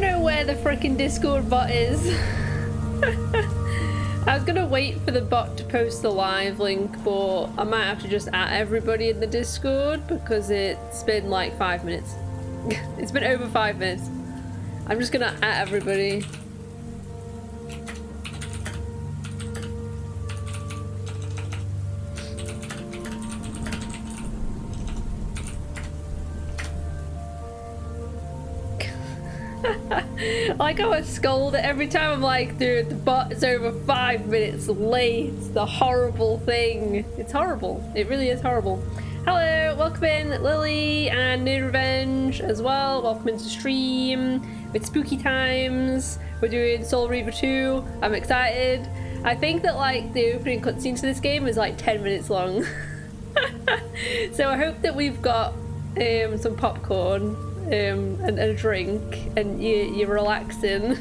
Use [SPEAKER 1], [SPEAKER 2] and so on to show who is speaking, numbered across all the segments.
[SPEAKER 1] know where the freaking Discord bot is. I was gonna wait for the bot to post the live link, but I might have to just add everybody in the Discord because it's been like 5 minutes. It's been over 5 minutes. I'm just gonna add everybody. Like how I scold it every time. I'm like, dude, the bot is over 5 minutes late. It's the horrible thing. It's horrible. It really is horrible. Hello, welcome in Lily and New Revenge as well. Welcome into stream. It's spooky times. We're doing Soul Reaver 2. I'm excited. I think that like the opening cutscene to this game is like 10 minutes long. So I hope that we've got some popcorn and a drink and you're relaxing.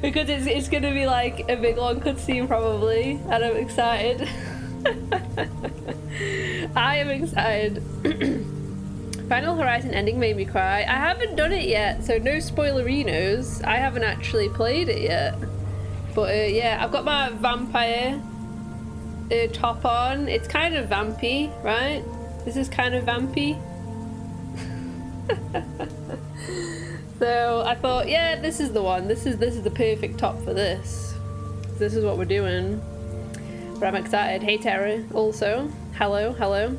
[SPEAKER 1] Because it's gonna be like a big long cutscene probably, and I'm excited. I am excited. Final Horizon ending made me cry. I haven't done it yet, so no spoilerinos. I haven't actually played it yet. But yeah, I've got my vampire top on. It's kind of vampy, right? This is kind of vampy. So I thought, yeah, this is the one. This is the perfect top for this. This is what we're doing. But I'm excited. Hey Tara, also. Hello, hello.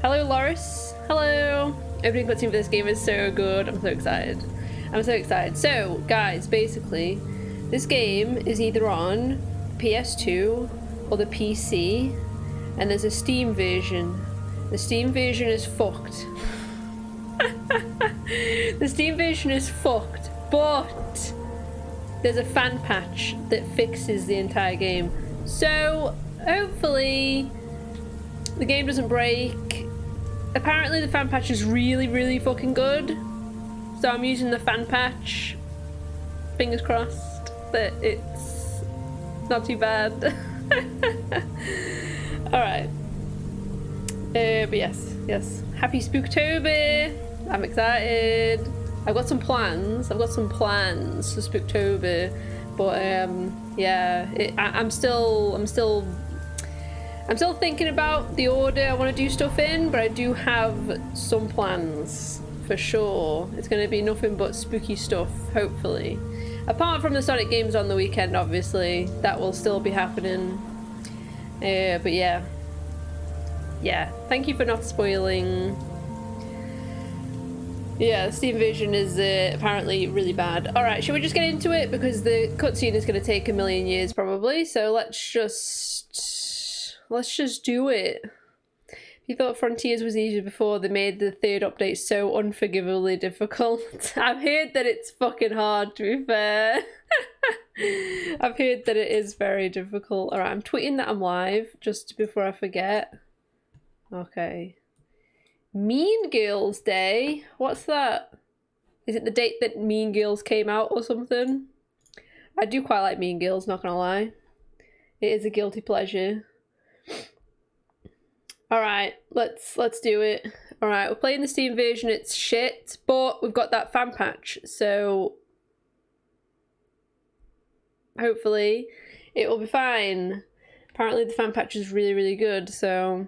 [SPEAKER 1] Hello Loris. Hello. Opening cutscene for this game is so good. I'm so excited. I'm so excited. So, guys, basically, this game is either on PS2 or the PC, and there's a Steam version. The Steam version is fucked. The Steam version is fucked, but there's a fan patch that fixes the entire game. So hopefully the game doesn't break. Apparently the fan patch is really, really fucking good. So I'm using the fan patch. Fingers crossed that it's not too bad. Alright. But yes. Happy Spooktober! I'm excited. I've got some plans. for Spooktober, but yeah, I'm still thinking about the order I want to do stuff in, but I do have some plans for sure. It's going to be nothing but spooky stuff, hopefully. Apart from the Sonic games on the weekend, obviously, that will still be happening. But yeah. Thank you for not spoiling. Yeah, the Steam version is apparently really bad. Alright, should we just get into it? Because the cutscene is going to take a million years probably, so let's just do it. If you thought Frontiers was easier before, they made the third update so unforgivably difficult. I've heard that it's fucking hard, to be fair. I've heard that it is very difficult. Alright, I'm tweeting that I'm live, just before I forget. Okay. Mean Girls Day? What's that? Is it the date that Mean Girls came out or something? I do quite like Mean Girls, not gonna lie. It is a guilty pleasure. Alright, let's do it. Alright, we're playing the Steam version, it's shit, but we've got that fan patch, so hopefully it will be fine. Apparently the fan patch is really, really good, so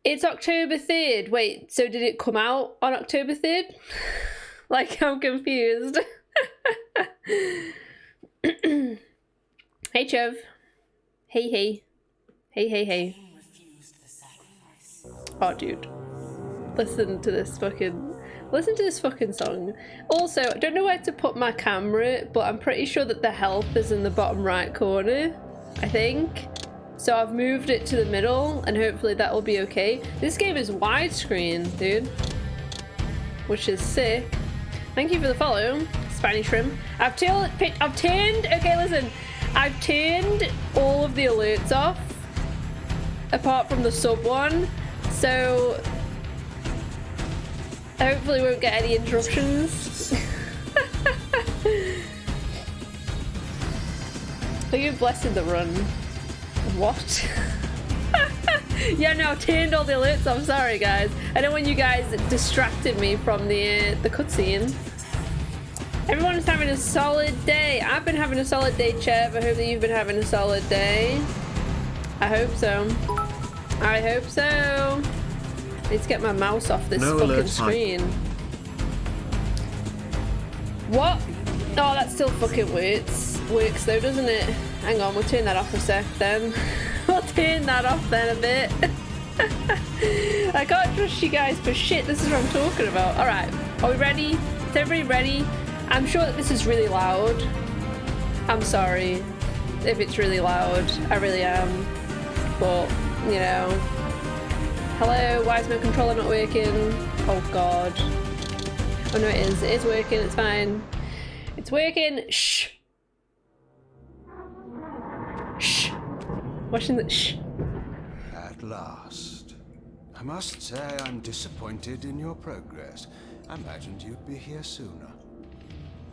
[SPEAKER 1] it's October 3rd. Wait, so did it come out on October 3rd? Like, I'm confused. Hey, Chev. Hey. Hey. Oh, dude. Listen to this fucking song. Also, I don't know where to put my camera, but I'm pretty sure that the health is in the bottom right corner, I think. So I've moved it to the middle, and hopefully that will be okay. This game is widescreen, dude. Which is sick. Thank you for the follow, Spiny Shrimp. I've turned all of the alerts off, apart from the sub one. So I hopefully won't get any interruptions. Think you've blessed the run. What? Yeah, no, I've turned all the alerts. I'm sorry, guys. I don't want you guys distracted me from the cutscene. Everyone's having a solid day. I've been having a solid day, Chev. I hope that you've been having a solid day. I hope so. I hope so. Let's get my mouse off this fucking screen. What? Oh, that still fucking works though, doesn't it? Hang on, we'll turn that off a sec then. We'll turn that off then a bit. I can't trust you guys for shit. This is what I'm talking about. Alright, are we ready? Is everybody ready? I'm sure that this is really loud. I'm sorry if it's really loud. I really am. But, you know. Hello, why is my controller not working? Oh god. Oh no, it is. It is working. It's fine. It's working. Shh. Shh. Watching the shh.
[SPEAKER 2] At last. I must say I'm disappointed in your progress. I imagined you'd be here sooner.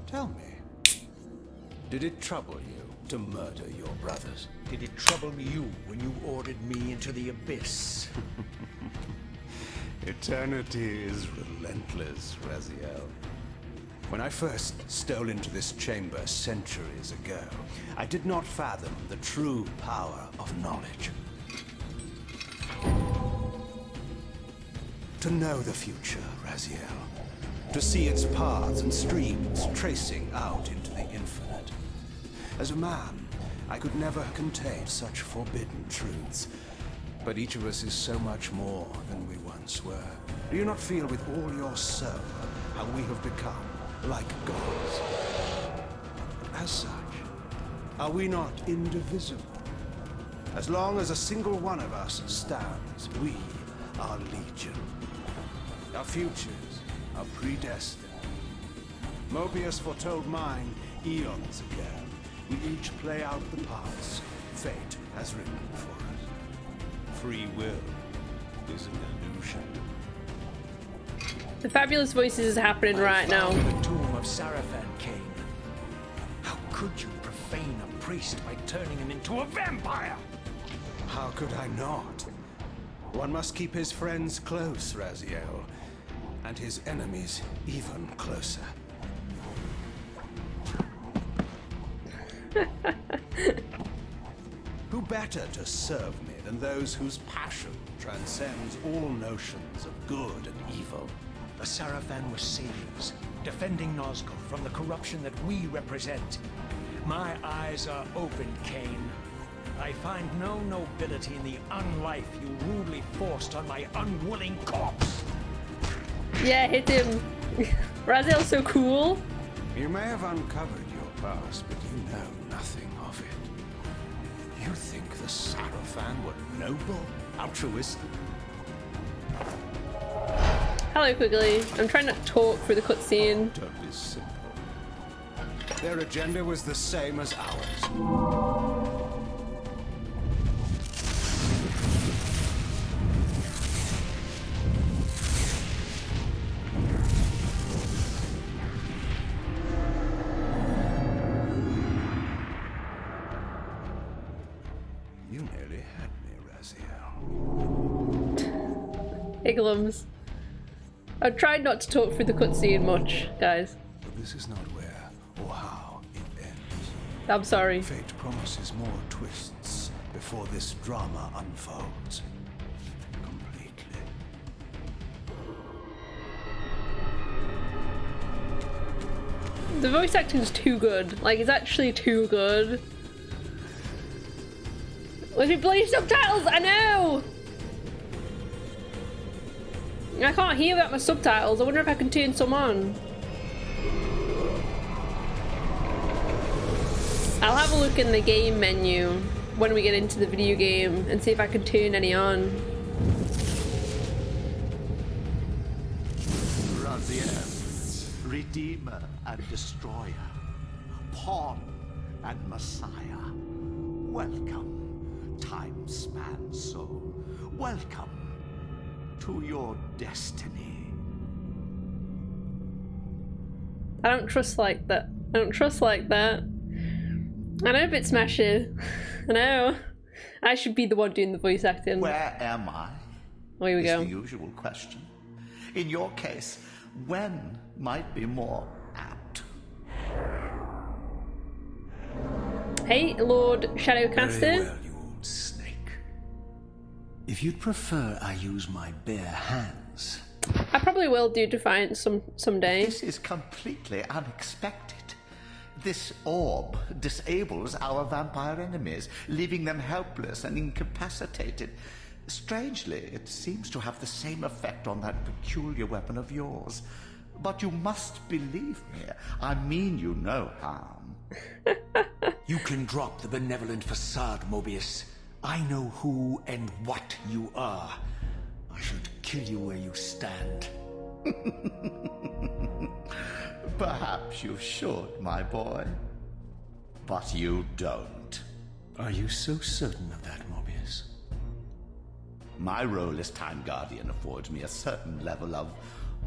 [SPEAKER 2] Tell me, did it trouble you to murder your brothers?
[SPEAKER 3] Did it trouble you when you ordered me into the abyss?
[SPEAKER 2] Eternity is relentless, Raziel. When I first stole into this chamber centuries ago, I did not fathom the true power of knowledge. To know the future, Raziel. To see its paths and streams tracing out into the infinite. As a man, I could never contain such forbidden truths. But each of us is so much more than we once were. Do you not feel with all your soul how we have become like gods? As such, are we not indivisible? As long as a single one of us stands, we are legion. Our futures are predestined. Mobius foretold mine eons ago. We each play out the parts fate has written for us. Free will is an illusion.
[SPEAKER 1] The fabulous voices is happening right now.
[SPEAKER 3] The tomb of Sarafan Kain. How could you profane a priest by turning him into a vampire?
[SPEAKER 2] How could I not? One must keep his friends close, Raziel, and his enemies even closer. Who better to serve me than those whose passion transcends all notions of good and evil?
[SPEAKER 3] The Sarafan were saviors, defending Nazgul from the corruption that we represent. My eyes are open, Kain. I find no nobility in the unlife you rudely forced on my unwilling corpse.
[SPEAKER 1] Yeah, hit him. Raziel's so cool.
[SPEAKER 2] You may have uncovered your past, but you know nothing of it. You think the Sarafan were noble, altruistic?
[SPEAKER 1] Hello, Quigley. I'm trying not to talk through the cutscene.
[SPEAKER 2] Totally simple. Their agenda was the same as ours. You nearly had me, Raziel.
[SPEAKER 1] Iglums. I've tried not to talk through the cutscene much, guys.
[SPEAKER 2] But this is not where or how it ends.
[SPEAKER 1] I'm sorry.
[SPEAKER 2] Fate promises more twists before this drama unfolds. Completely.
[SPEAKER 1] The voice acting's too good. Like, it's actually too good. With me bloody subtitles, I know! I can't hear without my subtitles. I wonder if I can turn some on. I'll have a look in the game menu when we get into the video game and see if I can turn any on.
[SPEAKER 4] Raziel, Redeemer and Destroyer, Pawn and Messiah. Welcome, time-span soul. Welcome to your destiny.
[SPEAKER 1] I don't trust like that. I don't trust like that. I know, Bit Smasher. I know. I should be the one doing the voice acting.
[SPEAKER 4] Where am I?
[SPEAKER 1] Oh, here we go.
[SPEAKER 4] Is the usual question. In your case, when might be more apt.
[SPEAKER 1] Hey, Lord
[SPEAKER 5] Very
[SPEAKER 1] Shadowcaster.
[SPEAKER 5] well, you old snake. If you'd prefer I use my bare hands...
[SPEAKER 1] I probably will do Defiance someday.
[SPEAKER 4] This is completely unexpected. This orb disables our vampire enemies, leaving them helpless and incapacitated. Strangely, it seems to have the same effect on that peculiar weapon of yours. But you must believe me. I mean you no harm.
[SPEAKER 5] You can drop the benevolent facade, Mobius. I know who and what you are. I should kill you where you stand.
[SPEAKER 4] Perhaps you should, my boy. But you don't.
[SPEAKER 5] Are you so certain of that, Mobius?
[SPEAKER 4] My role as Time Guardian affords me a certain level of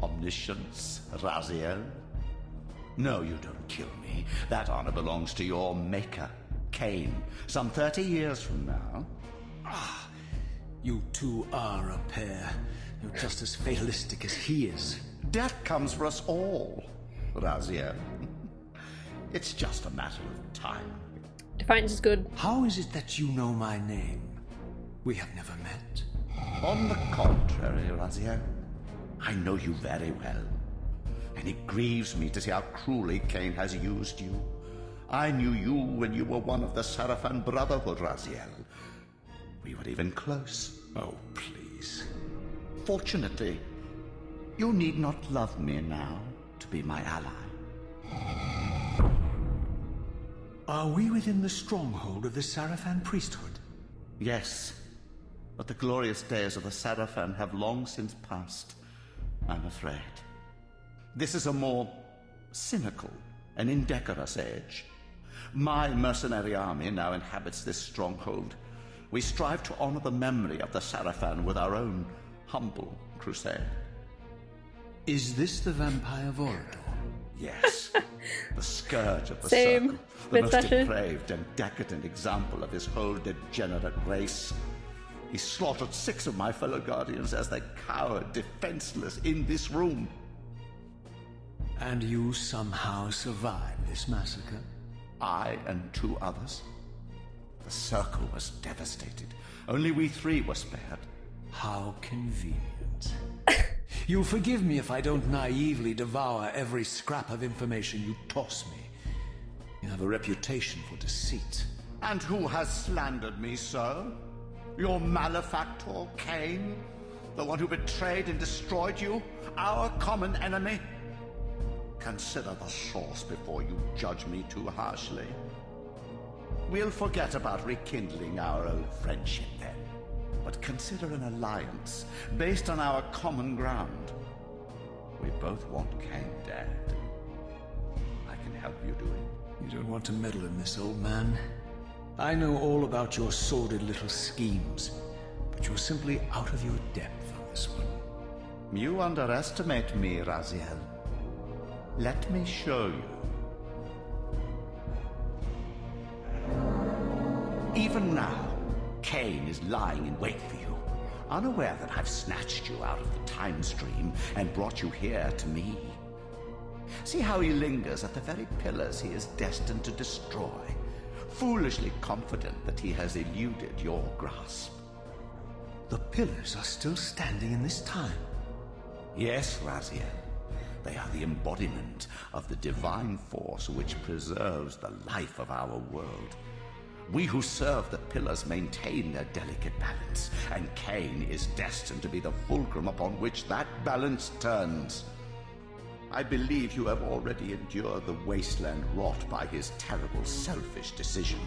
[SPEAKER 4] omniscience, Raziel. No, you don't kill me. That honor belongs to your maker, Kain, some 30 years from now.
[SPEAKER 5] Ah, you two are a pair. You're just as fatalistic as he is.
[SPEAKER 4] Death comes for us all, Raziel. It's just a matter of time.
[SPEAKER 1] Defiance is good.
[SPEAKER 5] How is it that you know my name? We have never met.
[SPEAKER 4] On the contrary, Raziel, I know you very well. And it grieves me to see how cruelly Kain has used you. I knew you when you were one of the Sarafan Brotherhood, Raziel. We were even close.
[SPEAKER 5] Oh, please.
[SPEAKER 4] Fortunately, you need not love me now to be my ally.
[SPEAKER 5] Are we within the stronghold of the Sarafan priesthood?
[SPEAKER 4] Yes, but the glorious days of the Sarafan have long since passed, I'm afraid. This is a more cynical and indecorous age. My mercenary army now inhabits this stronghold. We strive to honor the memory of the Sarafan with our own humble crusade.
[SPEAKER 5] Is this the vampire Vorador?
[SPEAKER 4] Yes, the scourge of the
[SPEAKER 1] Same.
[SPEAKER 4] circle, the most
[SPEAKER 1] Slasher.
[SPEAKER 4] depraved and decadent example of his whole degenerate race. He slaughtered 6 of my fellow guardians as they cowered defenseless in this room.
[SPEAKER 5] And you somehow survived this massacre?
[SPEAKER 4] I and 2 others. The circle was devastated. Only we 3 were spared.
[SPEAKER 5] How convenient. You'll forgive me if I don't naively devour every scrap of information you toss me. You have a reputation for deceit.
[SPEAKER 4] And who has slandered me so? Your malefactor, Kain? The one who betrayed and destroyed you? Our common enemy? Consider the source before you judge me too harshly. We'll forget about rekindling our old friendship then. But consider an alliance based on our common ground. We both want Kain dead. I can help you do it.
[SPEAKER 5] You don't want to meddle in this, old man. I know all about your sordid little schemes, but you're simply out of your depth on this one.
[SPEAKER 4] You underestimate me, Raziel. Let me show you. Even now, Kain is lying in wait for you, unaware that I've snatched you out of the time stream and brought you here to me. See how he lingers at the very pillars he is destined to destroy, foolishly confident that he has eluded your grasp.
[SPEAKER 5] The pillars are still standing in this time.
[SPEAKER 4] Yes, Raziel. They are the embodiment of the divine force which preserves the life of our world. We who serve the pillars maintain their delicate balance, and Kain is destined to be the fulcrum upon which that balance turns. I believe you have already endured the wasteland wrought by his terrible, selfish decision.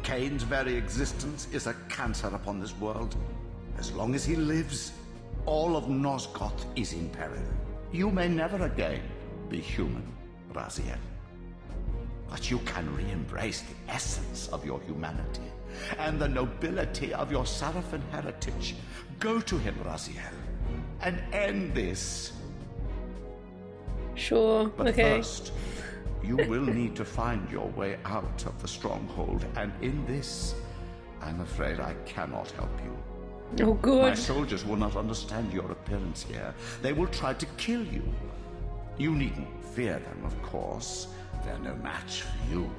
[SPEAKER 4] Kain's very existence is a cancer upon this world. As long as he lives, all of Nosgoth is in peril. You may never again be human, Raziel. But you can re-embrace the essence of your humanity and the nobility of your Sarafan heritage. Go to him, Raziel, and end this.
[SPEAKER 1] Sure,
[SPEAKER 4] But
[SPEAKER 1] okay.
[SPEAKER 4] first, you will need to find your way out of the stronghold, and in this, I'm afraid I cannot help you.
[SPEAKER 1] Oh,
[SPEAKER 4] My
[SPEAKER 1] good.
[SPEAKER 4] soldiers will not understand your appearance here. They will try to kill you. You needn't fear them, of course. They're no match for you.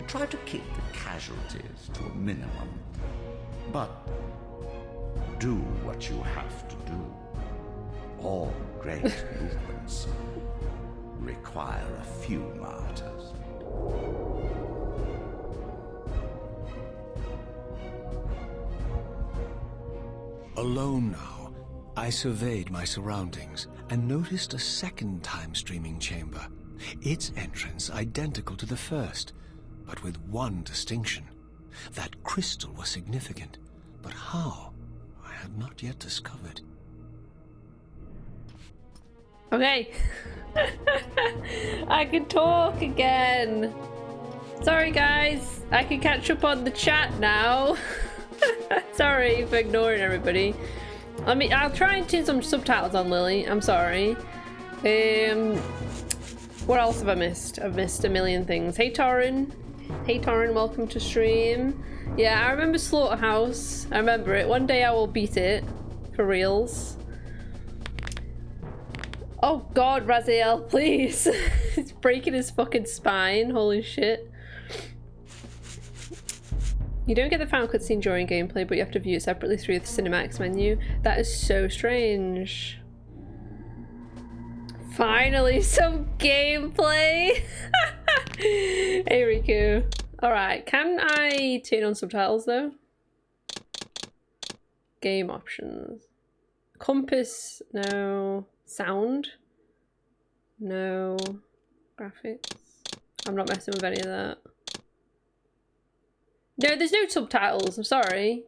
[SPEAKER 4] Try to keep the casualties to a minimum. But do what you have to do. All great movements require a few martyrs.
[SPEAKER 5] Alone now, I surveyed my surroundings and noticed a second time-streaming chamber. Its entrance identical to the first, but with one distinction. That crystal was significant, but how, I had not yet discovered.
[SPEAKER 1] Okay. I can talk again. Sorry guys, I can catch up on the chat now. Sorry for ignoring everybody. I'll try and turn some subtitles on, Lily. I'm sorry. What else have I missed? I've missed a million things. Hey Torrin. Hey Torrin, welcome to stream. Yeah, I remember Slaughterhouse. I remember it. One day I will beat it. For reals. Oh god, Raziel, please. It's breaking his fucking spine. Holy shit. You don't get the final cutscene during gameplay, but you have to view it separately through the cinematics menu. That is so strange. Finally, some gameplay! Hey Riku. Alright, can I turn on subtitles though? Game options. Compass, no. Sound? No. Graphics? I'm not messing with any of that. No, there's no subtitles, I'm sorry.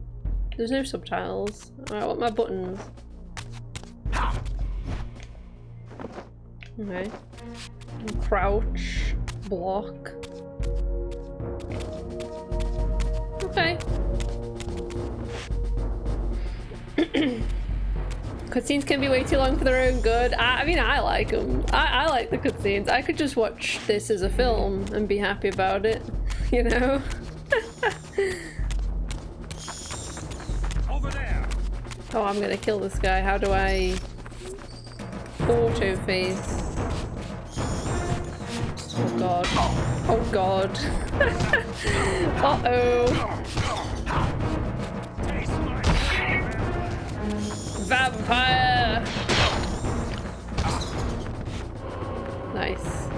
[SPEAKER 1] There's no subtitles. Alright, what are my buttons? Okay. Crouch. Block. Okay. Cutscenes can be way too long for their own good. I mean, I like them. I like the cutscenes. I could just watch this as a film and be happy about it, you know?
[SPEAKER 3] Over there.
[SPEAKER 1] Oh, I'm gonna kill this guy. How do I auto face? Oh god. Oh god. Uh-oh. Vampire! Nice.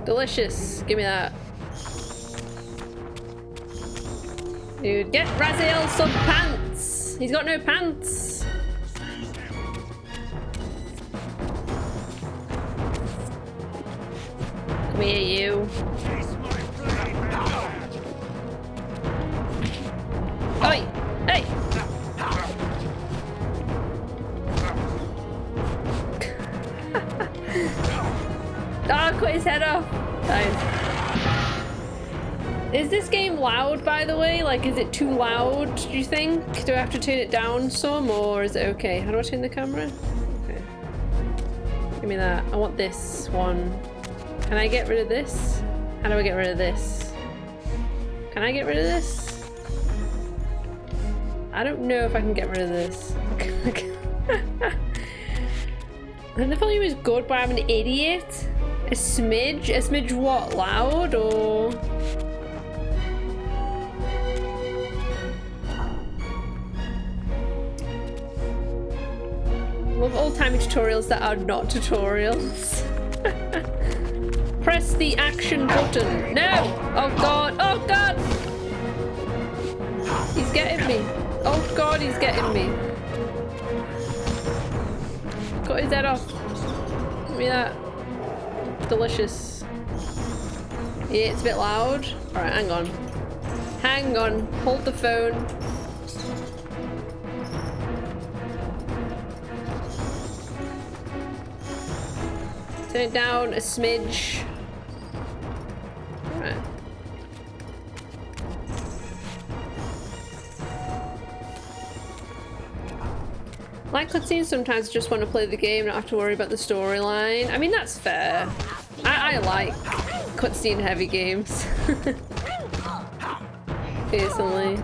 [SPEAKER 1] Delicious. Give me that. Dude, get Raziel some pants! He's got no pants! Come here, you. Oi! Hey! Ah, cut his head off! Nice. Is this game loud, by the way? Like, is it too loud, do you think? Do I have to turn it down some, or is it okay? How do I turn the camera? Okay. Give me that. I want this one. Can I get rid of this? How do I get rid of this? Can I get rid of this? I don't know if I can get rid of this. And the volume is good, but I'm an idiot. A smidge? A smidge what? Loud or? Love old-timey tutorials that are not tutorials. Press the action button. No! Oh god! Oh god! He's getting me. Oh god, he's getting me. Cut his head off. Give me that. Delicious. Yeah, it's a bit loud. Alright, hang on. Hang on. Hold the phone. Turn it down a smidge. Alright. Like cutscenes, sometimes I just want to play the game, not have to worry about the storyline. I mean, that's fair. I like cutscene heavy games. Personally.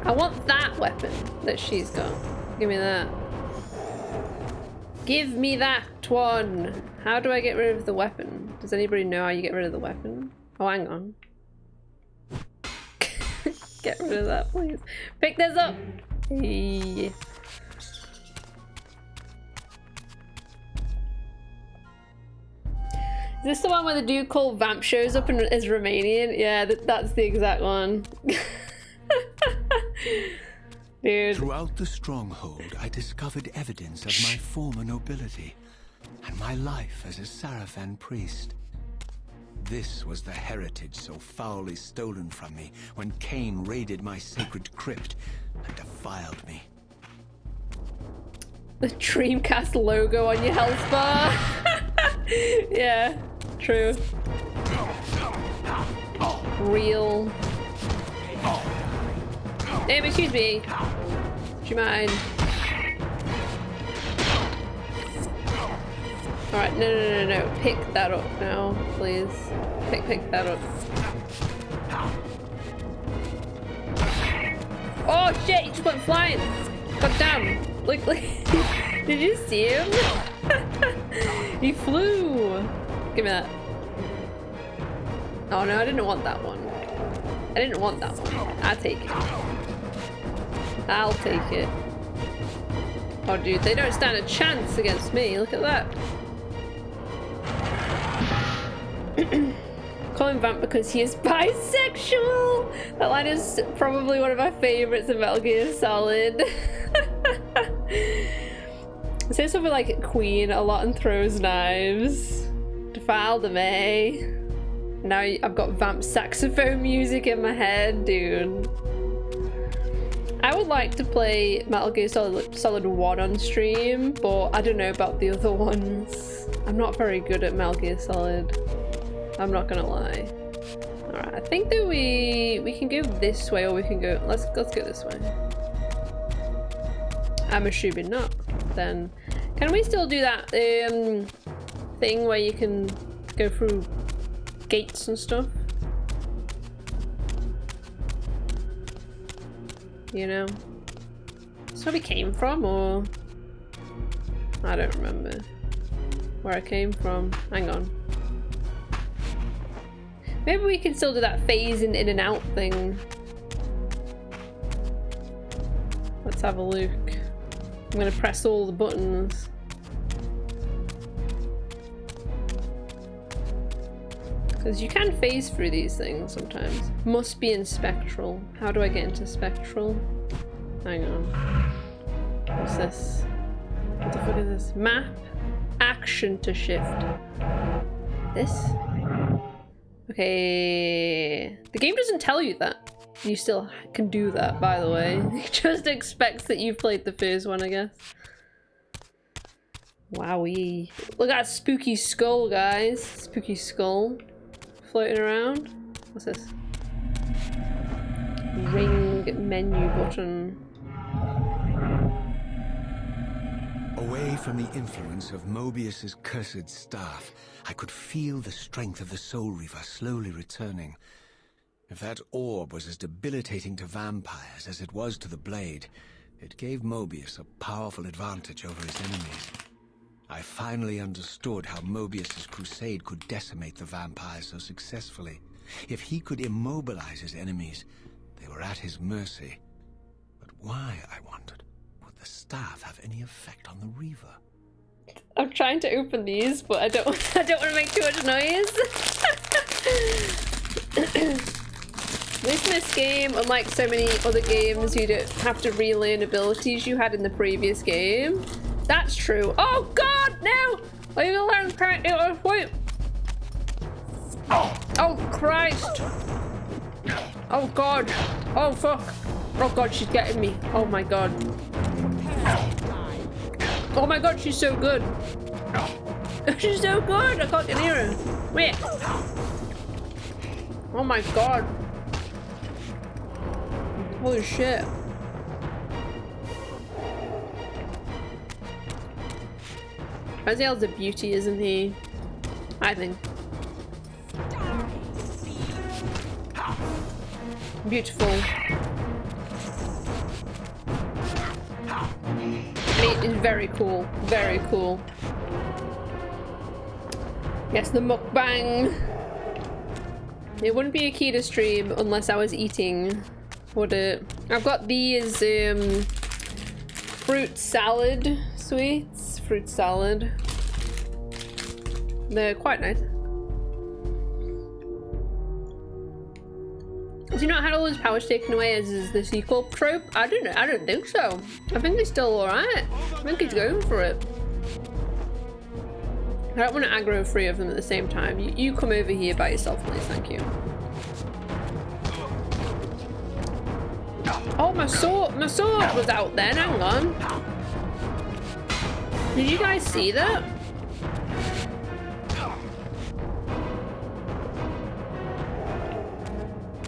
[SPEAKER 1] I want that weapon that she's got. Give me that. Give me that one. How do I get rid of the weapon? Does anybody know how you get rid of the weapon? Oh, hang on. Get rid of that, please. Pick this up. Hey. Is this the one where the dude called Vamp shows up and is Romanian? Yeah, that's the exact one. Dude.
[SPEAKER 5] Throughout the stronghold, I discovered evidence of my former nobility and my life as a Sarafan priest. This was the heritage so foully stolen from me when Kain raided my sacred crypt and defiled me.
[SPEAKER 1] The Dreamcast logo on your health bar. Yeah, true. Real. Excuse me. Do you mind? Alright, no. Pick that up now, please. Pick that up. Oh shit, he just went flying. God damn. Look. Did you see him? He flew. Give me that. Oh no, I didn't want that one. I didn't want that one. I'll take it. I'll take it. Oh dude, they don't stand a chance against me. Look at that. Call him Vamp because he is bisexual. That line is probably one of my favorites of Metal Gear Solid. It says something like Queen a lot and throws knives. Defiled him, eh? Now I've got Vamp saxophone music in my head, dude. I would like to play Metal Gear Solid 1 on stream, but I don't know about the other ones. I'm not very good at Metal Gear Solid. I'm not gonna lie. Alright, I think that we can go this way or we can go... Let's go this way. I'm assuming not. Then can we still do that thing where you can go through gates and stuff? You know? That's where we came from, or... I don't remember where I came from. Hang on. Maybe we can still do that phasing in and out thing. Let's have a look. I'm gonna press all the buttons. Because you can phase through these things sometimes. Must be in Spectral. How do I get into Spectral? Hang on. What's this? What the fuck is this? Map. Action to shift. This? Okay. The game doesn't tell you that. You still can do that, by the way. It just expects that you've played the first one, I guess. Wowee. Look at that spooky skull, guys. Spooky skull. Floating around. What's this? Ring menu button.
[SPEAKER 5] Away from the influence of Mobius's cursed staff, I could feel the strength of the Soul Reaver slowly returning. If that orb was as debilitating to vampires as it was to the blade, it gave Mobius a powerful advantage over his enemies. I finally understood how Mobius's crusade could decimate the vampires so successfully. If he could immobilize his enemies, they were at his mercy. But why, I wondered, would the staff have any effect on the Reaver?
[SPEAKER 1] I'm trying to open these, but I don't want to make too much noise. At least in this game, unlike so many other games, you don't have to relearn abilities you had in the previous game. That's true. Oh god, no! Are you gonna learn character? Wait. Oh Christ! Oh god! Oh fuck! Oh god, she's getting me! Oh my god! Oh my god, she's so good! She's so good! I can't get near her. Wait! Oh my god! Holy shit! Raziel's a beauty, isn't he? I think. Beautiful. It's very cool. Very cool. Yes, the mukbang. It wouldn't be a keto stream unless I was eating, would it? I've got these fruit salad sweets. Fruit salad. They're quite nice. Do you not have all those powers taken away as is the sequel trope? I don't know. I don't think so. I think he's still alright. I think he's going for it. I don't want to aggro 3 of them at the same time. You come over here by yourself, please. Thank you. Oh, my sword was out then. Hang on. Did you guys see that?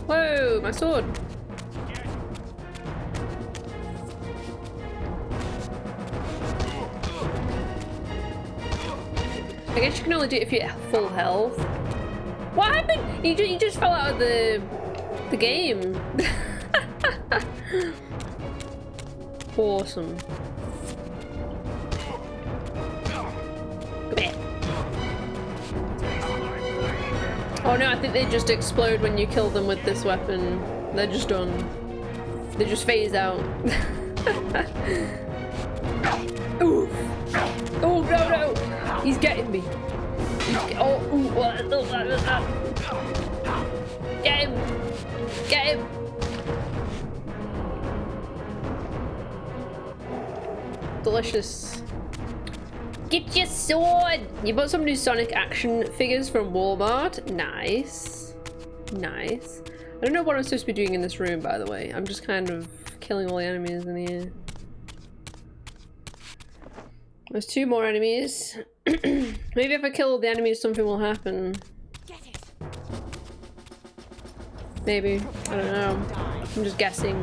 [SPEAKER 1] Whoa, my sword. I guess you can only do it if you're at full health. What happened? You just fell out of the game. Awesome. Come here. Oh no, I think they just explode when you kill them with this weapon. They're just done. They just phase out. Oof. Oh no no! He's getting me. Oh, ooh, get him! Get him! Delicious. Get your sword! You bought some new Sonic action figures from Walmart. Nice. Nice. I don't know what I'm supposed to be doing in this room, by the way. I'm just kind of killing all the enemies in the air. There's 2 more enemies. Maybe if I kill all the enemies, something will happen. Maybe. I don't know. I'm just guessing.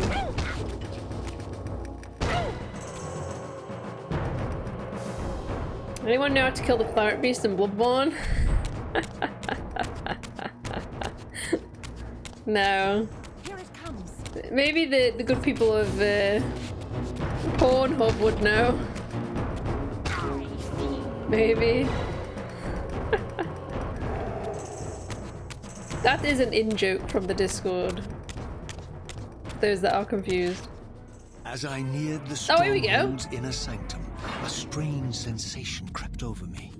[SPEAKER 1] Anyone know how to kill the Claret Beast in Bloodborne? No. Maybe the good people of Pornhub would know. Maybe. That is an in-joke from the Discord. Those that are confused.
[SPEAKER 5] As I neared the
[SPEAKER 1] here we go.
[SPEAKER 5] stronghold's inner sanctum, a strange sensation crept over me.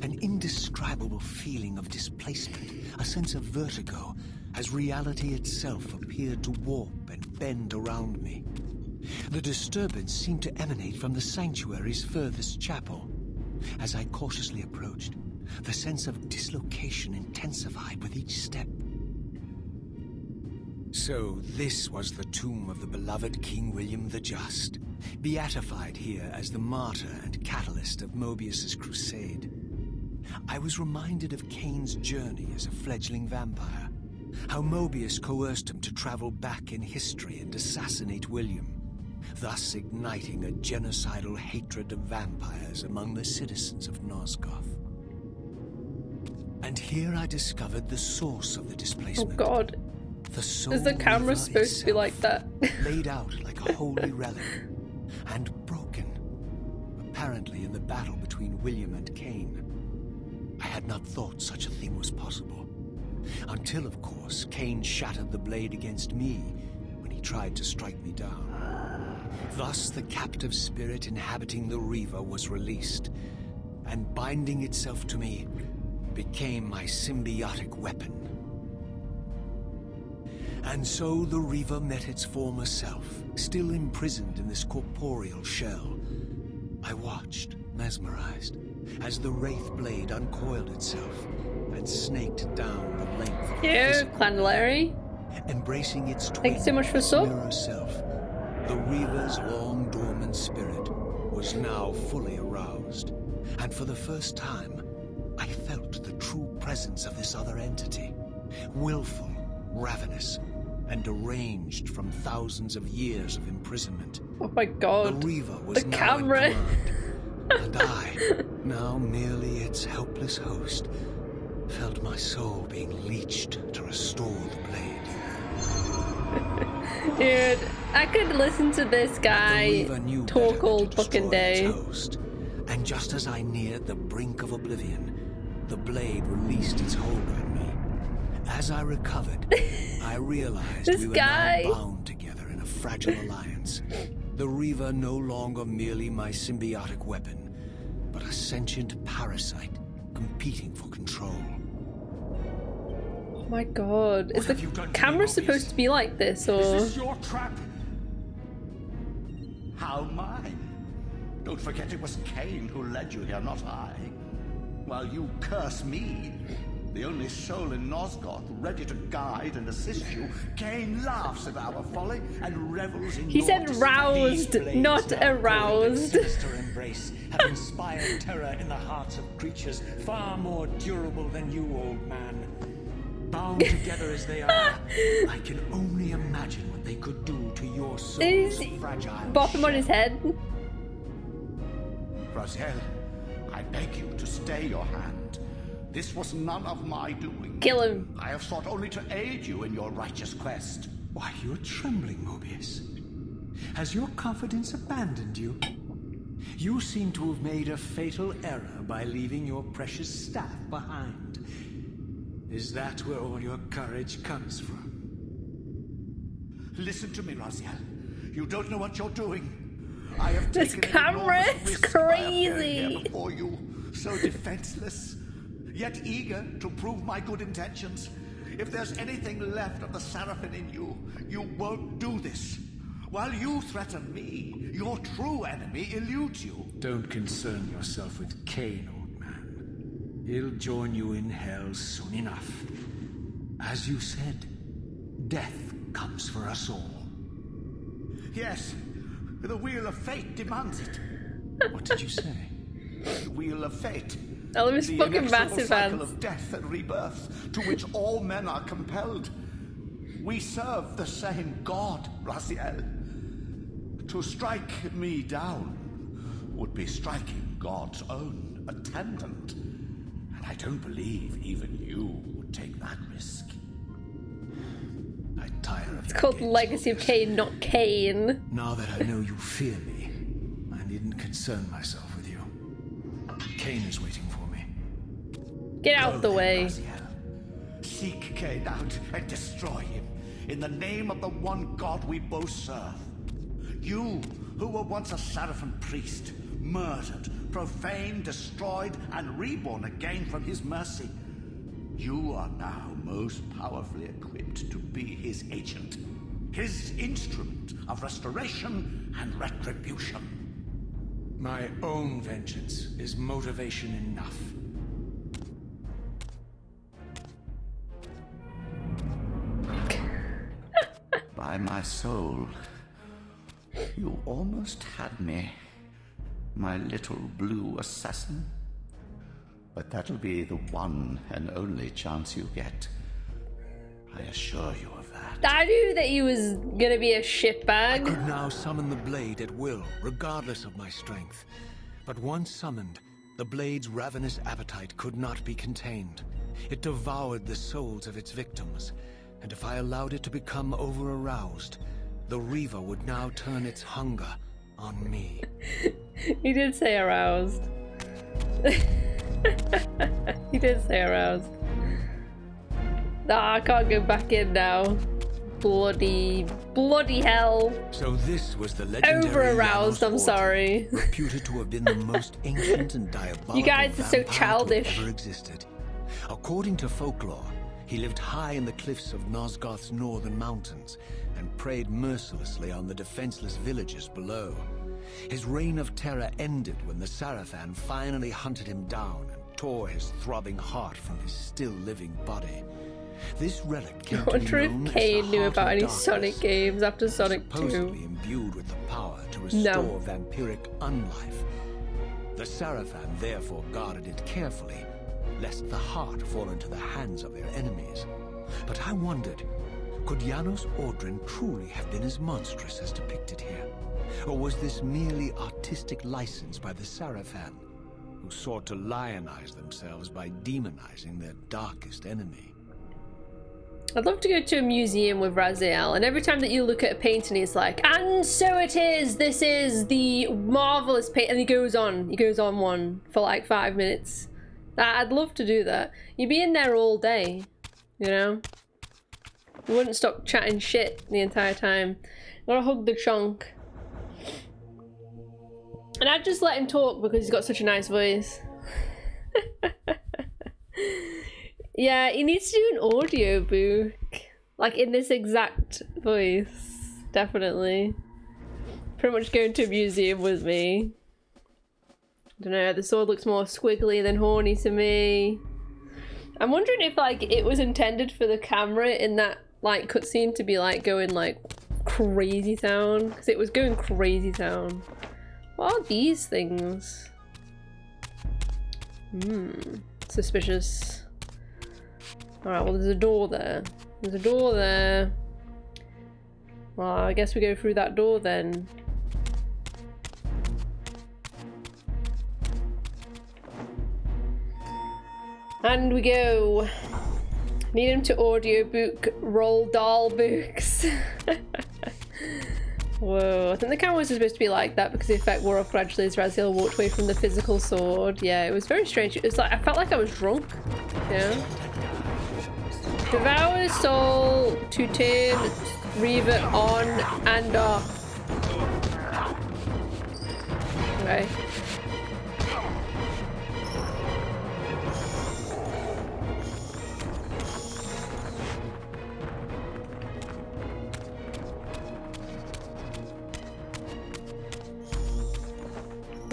[SPEAKER 5] An indescribable feeling of displacement, a sense of vertigo, as reality itself appeared to warp and bend around me. The disturbance seemed to emanate from the sanctuary's furthest chapel. As I cautiously approached, the sense of dislocation intensified with each step. So this was the tomb of the beloved King William the Just, beatified here as the martyr and catalyst of Mobius's crusade. I was reminded of Kain's journey as a fledgling vampire, how Mobius coerced him to travel back in history and assassinate William, thus igniting a genocidal hatred of vampires among the citizens of Nosgoth. And here I discovered the source of the displacement.
[SPEAKER 1] Oh god.
[SPEAKER 5] The soul
[SPEAKER 1] Is the camera
[SPEAKER 5] Reaver
[SPEAKER 1] supposed to be like that?
[SPEAKER 5] laid out like a holy relic, and broken, apparently in the battle between William and Kain. I had not thought such a thing was possible, until of course Kain shattered the blade against me when he tried to strike me down. Thus the captive spirit inhabiting the Reaver was released, and binding itself to me became my symbiotic weapon. And so the Reaver met its former self, still imprisoned in this corporeal shell. I watched, mesmerized, as the Wraith blade uncoiled itself and snaked down the length of the physical
[SPEAKER 1] Clandlery.
[SPEAKER 5] embracing its twin,
[SPEAKER 1] Thanks so much for sub.
[SPEAKER 5] mirror self. The Reaver's long dormant spirit was now fully aroused, and for the first time, I felt the true presence of this other entity, willful, ravenous, and deranged from thousands of years of imprisonment.
[SPEAKER 1] Oh my god.
[SPEAKER 5] The Reaver was
[SPEAKER 1] The
[SPEAKER 5] now
[SPEAKER 1] camera.
[SPEAKER 5] in command, and I, now merely its helpless host, felt my soul being leached to restore the blade.
[SPEAKER 1] Dude, I could listen to this guy
[SPEAKER 5] Reaver knew
[SPEAKER 1] talk
[SPEAKER 5] better
[SPEAKER 1] all
[SPEAKER 5] than to
[SPEAKER 1] fucking
[SPEAKER 5] destroy its
[SPEAKER 1] day.
[SPEAKER 5] host. And just as I neared the brink of oblivion, the blade released its hold on me. As I recovered, I realized
[SPEAKER 1] This
[SPEAKER 5] we were
[SPEAKER 1] guy.
[SPEAKER 5] now bound together in a fragile alliance. The Reaver no longer merely my symbiotic weapon, but a sentient parasite competing for control.
[SPEAKER 1] Oh my god. Is
[SPEAKER 3] have you done
[SPEAKER 1] the
[SPEAKER 3] to me,
[SPEAKER 1] camera
[SPEAKER 3] Mobius?
[SPEAKER 1] supposed to be like this, or?
[SPEAKER 3] Is this your trap?
[SPEAKER 4] How mine? Don't forget it was Kain who led you here, not I. While you curse me, the only soul in Nosgoth ready to guide and assist you, Kain laughs at our folly and revels in
[SPEAKER 1] He
[SPEAKER 4] your
[SPEAKER 1] said
[SPEAKER 4] disdain.
[SPEAKER 1] roused,
[SPEAKER 3] These blades
[SPEAKER 1] not
[SPEAKER 3] now coiled in
[SPEAKER 1] aroused.
[SPEAKER 3] sinister embrace have inspired terror in the hearts of creatures far more durable than you, old man. Bound together as they are, I can only imagine what they could do to your soul's
[SPEAKER 1] Is
[SPEAKER 3] fragile
[SPEAKER 1] bop him on his
[SPEAKER 3] shell.
[SPEAKER 1] head.
[SPEAKER 4] Raziel, I beg you to stay your hand. This was none of my doing.
[SPEAKER 1] Kill him.
[SPEAKER 4] I have sought only to aid you in your righteous quest.
[SPEAKER 5] Why, you're trembling, Mobius. Has your confidence abandoned you? You seem to have made a fatal error by leaving your precious staff behind. Is that where all your courage comes from?
[SPEAKER 4] Listen to me, Raziel. You don't know what you're doing. I have
[SPEAKER 1] This
[SPEAKER 4] taken
[SPEAKER 1] camera
[SPEAKER 4] enormous
[SPEAKER 1] is
[SPEAKER 4] risks by appearing
[SPEAKER 1] crazy.
[SPEAKER 4] here before you, so defenseless, yet eager to prove my good intentions. If there's anything left of the Seraphim in you, you won't do this. While you threaten me, your true enemy eludes you.
[SPEAKER 5] Don't concern yourself with Kain, old man. He'll join you in hell soon enough. As you said, death comes for us all.
[SPEAKER 4] Yes, the wheel of fate demands it.
[SPEAKER 5] What did you say?
[SPEAKER 4] The wheel of fate.
[SPEAKER 1] I love his
[SPEAKER 4] The
[SPEAKER 1] fucking
[SPEAKER 4] inexorable
[SPEAKER 1] massive
[SPEAKER 4] cycle
[SPEAKER 1] hands.
[SPEAKER 4] of death and rebirth, to which all men are compelled. We serve the same God, Raziel. To strike me down would be striking God's own attendant. And I don't believe even you would take that risk.
[SPEAKER 5] I tire of
[SPEAKER 1] It's
[SPEAKER 5] your
[SPEAKER 1] called
[SPEAKER 5] games,
[SPEAKER 1] Legacy of
[SPEAKER 5] Mobius.
[SPEAKER 1] Kain, not Kane.
[SPEAKER 5] Now that I know you fear me, I needn't concern myself with you. Kain is waiting for me.
[SPEAKER 1] Get out of the
[SPEAKER 4] Go then,
[SPEAKER 1] way.
[SPEAKER 4] Raziel. Seek Kain out and destroy him in the name of the one God we both serve. You, who were once a Seraphim priest, murdered, profaned, destroyed, and reborn again from his mercy. You are now most powerfully equipped to be his agent, his instrument of restoration and retribution.
[SPEAKER 5] My own vengeance is motivation enough.
[SPEAKER 4] By my soul, you almost had me, my little blue assassin. But that'll be the one and only chance you get. I assure you of that.
[SPEAKER 1] I knew that he was gonna be a
[SPEAKER 5] I
[SPEAKER 1] shitbag.
[SPEAKER 5] could now summon the blade at will, regardless of my strength. But once summoned, the blade's ravenous appetite could not be contained. It devoured the souls of its victims, and if I allowed it to become over-aroused, the Reaver would now turn its hunger on me.
[SPEAKER 1] He did say aroused. He did say aroused. Ah, I can't go back in now. Bloody hell.
[SPEAKER 5] So this was the legendary
[SPEAKER 1] Over-aroused,
[SPEAKER 5] Janos
[SPEAKER 1] I'm
[SPEAKER 5] Order,
[SPEAKER 1] sorry.
[SPEAKER 5] reputed to have been the most ancient and diabolical
[SPEAKER 1] You guys are so
[SPEAKER 5] vampire to have
[SPEAKER 1] childish.
[SPEAKER 5] ever existed. According to folklore, he lived high in the cliffs of Nosgoth's northern mountains and preyed mercilessly on the defenseless villages below. His reign of terror ended when the Seraphim finally hunted him down and tore his throbbing heart from his still-living body. This relic came
[SPEAKER 1] I
[SPEAKER 5] to be
[SPEAKER 1] wonder if
[SPEAKER 5] known as
[SPEAKER 1] Kane
[SPEAKER 5] the
[SPEAKER 1] knew
[SPEAKER 5] Heart
[SPEAKER 1] about
[SPEAKER 5] of
[SPEAKER 1] any
[SPEAKER 5] Darkness,
[SPEAKER 1] Sonic games after Sonic
[SPEAKER 5] supposedly
[SPEAKER 1] 2.
[SPEAKER 5] imbued with the power to restore vampiric unlife. The Seraphim therefore guarded it carefully, lest the heart fall into the hands of their enemies. But I wondered, could Janos Ordrin truly have been as monstrous as depicted here? Or was this merely artistic license by the Seraphim, who sought to lionize themselves by demonizing their darkest enemy?
[SPEAKER 1] I'd love to go to a museum with Raziel, and every time that you look at a painting, he's like, and so it is, this is the marvelous paint, and he goes on one for like 5 minutes. I'd love to do that. You'd be in there all day, you know? You wouldn't stop chatting shit the entire time. I gotta hug the chunk. And I'd just let him talk because he's got such a nice voice. Yeah, he needs to do an audio book. Like in this exact voice. Definitely. Pretty much going to a museum with me. I don't know, the sword looks more squiggly than horny to me. I'm wondering if like it was intended for the camera in that like cutscene to be like going like crazy town. Because it was going crazy town. What are these things? Suspicious. Alright, well there's a door there. There's a door there. Well, I guess we go through that door then. And we go. Need him to audiobook Roald Dahl books. Whoa, I think the camera was supposed to be like that because the effect wore off gradually as Raziel walked away from the physical sword. Yeah, it was very strange. It was like, I felt like I was drunk. Yeah. Devour soul to turn Reaver on and off. Okay.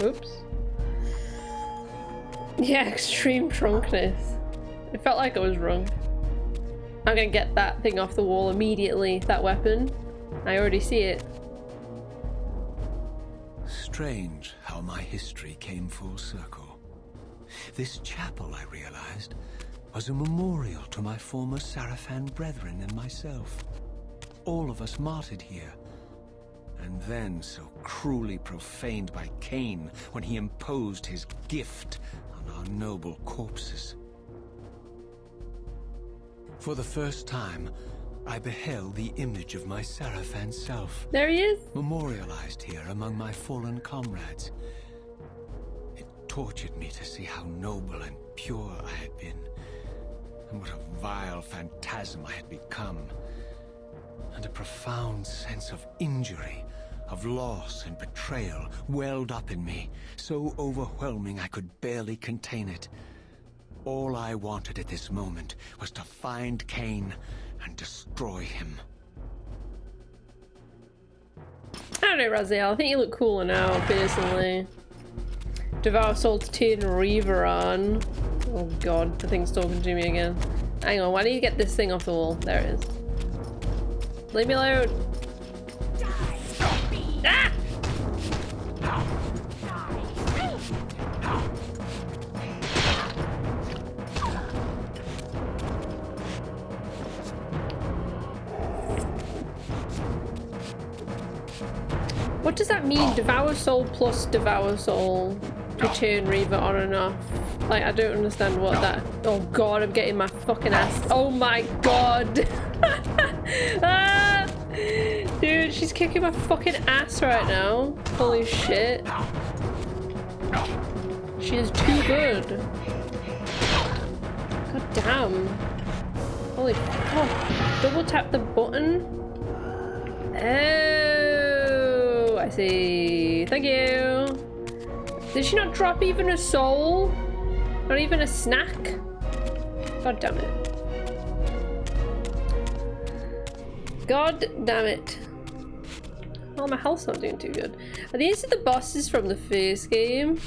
[SPEAKER 1] Oops. Yeah, extreme drunkenness. It felt like I was drunk. I'm gonna get that thing off the wall immediately, that weapon. I already see it.
[SPEAKER 5] Strange how my history came full circle. This chapel, I realized, was a memorial to my former Sarafan brethren and myself. All of us martyred here. And then so cruelly profaned by Kain when he imposed his gift on our noble corpses. For the first time, I beheld the image of my Sarafan self.
[SPEAKER 1] There he is.
[SPEAKER 5] Memorialized here among my fallen comrades. It tortured me to see how noble and pure I had been, and what a vile phantasm I had become. And a profound sense of injury, of loss and betrayal welled up in me, so overwhelming I could barely contain it. All I wanted at this moment was to find Kain and destroy him.
[SPEAKER 1] I don't know, Raziel. I think you look cooler now, personally. Devour soul to turn Reaver on. Oh god, the thing's talking to me again. Hang on, why do you get this thing off the wall? There it is. Leave me alone. Ah! What does that mean? Devour soul plus devour soul to turn Reaver on and off. Like, I don't understand what that... Oh god, I'm getting my fucking ass... Oh my god! Ah! Dude, she's kicking my fucking ass right now. Holy shit. She is too good. God damn. Holy fuck. Double tap the button. Oh, I see. Thank you. Did she not drop even a soul? Not even a snack? God damn it. God damn it. Oh, my health's not doing too good. Are these the bosses from the first game?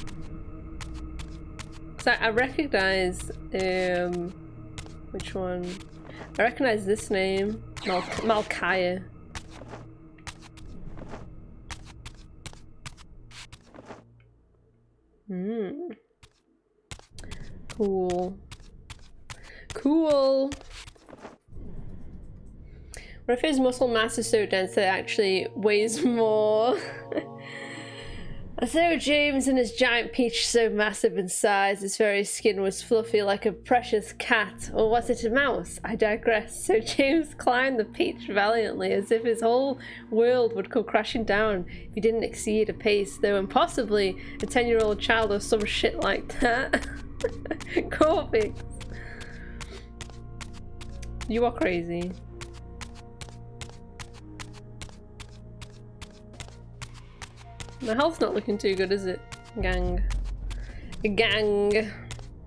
[SPEAKER 1] Because I recognize, which one? I recognize this name. Malkaya. Cool. Cool. What if his muscle mass is so dense that it actually weighs more? I saw James and his giant peach so massive in size, his very skin was fluffy like a precious cat, or was it a mouse? I digress. So James climbed the peach valiantly, as if his whole world would come crashing down if he didn't exceed a pace, though impossibly a 10-year-old child or some shit like that. Corvix. You are crazy. My health's not looking too good, is it? Gang. Gang.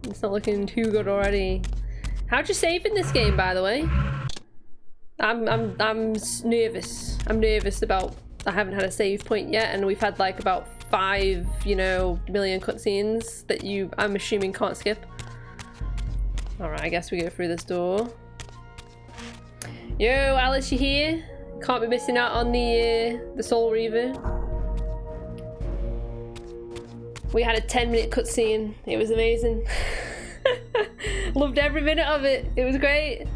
[SPEAKER 1] It's not looking too good already. How'd you save in this game, by the way? I'm nervous. I'm nervous about... I haven't had a save point yet, and we've had like about 5, you know, million cutscenes that you, I'm assuming, can't skip. Alright, I guess we go through this door. Yo, Alice, you here? Can't be missing out on the Soul Reaver. We had a 10-minute cutscene. It was amazing. Loved every minute of it. It was great.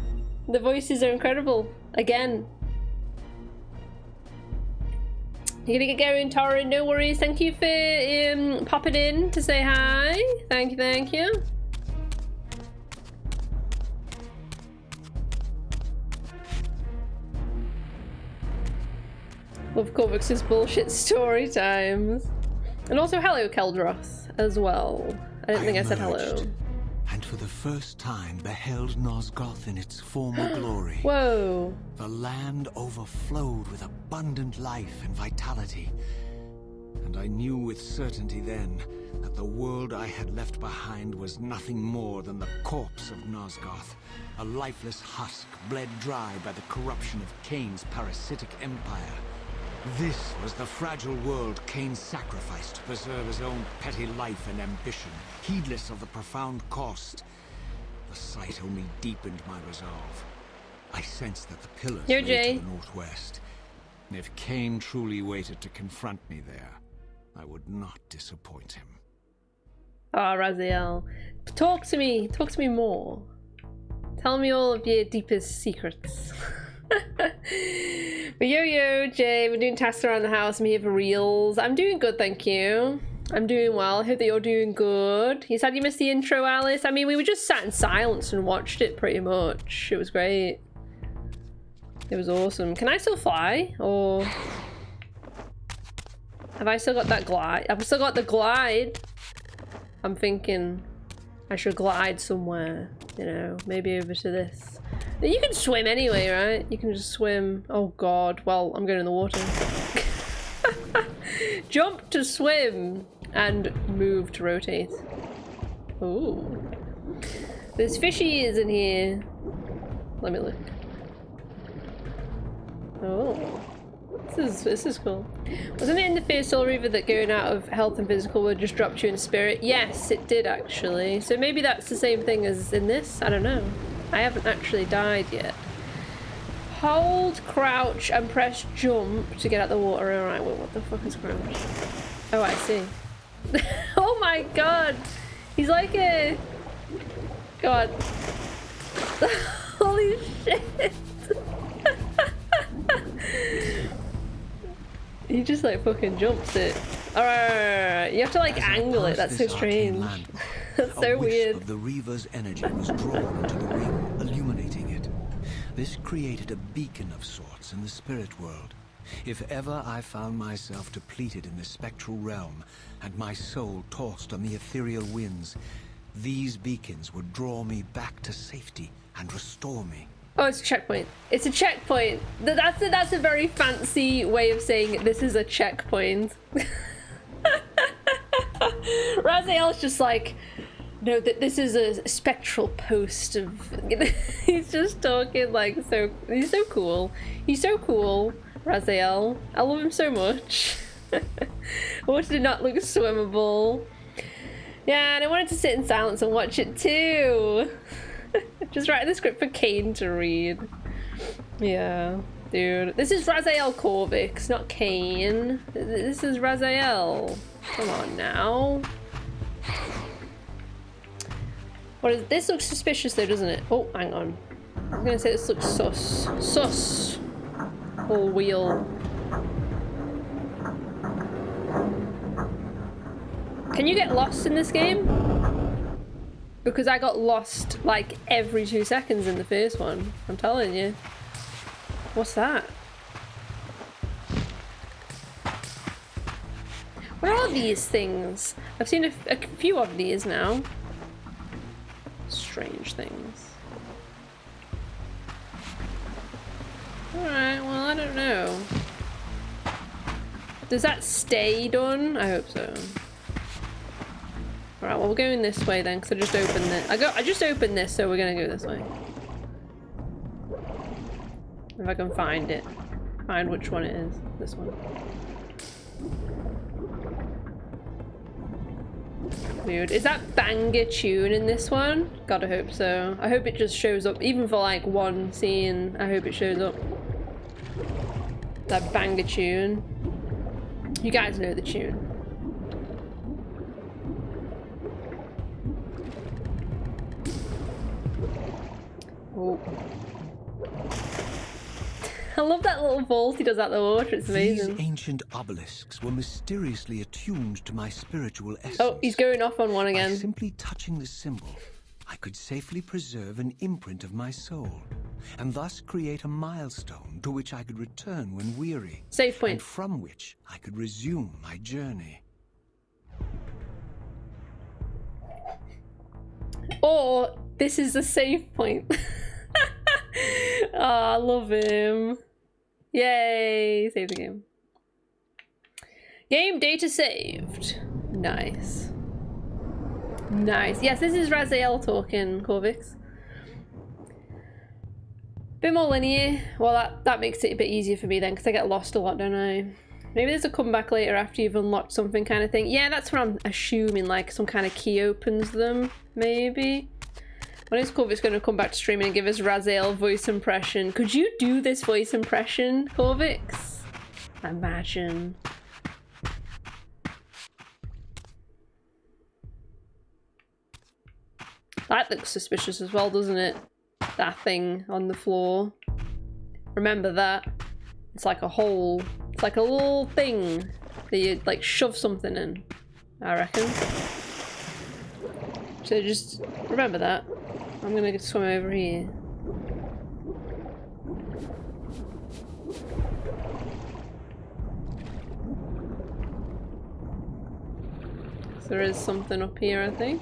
[SPEAKER 1] The voices are incredible. Again. You're gonna get going, Tara. No worries. Thank you for popping in to say hi. Thank you, thank you. Love Corvix's bullshit story times. And also hello, Keldroth, as well. I didn't think I said hello.
[SPEAKER 5] And for the first time beheld Nosgoth in its former glory.
[SPEAKER 1] Whoa.
[SPEAKER 5] The land overflowed with abundant life and vitality. And I knew with certainty then that the world I had left behind was nothing more than the corpse of Nosgoth, a lifeless husk bled dry by the corruption of Kain's parasitic empire. This was the fragile world Kain sacrificed to preserve his own petty life and ambition, heedless of the profound cost. The sight only deepened my resolve. I sensed that the pillars lay to the northwest. If Kain truly waited to confront me there, I would not disappoint him.
[SPEAKER 1] Ah, Raziel. Talk to me more. Tell me all of your deepest secrets. But yo, Jay, we're doing tasks around the house. I'm here for reals. I'm doing good, thank you. I'm doing well. I hope that you're doing good. You said you missed the intro, Alice. I mean, we were just sat in silence and watched it pretty much. It was great. It was awesome. Can I still fly? Or have I still got that glide? I've still got the glide. I'm thinking I should glide somewhere, you know, maybe over to this. You can swim anyway, right? You can just swim. Oh god, well, I'm going in the water. Jump to swim and move to rotate. Ooh. There's fishies in here. Let me look. Oh. This is cool. Wasn't it in the first Soul Reaver that going out of health and physical would just dropped you in spirit? Yes, it did actually. So maybe that's the same thing as in this? I don't know. I haven't actually died yet. Hold crouch and press jump to get out the water. Alright, well, what the fuck is crouch? Oh, I see. Oh my god! He's like a... God. Holy shit! He just like fucking jumps it. Alright. You have to like angle it. That's so strange. That's so weird.
[SPEAKER 5] Of the Reaver's energy was drawn into the ring, illuminating it. This created a beacon of sorts in the spirit world. If ever I found myself depleted in the spectral realm, and my soul tossed on the ethereal winds, these beacons would draw me back to safety and restore me.
[SPEAKER 1] Oh, it's a checkpoint. It's a checkpoint. That's a very fancy way of saying this is a checkpoint. Raziel's just like, no, that this is a spectral post of... He's just talking like so... He's so cool. He's so cool, Raziel. I love him so much. I wanted it not look swimmable. Yeah, and I wanted to sit in silence and watch it too. Just writing the script for Kain to read. Yeah, dude. This is Raziel Corvix, not Kain. This is Raziel. Come on now. What is this? Looks suspicious though, doesn't it? Oh, hang on. I'm gonna say this looks sus. Sus. Whole wheel. Can you get lost in this game? Because I got lost like every 2 seconds in the first one. I'm telling you. What's that? What are these things? I've seen a few of these now. Strange things. Alright, well, I don't know. Does that stay done? I hope so. Alright, well, we're going this way then, because I just opened it. I just opened this, so we're gonna go this way. If I can find it. Find which one it is. This one. Weird. Is that banger tune in this one? Gotta hope so. I hope it just shows up, even for like one scene. I hope it shows up. That banger tune. You guys know the tune. Oh. I love that little vault he does out the water, it's amazing.
[SPEAKER 5] These ancient obelisks were mysteriously attuned to my spiritual essence.
[SPEAKER 1] Oh, he's going off on one again.
[SPEAKER 5] By simply touching the symbol, I could safely preserve an imprint of my soul, and thus create a milestone to which I could return when weary.
[SPEAKER 1] Save point.
[SPEAKER 5] And from which I could resume my journey.
[SPEAKER 1] Or, this is the save point. Oh, I love him. Yay! Save the game. Game data saved. Nice. Nice. Yes, this is Raziel talking, Corvix. Bit more linear. Well, that makes it a bit easier for me then, because I get lost a lot, don't I? Maybe there's a comeback later after you've unlocked something kind of thing. Yeah, that's what I'm assuming, like some kind of key opens them, maybe. When is Corvix going to come back to streaming and give us Raziel voice impression? Could you do this voice impression, Corvix? Imagine. That looks suspicious as well, doesn't it? That thing on the floor. Remember that. It's like a hole. It's like a little thing that you like shove something in, I reckon. So just remember that. I'm gonna swim over here. So there is something up here, I think.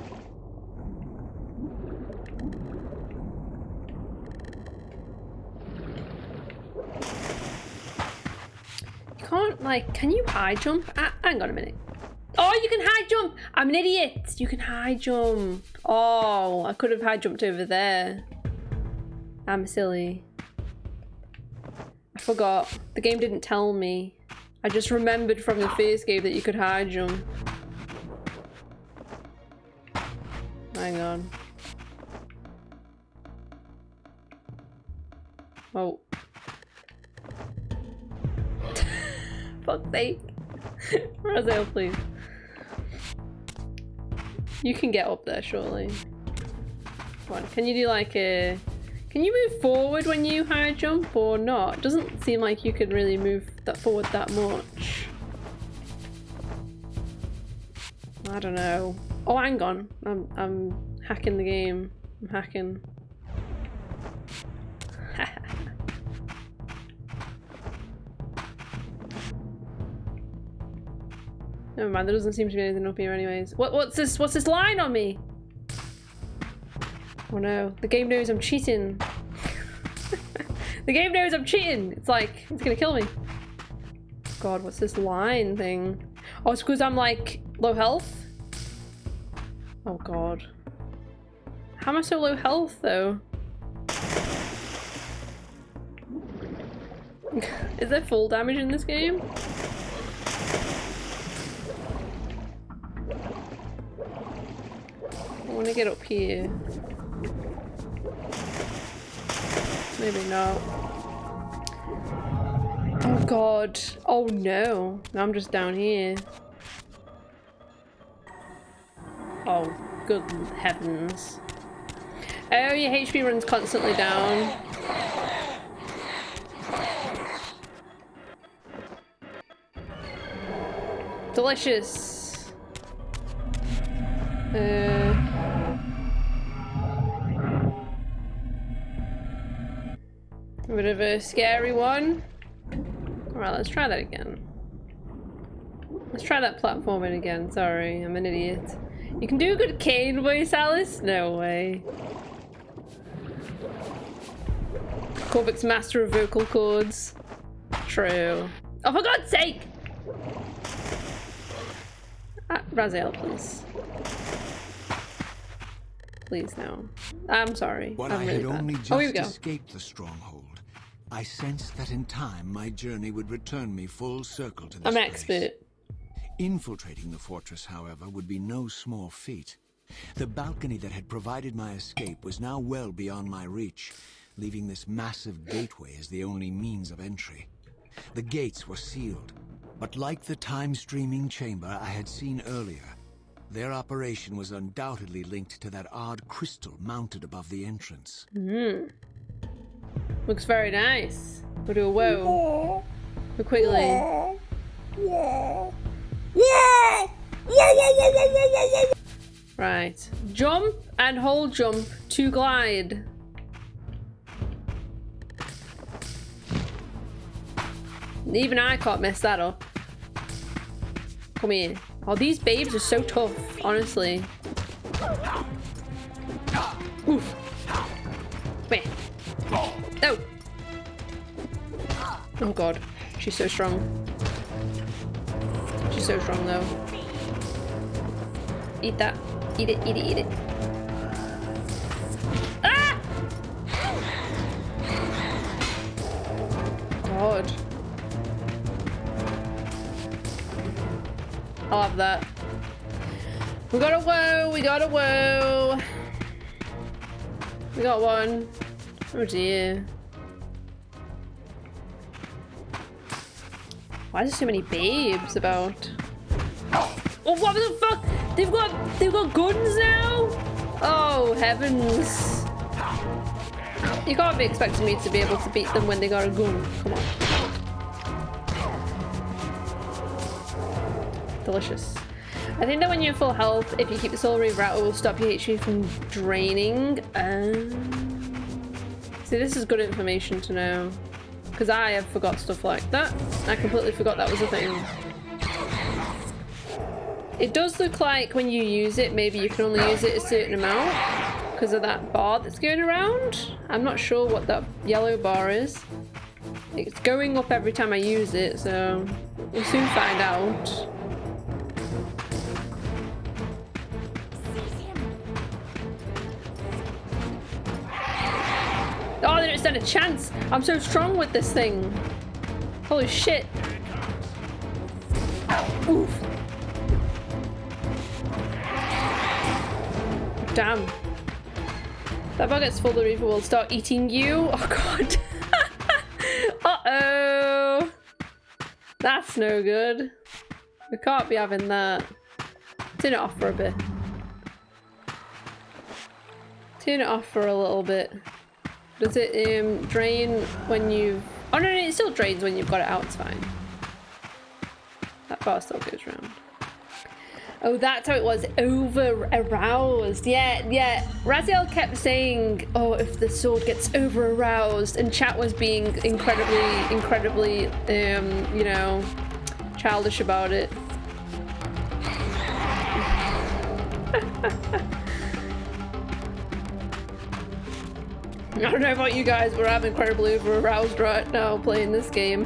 [SPEAKER 1] You can't, like, can you high jump? Hang on a minute. Oh, you can high jump! I'm an idiot! You can high jump. Oh, I could have high jumped over there. I'm silly. I forgot. The game didn't tell me. I just remembered from the first game that you could high jump. Hang on. Oh. Fuck's sake. Raziel, please. You can get up there, surely. Come on, can you do like a... Can you move forward when you high jump or not? It doesn't seem like you can really move that forward that much. I don't know. Oh, hang on. I'm hacking the game. I'm hacking. Never mind, there doesn't seem to be anything up here anyways. What's this line on me? Oh no, the game knows I'm cheating. The game knows I'm cheating. It's like, it's gonna kill me. God, what's this line thing? Oh, it's because I'm like low health? Oh god. How am I so low health though? Is there full damage in this game? I want to get up here. Maybe not. Oh god. Oh no. Now I'm just down here. Oh, good heavens. Oh, your HP runs constantly down. Delicious. A bit of a scary one. Alright, let's try that again. Let's try that platforming again. Sorry, I'm an idiot. You can do a good Kain voice, Alice? No way. Korvic's master of vocal cords. True. Oh, for God's sake! Raziel, please. Please, no. I'm sorry.
[SPEAKER 5] While
[SPEAKER 1] I'm
[SPEAKER 5] I
[SPEAKER 1] really
[SPEAKER 5] had
[SPEAKER 1] bad.
[SPEAKER 5] only
[SPEAKER 1] Oh, here we
[SPEAKER 5] just
[SPEAKER 1] go.
[SPEAKER 5] escaped the stronghold, I sensed that in time my journey would return me full circle to this
[SPEAKER 1] I'm an
[SPEAKER 5] place.
[SPEAKER 1] expert.
[SPEAKER 5] Infiltrating the fortress, however, would be no small feat. The balcony that had provided my escape was now well beyond my reach, leaving this massive gateway as the only means of entry. The gates were sealed, but like the time-streaming chamber I had seen earlier, their operation was undoubtedly linked to that odd crystal mounted above the entrance.
[SPEAKER 1] Looks very nice. We'll do a whoa. We're quickly. Right. Jump and hold jump to glide. Even I can't mess that up. Come here. Oh, these babes are so tough, honestly. Oof. Come here. Oh. Oh god. She's so strong. She's so strong though. Eat that. Eat it, eat it, eat it. Ah! God. I'll have that. We got a whoa, we got a whoa. We got one. Oh dear. Why is there so many babes about? Oh, what the fuck? They've got guns now? Oh heavens. You can't be expecting me to be able to beat them when they got a gun. Come on. Delicious. I think that when you're full health, if you keep the soul reaver out, it will stop your HP from draining. See, this is good information to know. Because I have forgot stuff like that. I completely forgot that was a thing. It does look like when you use it, maybe you can only use it a certain amount because of that bar that's going around. I'm not sure what that yellow bar is. It's going up every time I use it, so we'll soon find out. Oh, they don't stand a chance. I'm so strong with this thing. Holy shit. Oof. Damn. That bug gets full, the Reaver will start eating you. Oh god. Uh-oh. That's no good. We can't be having that. Turn it off for a bit. Turn it off for a little bit. Does it drain when you've... Oh no, it still drains when you've got it out, it's fine. That bar still goes around. Oh, that's how it was. Over aroused. Yeah. Raziel kept saying, oh, if the sword gets over aroused, and chat was being incredibly, you know, childish about it. I don't know about you guys, but I'm incredibly over aroused right now playing this game.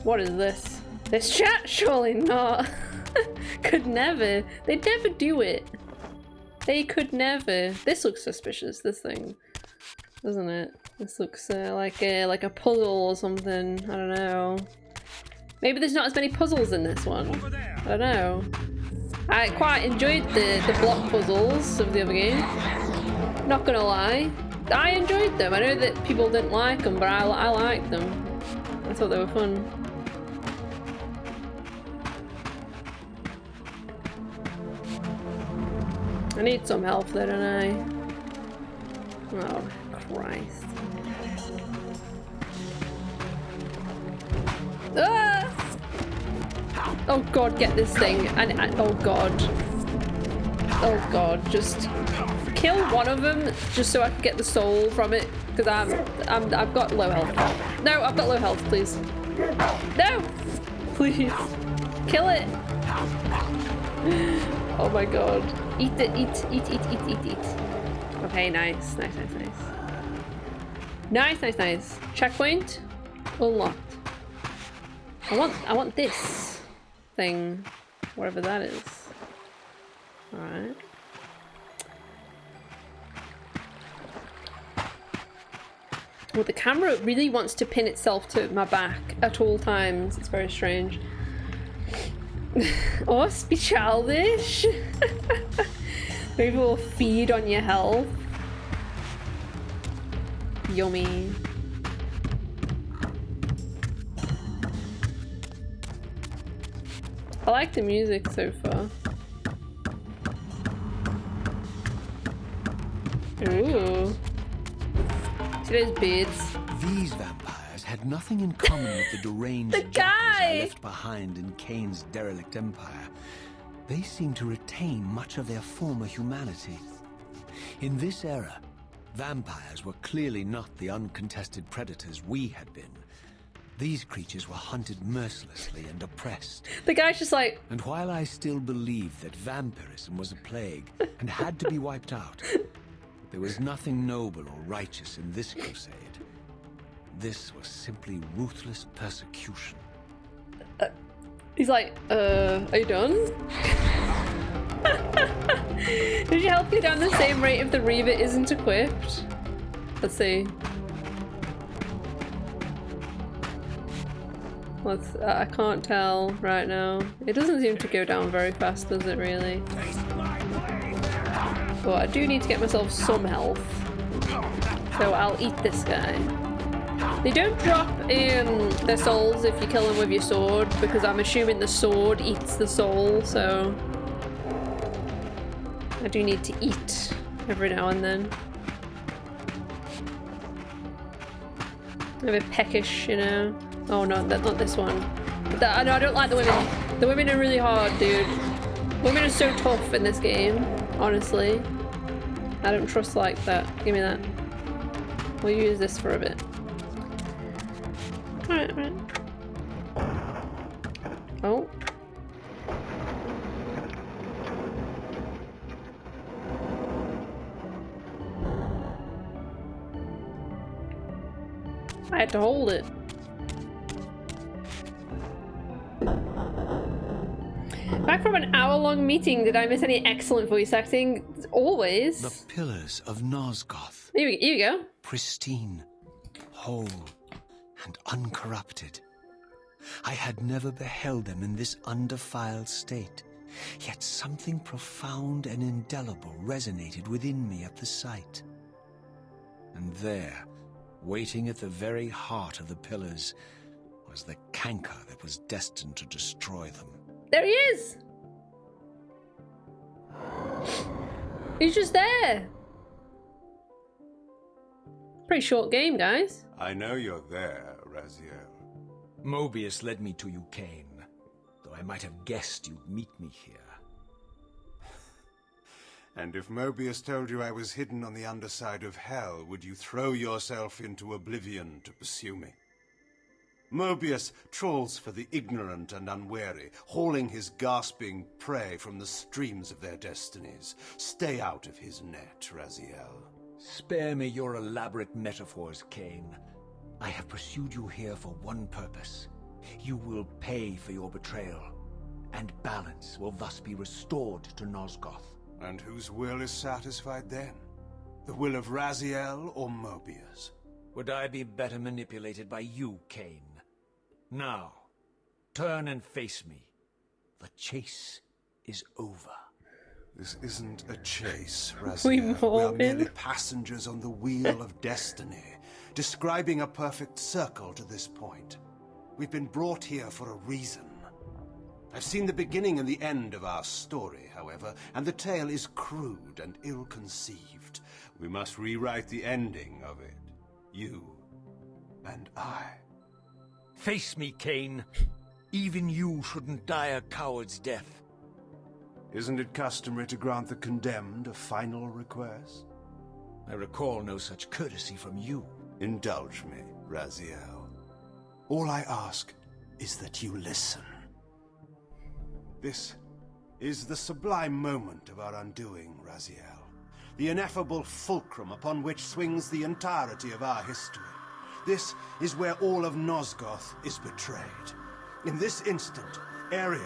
[SPEAKER 1] What is this? This chat? Surely not. Could never. They'd never do it. They could never. This looks suspicious, this thing. Doesn't it? This looks like a puzzle or something. I don't know. Maybe there's not as many puzzles in this one. I don't know. I quite enjoyed the block puzzles of the other game. Not gonna lie. I enjoyed them. I know that people didn't like them, but I liked them. I thought they were fun. I need some health there, don't I? Oh, Christ. Ah! Oh god, get this thing. And oh god. Oh god, just kill one of them just so I can get the soul from it. Because I've got low health. No, I've got low health, please. No! Please. Kill it. Oh my god. Eat it, eat. Okay, nice. Nice. Checkpoint unlocked. I want this thing, whatever that is. Alright. Well, the camera really wants to pin itself to my back at all times. It's very strange. Oh, be childish. Maybe we'll feed on your health. Yummy. I like the music so far. Ooh. See those beards?
[SPEAKER 5] These vampires had nothing in common with the deranged jackals I left behind in Kain's derelict empire. They seemed to retain much of their former humanity. In this era, vampires were clearly not the uncontested predators we had been. These creatures were hunted mercilessly and oppressed.
[SPEAKER 1] The guy's just like...
[SPEAKER 5] And while I still believe that vampirism was a plague and had to be wiped out, there was nothing noble or righteous in this crusade. This was simply ruthless persecution.
[SPEAKER 1] He's like, are you done? Did you help you down the same rate if the Reaver isn't equipped? Let's see. I can't tell right now. It doesn't seem to go down very fast, does it really? But I do need to get myself some health. So I'll eat this guy. They don't drop their souls if you kill them with your sword, because I'm assuming the sword eats the soul, so... I do need to eat every now and then. I'm a bit peckish, you know. Oh no, that's not this one. No, I don't like the women. The women are really hard, dude. Women are so tough in this game, honestly. I don't trust like that. Give me that. We'll use this for a bit. Alright. Oh. I had to hold it. Back from an hour-long meeting, did I miss any excellent voice acting? Always.
[SPEAKER 5] The pillars of Nosgoth.
[SPEAKER 1] Here you go.
[SPEAKER 5] Pristine, whole, and uncorrupted. I had never beheld them in this undefiled state, yet something profound and indelible resonated within me at the sight. And there, waiting at the very heart of the pillars, was the canker that was destined to destroy them.
[SPEAKER 1] There he is! He's just there! Pretty short game, guys.
[SPEAKER 2] I know you're there, Raziel.
[SPEAKER 3] Mobius led me to you, Kain, though I might have guessed you'd meet me here.
[SPEAKER 2] And if Mobius told you I was hidden on the underside of hell, would you throw yourself into oblivion to pursue me? Mobius trawls for the ignorant and unwary, hauling his gasping prey from the streams of their destinies. Stay out of his net, Raziel.
[SPEAKER 3] Spare me your elaborate metaphors, Kain. I have pursued you here for one purpose. You will pay for your betrayal, and balance will thus be restored to Nosgoth.
[SPEAKER 2] And whose will is satisfied then? The will of Raziel or Mobius?
[SPEAKER 3] Would I be better manipulated by you, Kain? Now, turn and face me. The chase is over.
[SPEAKER 2] This isn't a chase, Raziel. We are merely passengers on the wheel of destiny, describing a perfect circle to this point. We've been brought here for a reason. I've seen the beginning and the end of our story, however, and the tale is crude and ill-conceived. We must rewrite the ending of it. You and I.
[SPEAKER 3] Face me, Kain. Even you shouldn't die a coward's death.
[SPEAKER 2] Isn't it customary to grant the condemned a final request?
[SPEAKER 3] I recall no such courtesy from you.
[SPEAKER 2] Indulge me, Raziel. All I ask is that you listen. This is the sublime moment of our undoing, Raziel. The ineffable fulcrum upon which swings the entirety of our history. This is where all of Nosgoth is betrayed. In this instant, Ariel,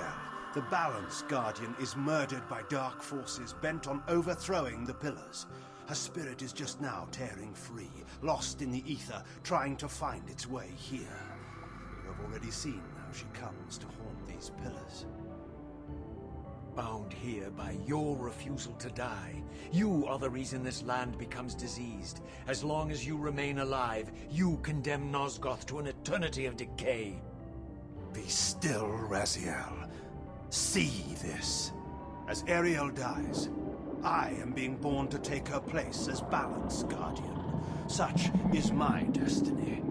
[SPEAKER 2] the Balance Guardian, is murdered by dark forces bent on overthrowing the Pillars. Her spirit is just now tearing free, lost in the ether, trying to find its way here. You have already seen how she comes to haunt these Pillars.
[SPEAKER 3] Bound here by your refusal to die. You are the reason this land becomes diseased. As long as you remain alive, you condemn Nosgoth to an eternity of decay.
[SPEAKER 2] Be still, Raziel. See this. As Ariel dies, I am being born to take her place as Balance Guardian. Such is my destiny.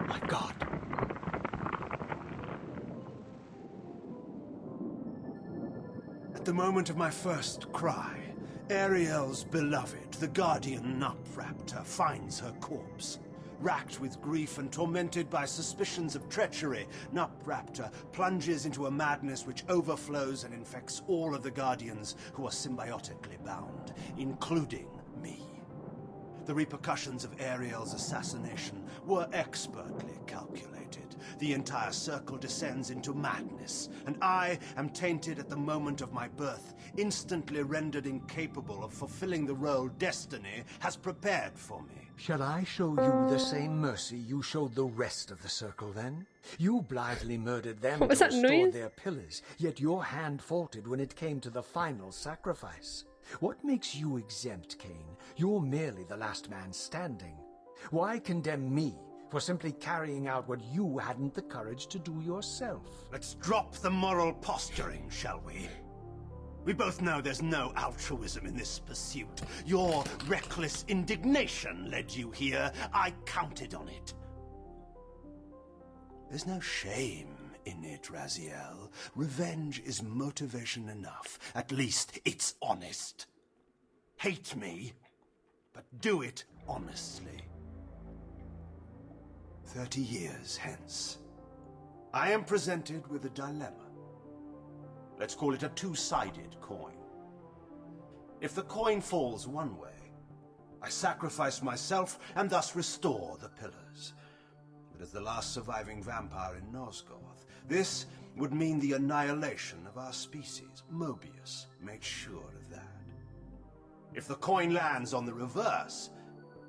[SPEAKER 3] My God.
[SPEAKER 2] At the moment of my first cry, Ariel's beloved, the Guardian Nutraptor, finds her corpse. Racked with grief and tormented by suspicions of treachery, Nutraptor plunges into a madness which overflows and infects all of the Guardians who are symbiotically bound, including me. The repercussions of Ariel's assassination were expertly calculated. The entire circle descends into madness, and I am tainted at the moment of my birth, instantly rendered incapable of fulfilling the role destiny has prepared for me.
[SPEAKER 3] Shall I show you the same mercy you showed the rest of the circle, then? You blithely murdered them
[SPEAKER 1] What was
[SPEAKER 3] to
[SPEAKER 1] that
[SPEAKER 3] restore
[SPEAKER 1] noise?
[SPEAKER 3] their pillars, yet your hand faltered when it came to the final sacrifice. What makes you exempt, Kain? You're merely the last man standing. Why condemn me for simply carrying out what you hadn't the courage to do yourself?
[SPEAKER 2] Let's drop the moral posturing, shall we? We both know there's no altruism in this pursuit. Your reckless indignation led you here. I counted on it. There's no shame in it, Raziel. Revenge is motivation enough. At least it's honest. Hate me, but do it honestly. 30 years hence, I am presented with a dilemma. Let's call it a two-sided coin. If the coin falls one way, I sacrifice myself and thus restore the Pillars. But as the last surviving vampire in Nosgoth, this would mean the annihilation of our species. Mobius made sure of that. If the coin lands on the reverse,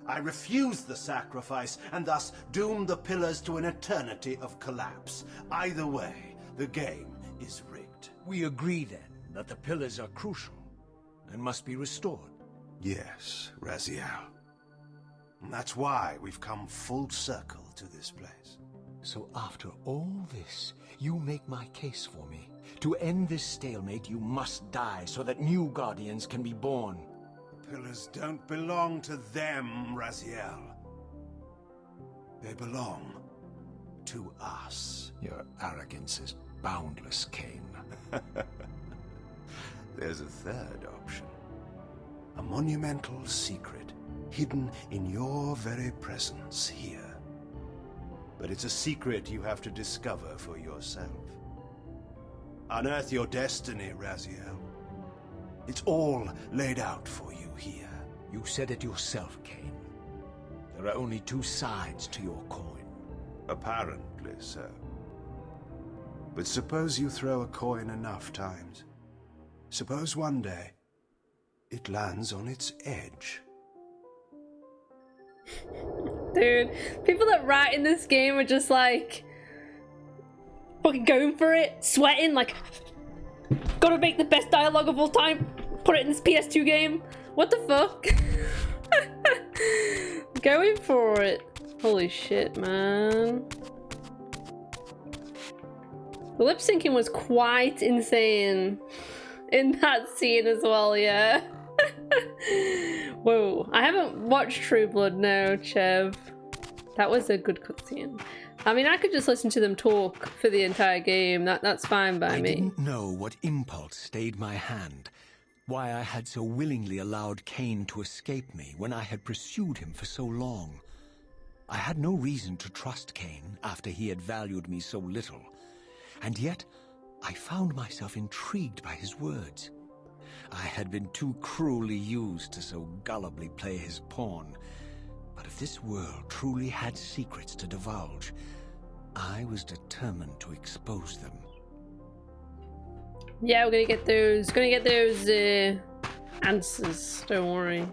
[SPEAKER 2] I refuse the sacrifice and thus doom the Pillars to an eternity of collapse. Either way, the game is rigged.
[SPEAKER 3] We agree, then, that the pillars are crucial and must be restored.
[SPEAKER 2] Yes, Raziel. And that's why we've come full circle to this place.
[SPEAKER 3] So after all this, you make my case for me. To end this stalemate, you must die so that new Guardians can be born.
[SPEAKER 2] Pillars don't belong to them, Raziel. They belong to us.
[SPEAKER 3] Your arrogance is boundless, Kain.
[SPEAKER 2] There's a third option. A monumental secret, hidden in your very presence here. But it's a secret you have to discover for yourself. Unearth your destiny, Raziel. It's all laid out for you here.
[SPEAKER 3] You said it yourself, Kain. There are only two sides to your coin.
[SPEAKER 2] Apparently so. But suppose you throw a coin enough times. Suppose one day it lands on its edge.
[SPEAKER 1] Dude, people that write in this game are just like fucking going for it, sweating, like gotta make the best dialogue of all time, put it in this PS2 game. What the fuck? Going for it. Holy shit, man. The lip syncing was quite insane in that scene as well, yeah. Whoa, I haven't watched True Blood, no, Chev. That was a good cutscene. I mean, I could just listen to them talk for the entire game. That's fine by me.
[SPEAKER 5] I didn't know what impulse stayed my hand, why I had so willingly allowed Kain to escape me when I had pursued him for so long. I had no reason to trust Kain after he had valued me so little, and yet I found myself intrigued by his words. I had been too cruelly used to so gullibly play his pawn. But if this world truly had secrets to divulge, I was determined to expose them.
[SPEAKER 1] Yeah, we're gonna get those. Answers. Don't worry.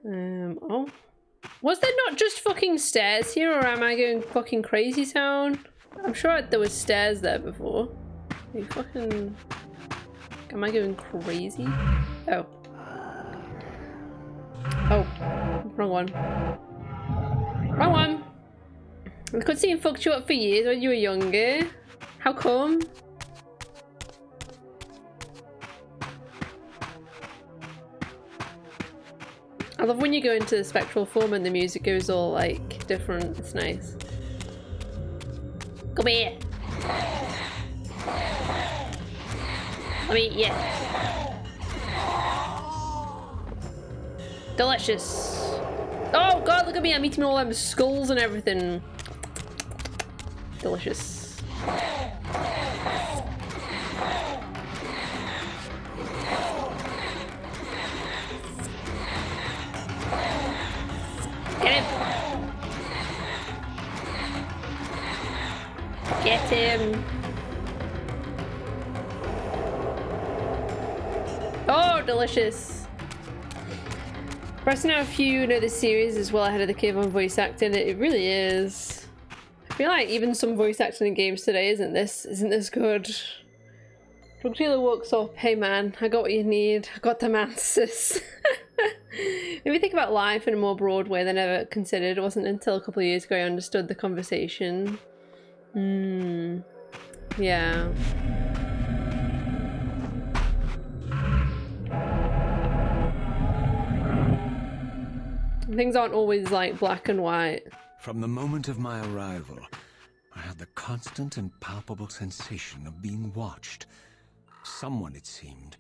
[SPEAKER 1] Oh, was there not just fucking stairs here, or am I going fucking crazy town? I'm sure there was stairs there before. Are you fucking? Am I going crazy? Oh. Oh, wrong one. Wrong one. The cutscene fucked you up for years when you were younger. How come? I love when you go into the spectral form and the music goes all like different. It's nice. Come here. Let me eat you. Delicious. Oh god, look at me, I'm eating all them skulls and everything. Delicious. Get him. Get him. Oh, delicious. Press now if you know the series is well ahead of the curve on voice acting. It really is. I feel like even some voice acting in games today isn't this good. Drug dealer walks up, hey man, I got what you need, I got them answers. Maybe think about life in a more broad way than ever considered. It wasn't until a couple of years ago I understood the conversation. Yeah. Things aren't always like black and white.
[SPEAKER 5] From the moment of my arrival, I had the constant and palpable sensation of being watched. Someone, it seemed,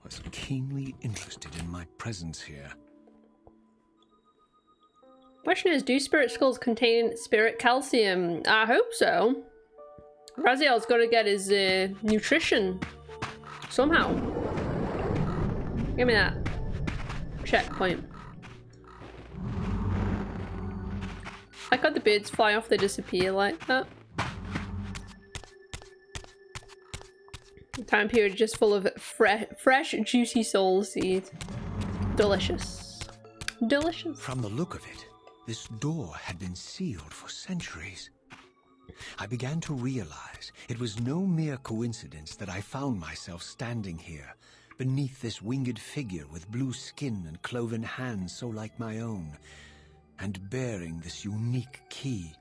[SPEAKER 5] was keenly interested in my presence here.
[SPEAKER 1] Question is, do spirit skulls contain spirit calcium? I hope so. Raziel's got to get his nutrition somehow. Give me that checkpoint. I got the birds fly off, they disappear like that. The time period just full of fresh, juicy soul seed. Delicious. Delicious.
[SPEAKER 5] From the look of it, this door had been sealed for centuries. I began to realize it was no mere coincidence that I found myself standing here, beneath this winged figure with blue skin and cloven hands so like my own, and bearing this unique key.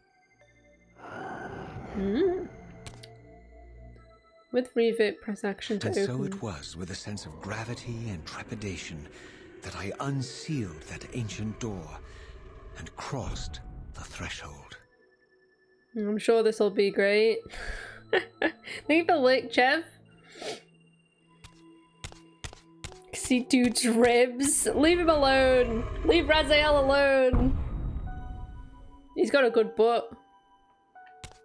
[SPEAKER 1] With Reaver, press action to
[SPEAKER 5] and
[SPEAKER 1] open.
[SPEAKER 5] So it was with a sense of gravity and trepidation that I unsealed that ancient door and crossed the threshold.
[SPEAKER 1] I'm sure this will be great. Leave a lick, Chev. See dude's ribs. Leave him alone. Leave Raziel alone. He's got a good butt.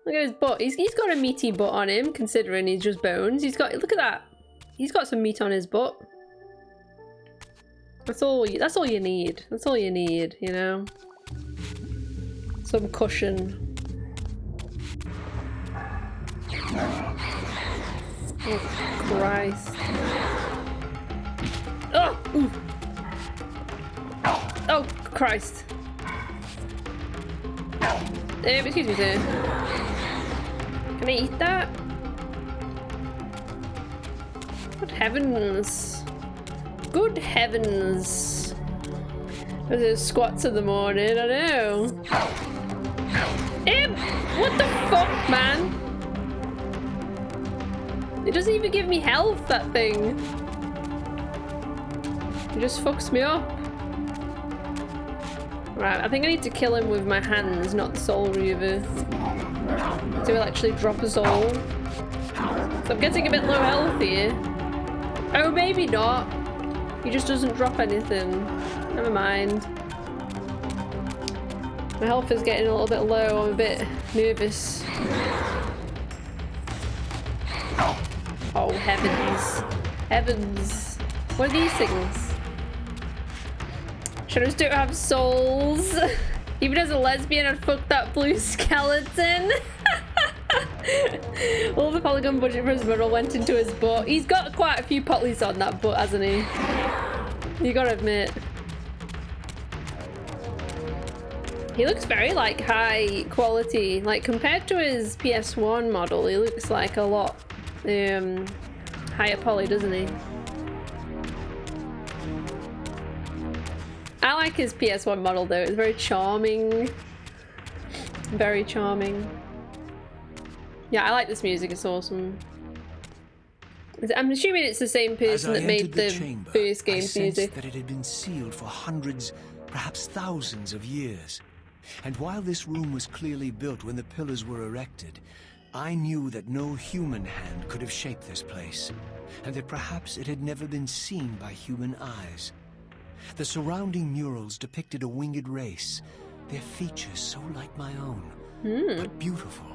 [SPEAKER 1] Look at his butt. He's got a meaty butt on him, considering he's just bones. He's got, look at that. He's got some meat on his butt. That's all you need. That's all you need, you know? Some cushion. Oh, Christ. Oh! Ooh. Oh, Christ. Excuse me, sir. Can I eat that? Good heavens. Good heavens. Those squats in the morning, I know. What the fuck, man? It doesn't even give me health, that thing. It just fucks me up. Right, I think I need to kill him with my hands, not the soul reaver. So he'll actually drop a soul. So I'm getting a bit low health here. Oh, maybe not. He just doesn't drop anything. Never mind. My health is getting a little bit low. I'm a bit nervous. Oh, heavens. Heavens. What are these things? Shadows don't have souls. Even as a lesbian, I'd fuck that blue skeleton. All the polygon budget for his model went into his butt. He's got quite a few potlies on that butt, hasn't he? You gotta admit. He looks very like high quality. Like compared to his PS1 model, he looks like a lot higher poly, doesn't he? I like his PS1 model though. It's very charming. Very charming. Yeah, I like this music. It's awesome. I'm assuming it's the same person that made the first game's music.
[SPEAKER 5] That it had been sealed for hundreds, perhaps thousands of years. And while this room was clearly built when the pillars were erected, I knew that no human hand could have shaped this place, and that perhaps it had never been seen by human eyes. The surrounding murals depicted a winged race, their features so like my own, but beautiful,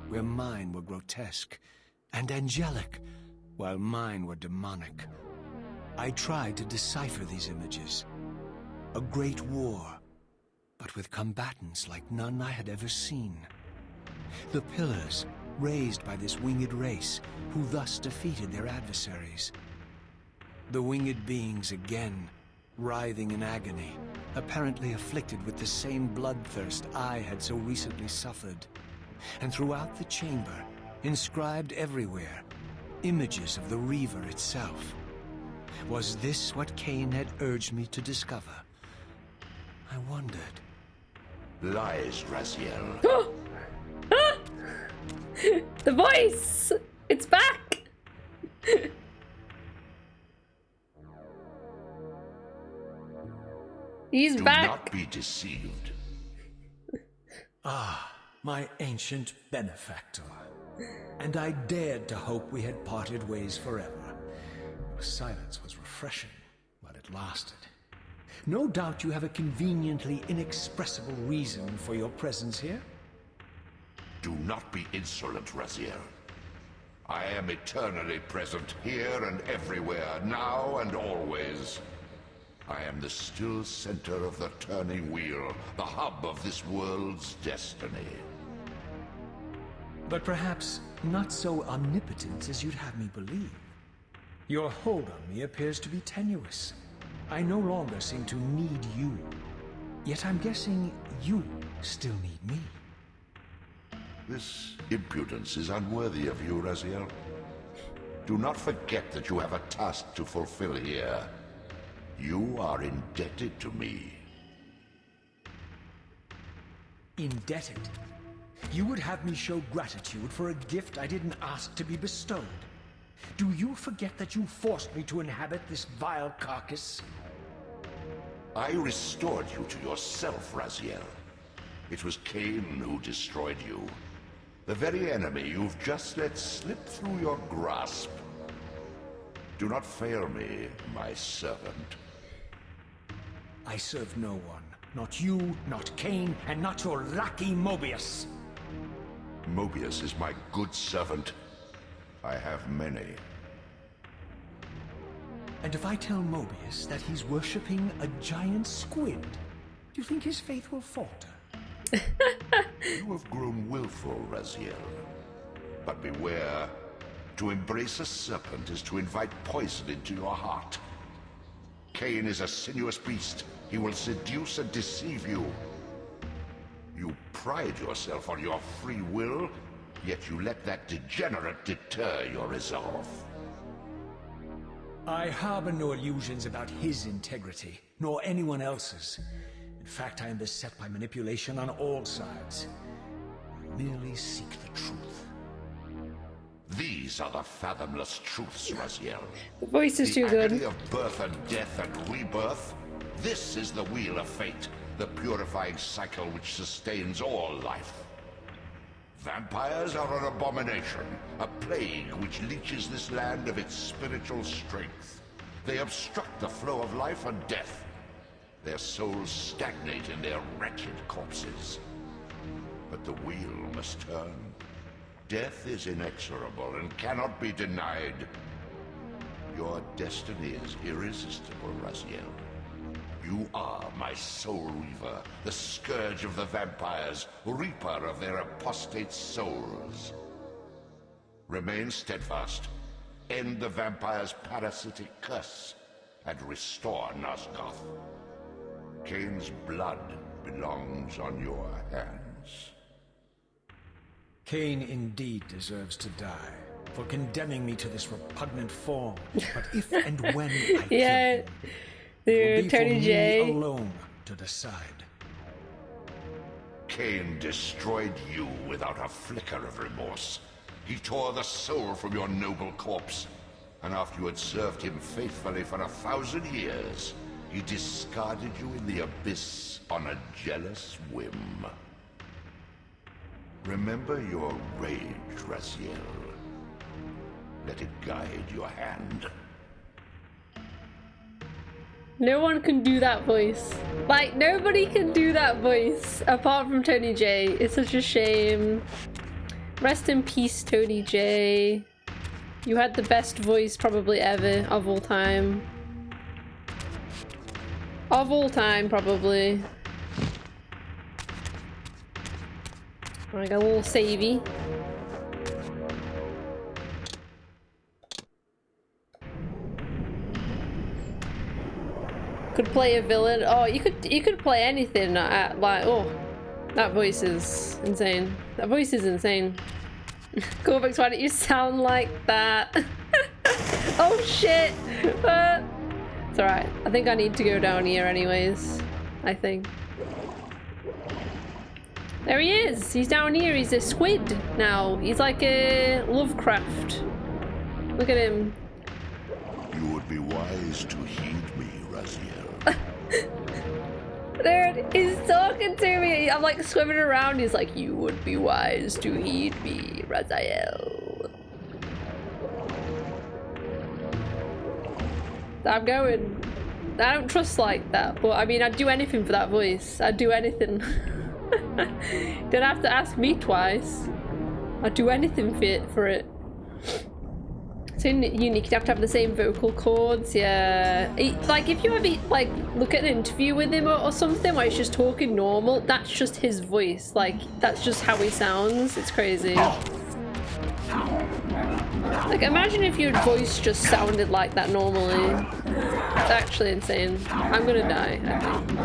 [SPEAKER 5] where mine were grotesque, and angelic, while mine were demonic. I tried to decipher these images. A great war, but with combatants like none I had ever seen. The pillars, raised by this winged race, who thus defeated their adversaries. The winged beings again, writhing in agony, apparently afflicted with the same bloodthirst I had so recently suffered. And throughout the chamber, inscribed everywhere, images of the Reaver itself. Was this what Kain had urged me to discover? I wondered.
[SPEAKER 4] Lies, Raziel.
[SPEAKER 1] The voice! It's back! He's back!
[SPEAKER 4] Do not be deceived.
[SPEAKER 3] Ah, my ancient benefactor. And I dared to hope we had parted ways forever. Silence was refreshing, but it lasted. No doubt you have a conveniently inexpressible reason for your presence here.
[SPEAKER 4] Do not be insolent, Raziel. I am eternally present here and everywhere, now and always. I am the still center of the turning wheel, the hub of this world's destiny.
[SPEAKER 3] But perhaps not so omnipotent as you'd have me believe. Your hold on me appears to be tenuous. I no longer seem to need you. Yet I'm guessing you still need me.
[SPEAKER 4] This impudence is unworthy of you, Raziel. Do not forget that you have a task to fulfill here. You are indebted to me.
[SPEAKER 3] Indebted? You would have me show gratitude for a gift I didn't ask to be bestowed. Do you forget that you forced me to inhabit this vile carcass?
[SPEAKER 4] I restored you to yourself, Raziel. It was Kain who destroyed you. The very enemy you've just let slip through your grasp. Do not fail me, my servant.
[SPEAKER 3] I serve no one. Not you, not Kain, and not your lackey Mobius.
[SPEAKER 4] Mobius is my good servant. I have many.
[SPEAKER 3] And if I tell Mobius that he's worshipping a giant squid, do you think his faith will falter?
[SPEAKER 4] You have grown willful, Raziel. But beware. To embrace a serpent is to invite poison into your heart. Kain is a sinuous beast. He will seduce and deceive you. You pride yourself on your free will, yet you let that degenerate deter your resolve.
[SPEAKER 3] I harbor no illusions about his integrity, nor anyone else's. In fact, I am beset by manipulation on all sides. I merely seek the truth.
[SPEAKER 4] These are the fathomless truths, Raziel.
[SPEAKER 1] The voice is too
[SPEAKER 4] The
[SPEAKER 1] good.
[SPEAKER 4] agony of birth and death and rebirth. This is the wheel of fate. the purifying cycle which sustains all life. Vampires are an abomination, a plague which leeches this land of its spiritual strength. They obstruct the flow of life and death. Their souls stagnate in their wretched corpses. But the wheel must turn. Death is inexorable and cannot be denied. Your destiny is irresistible, Raziel. You are my Soul Reaver, the scourge of the vampires, reaper of their apostate souls. Remain steadfast, end the vampire's parasitic curse, and restore Nosgoth. Kain's blood belongs on your hands.
[SPEAKER 3] Kain indeed deserves to die for condemning me to this repugnant form. But if and when I kill him, it will be for me alone to decide.
[SPEAKER 4] Kain destroyed you without a flicker of remorse. He tore the soul from your noble corpse, and after you had served him faithfully for 1,000 years, he discarded you in the abyss on a jealous whim. Remember your rage, Raziel. Let it guide your hand.
[SPEAKER 1] No one can do that voice. Like, nobody can do that voice apart from Tony J. It's such a shame. Rest in peace, Tony J. You had the best voice probably ever of all time. Of all time, probably. I got a little savey. Could play a villain. Oh, you could play anything. Like, oh, that voice is insane. That voice is insane. Corvix, why don't you sound like that? Oh shit! It's alright. I think I need to go down here anyways. I think. There he is! He's down here. He's a squid now. He's like a Lovecraft. Look at him.
[SPEAKER 4] You would be wise to heed me, Raziel.
[SPEAKER 1] Dude, he's talking to me. I'm like swimming around. He's like, you would be wise to heed me, Raziel. I'm going. I don't trust like that, but I mean, I'd do anything for that voice. I'd do anything. Don't have to ask me twice. I'd do anything for it. So unique, you have to have the same vocal cords, yeah. Like, if you ever, like, look at an interview with him or something where he's just talking normal, that's just his voice. Like, that's just how he sounds. It's crazy. Like, imagine if your voice just sounded like that normally. It's actually insane. I'm gonna die, I think.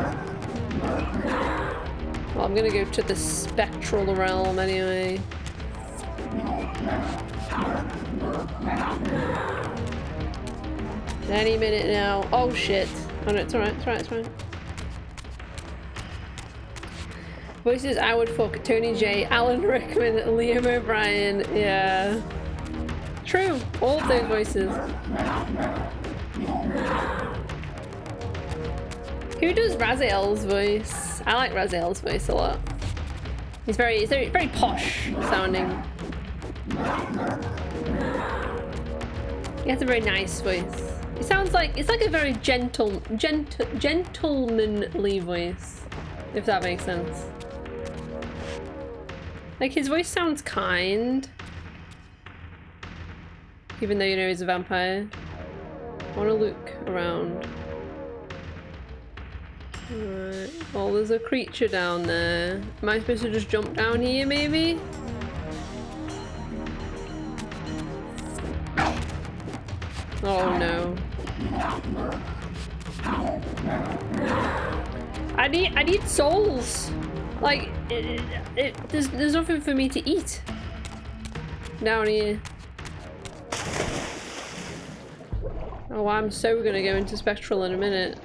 [SPEAKER 1] Well, I'm gonna go to the spectral realm anyway. Any minute now. Oh shit. Oh no, it's alright, it's alright, it's fine. Voices I would fuck: Tony J, Alan Rickman, Liam O'Brien. Yeah. True. All of those voices. Who does Raziel's voice? I like Raziel's voice a lot. He's very posh sounding. He has a very nice voice. It sounds like, it's like a very gentlemanly voice, if that makes sense. Like, his voice sounds kind, even though you know he's a vampire. I want to look around. Alright, well, there's a creature down there. Am I supposed to just jump down here, maybe? Oh no. I need souls. Like, there's nothing for me to eat down here. Oh, I'm so gonna go into spectral in a minute.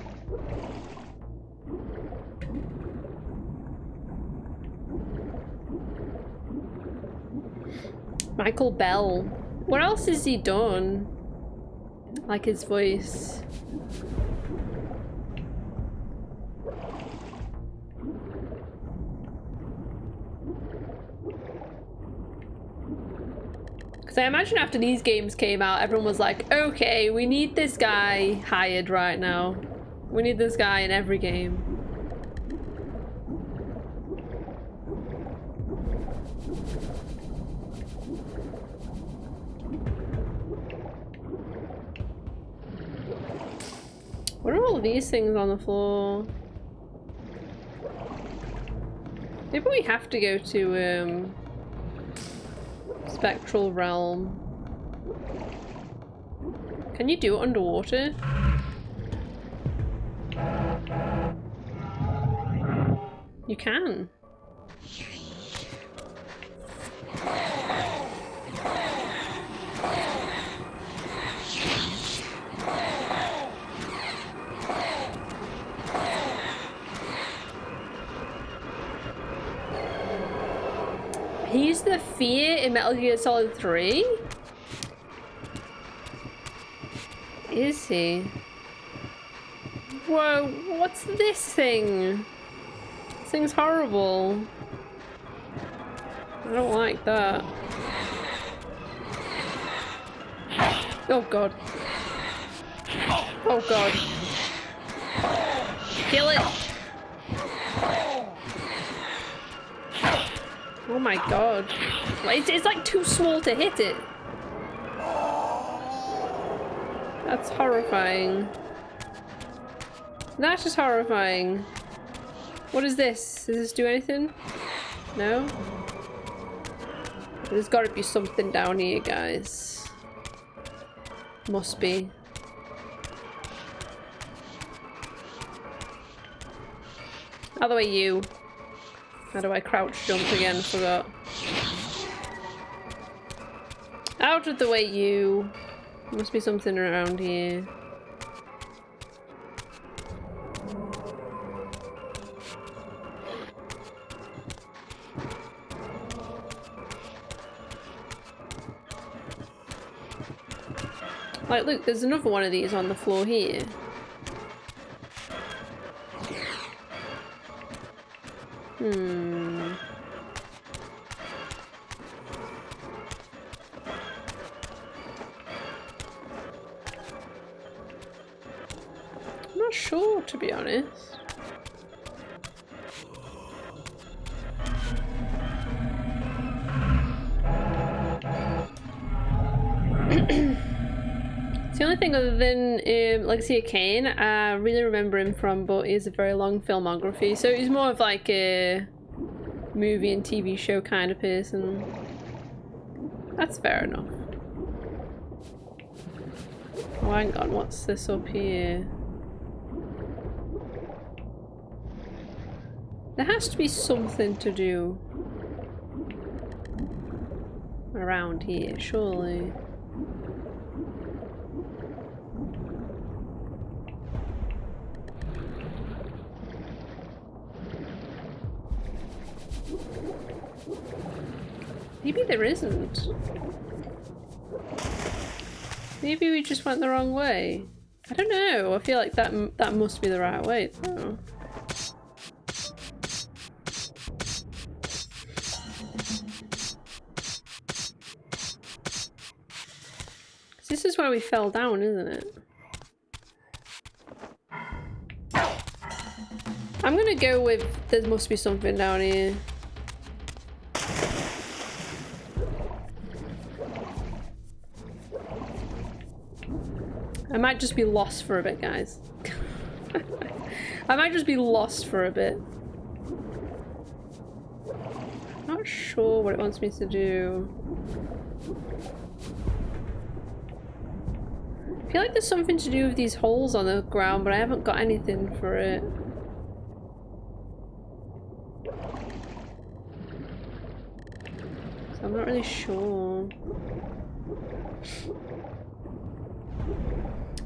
[SPEAKER 1] Michael Bell. What else has he done? Like his voice. Because I imagine after these games came out, everyone was like, okay, we need this guy hired right now. We need this guy in every game. What are all these things on the floor? Maybe we have to go to Spectral Realm. Can you do it underwater? You can. He's the fear in Metal Gear Solid 3? Is he? Whoa, what's this thing? This thing's horrible. I don't like that. Oh god. Oh god. Kill it! Oh my god. It's like too small to hit it. That's horrifying. That's just horrifying. What is this? Does this do anything? No? There's gotta be something down here, guys. Must be. Out of the way, you. How do I crouch jump again? Forgot. Out of the way, you. Must be something around here. Like, look, there's another one of these on the floor here. I'm not sure, to be honest. It's the only thing other than Legacy of Kain I really remember him from, but he has a very long filmography, so he's more of like a movie and TV show kind of person. That's fair enough. Oh, hang on, what's this up here? There has to be something to do around here, surely. Maybe there isn't. Maybe we just went the wrong way. I don't know. I feel like that must be the right way though. This is where we fell down, isn't it? I'm gonna go with there must be something down here. I might just be lost for a bit, guys. I might just be lost for a bit. Not sure what it wants me to do. I feel like there's something to do with these holes on the ground, but I haven't got anything for it. So I'm not really sure.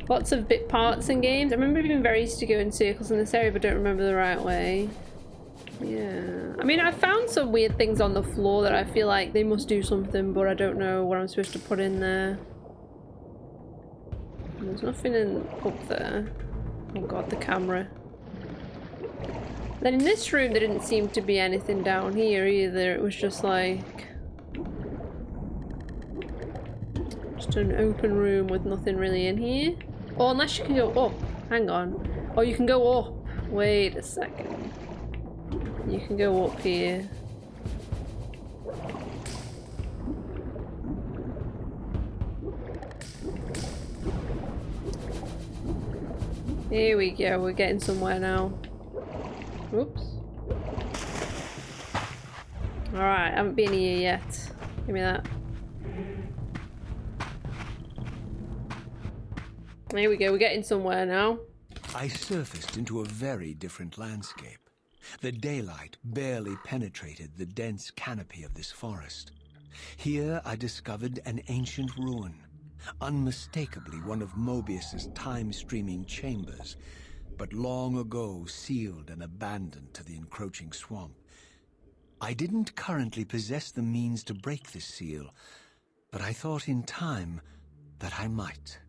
[SPEAKER 1] Lots of bit parts in games. I remember being very used to go in circles in this area, but don't remember the right way. Yeah. I mean, I found some weird things on the floor that I feel like they must do something, but I don't know what I'm supposed to put in there. There's nothing up there. Oh god, the camera. Then in this room there didn't seem to be anything down here either. It was just like... Just an open room with nothing really in here. Oh, unless you can go up. Hang on. Oh, you can go up. Wait a second. You can go up here. Here we go, we're getting somewhere now. Oops. Alright, I haven't been here yet. Give me that. Here we go, we're getting somewhere now.
[SPEAKER 5] I surfaced into a very different landscape. The daylight barely penetrated the dense canopy of this forest. Here I discovered an ancient ruin, unmistakably one of Mobius's time-streaming chambers, but long ago sealed and abandoned to the encroaching swamp. I didn't currently possess the means to break this seal, but I thought in time that I might.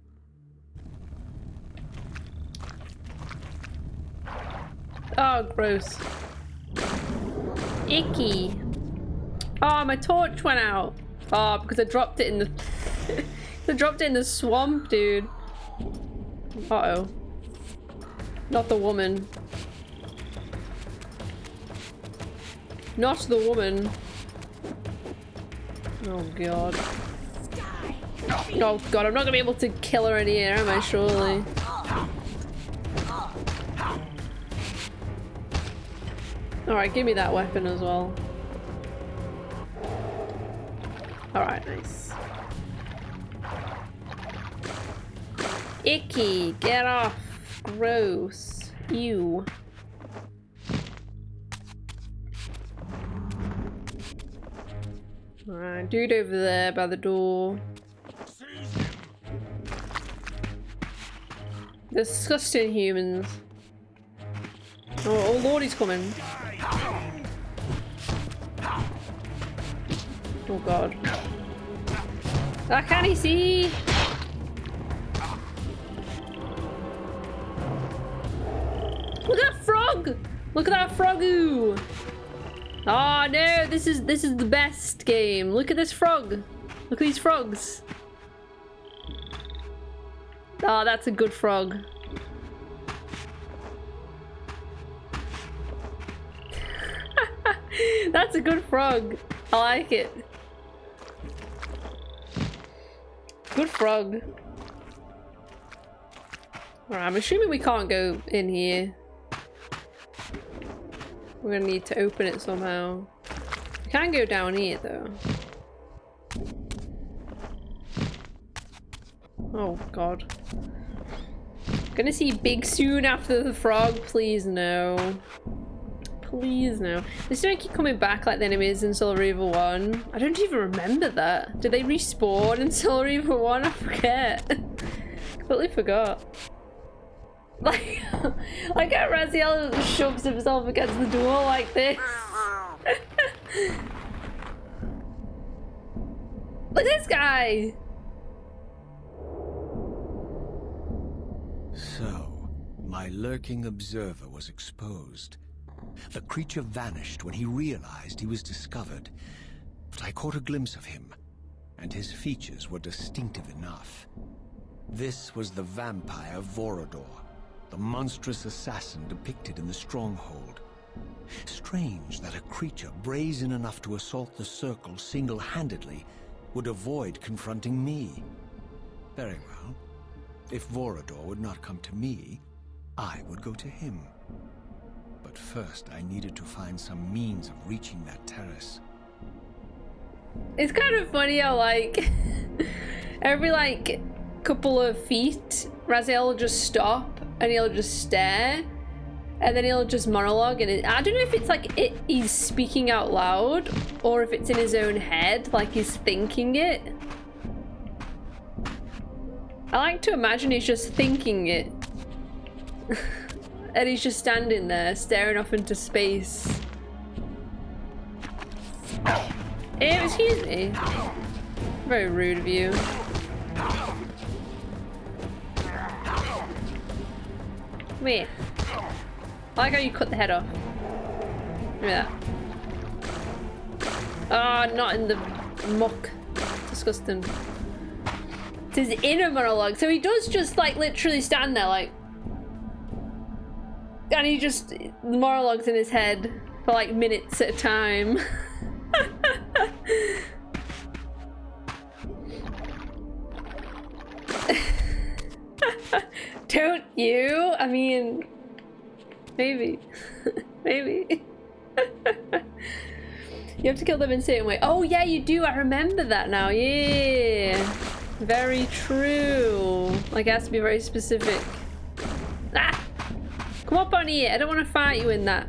[SPEAKER 1] Oh, gross. Icky. Oh, my torch went out. Oh, because I dropped it in the... I dropped it in the swamp, dude. Uh-oh. Not the woman. Not the woman. Oh, God. Oh, God, I'm not gonna be able to kill her in here, am I, surely? Alright, give me that weapon as well. Alright, nice. Icky, get off. Gross. Ew. Alright, dude over there by the door. Disgusting humans. Oh lord, he's coming. Oh god. Ah, can he see? Look at that frog! Look at that frogoo! Oh no, this is the best game. Look at this frog. Look at these frogs. Oh, that's a good frog. That's a good frog. I like it. Good frog. Alright, I'm assuming we can't go in here. We're gonna need to open it somehow. We can go down here though. Oh god. Gonna see Big soon after the frog? Please no. Please no. They still keep coming back like the enemies in Soul Reaver 1. I don't even remember that. Did they respawn in Soul Reaver 1? I forget. Completely forgot. Like how Raziel shoves himself against the door like this. Look at this guy!
[SPEAKER 5] So, my lurking observer was exposed. The creature vanished when he realized he was discovered, but I caught a glimpse of him, and his features were distinctive enough. This was the vampire Vorador, the monstrous assassin depicted in the stronghold. Strange that a creature brazen enough to assault the circle single-handedly would avoid confronting me. Very well. If Vorador would not come to me, I would go to him. But first, I needed to find some means of reaching that terrace.
[SPEAKER 1] It's kind of funny how, like, every, like, couple of feet, Raziel will just stop and he'll just stare. And then he'll just monologue, and I don't know if it's like he's speaking out loud or if it's in his own head, like he's thinking it. I like to imagine he's just thinking it. And he's just standing there, staring off into space. Excuse me. Very rude of you. Wait. I like how you cut the head off. Look at that. Ah, not in the muck. Disgusting. It's his inner monologue. So he does just like literally stand there like, and he just monologues in his head for like minutes at a time. Don't you? I mean, maybe. Maybe. You have to kill them in a certain way. Oh yeah, you do. I remember that now. Yeah. Very true. Like, it has to be very specific. Ah! Come up on here. I don't want to fight you in that.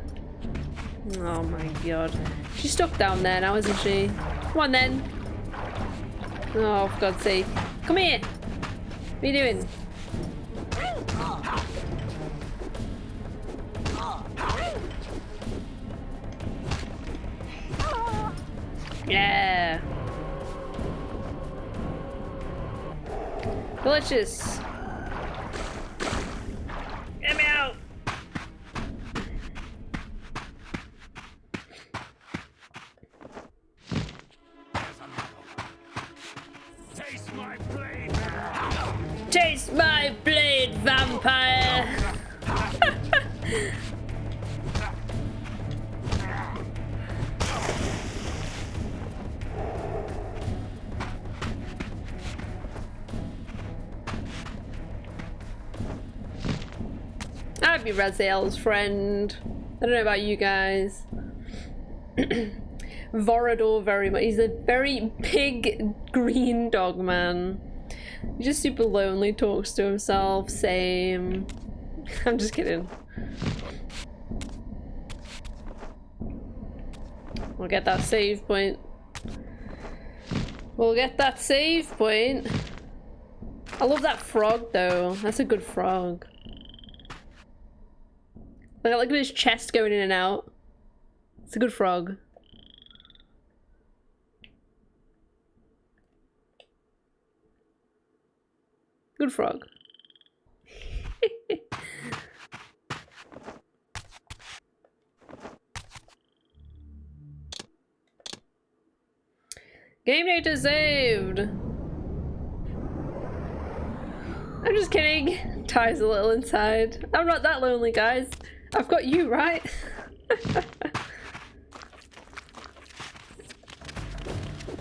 [SPEAKER 1] Oh my god. She's stuck down there now, isn't she? Come on then. Oh, for God's sake. Come here. What are you doing? Yeah. Delicious. Get me out.
[SPEAKER 3] Taste my blade!
[SPEAKER 1] Taste my blade, vampire. I'd be Raziel's friend. I don't know about you guys. Vorador very much. He's a very big green dog man. He's just super lonely, talks to himself, same. I'm just kidding. We'll get that save point. We'll get that save point. I love that frog though. That's a good frog. Look at his chest going in and out. It's a good frog. Good frog. Game data saved. I'm just kidding. Ty's a little inside. I'm not that lonely, guys. I've got you, right?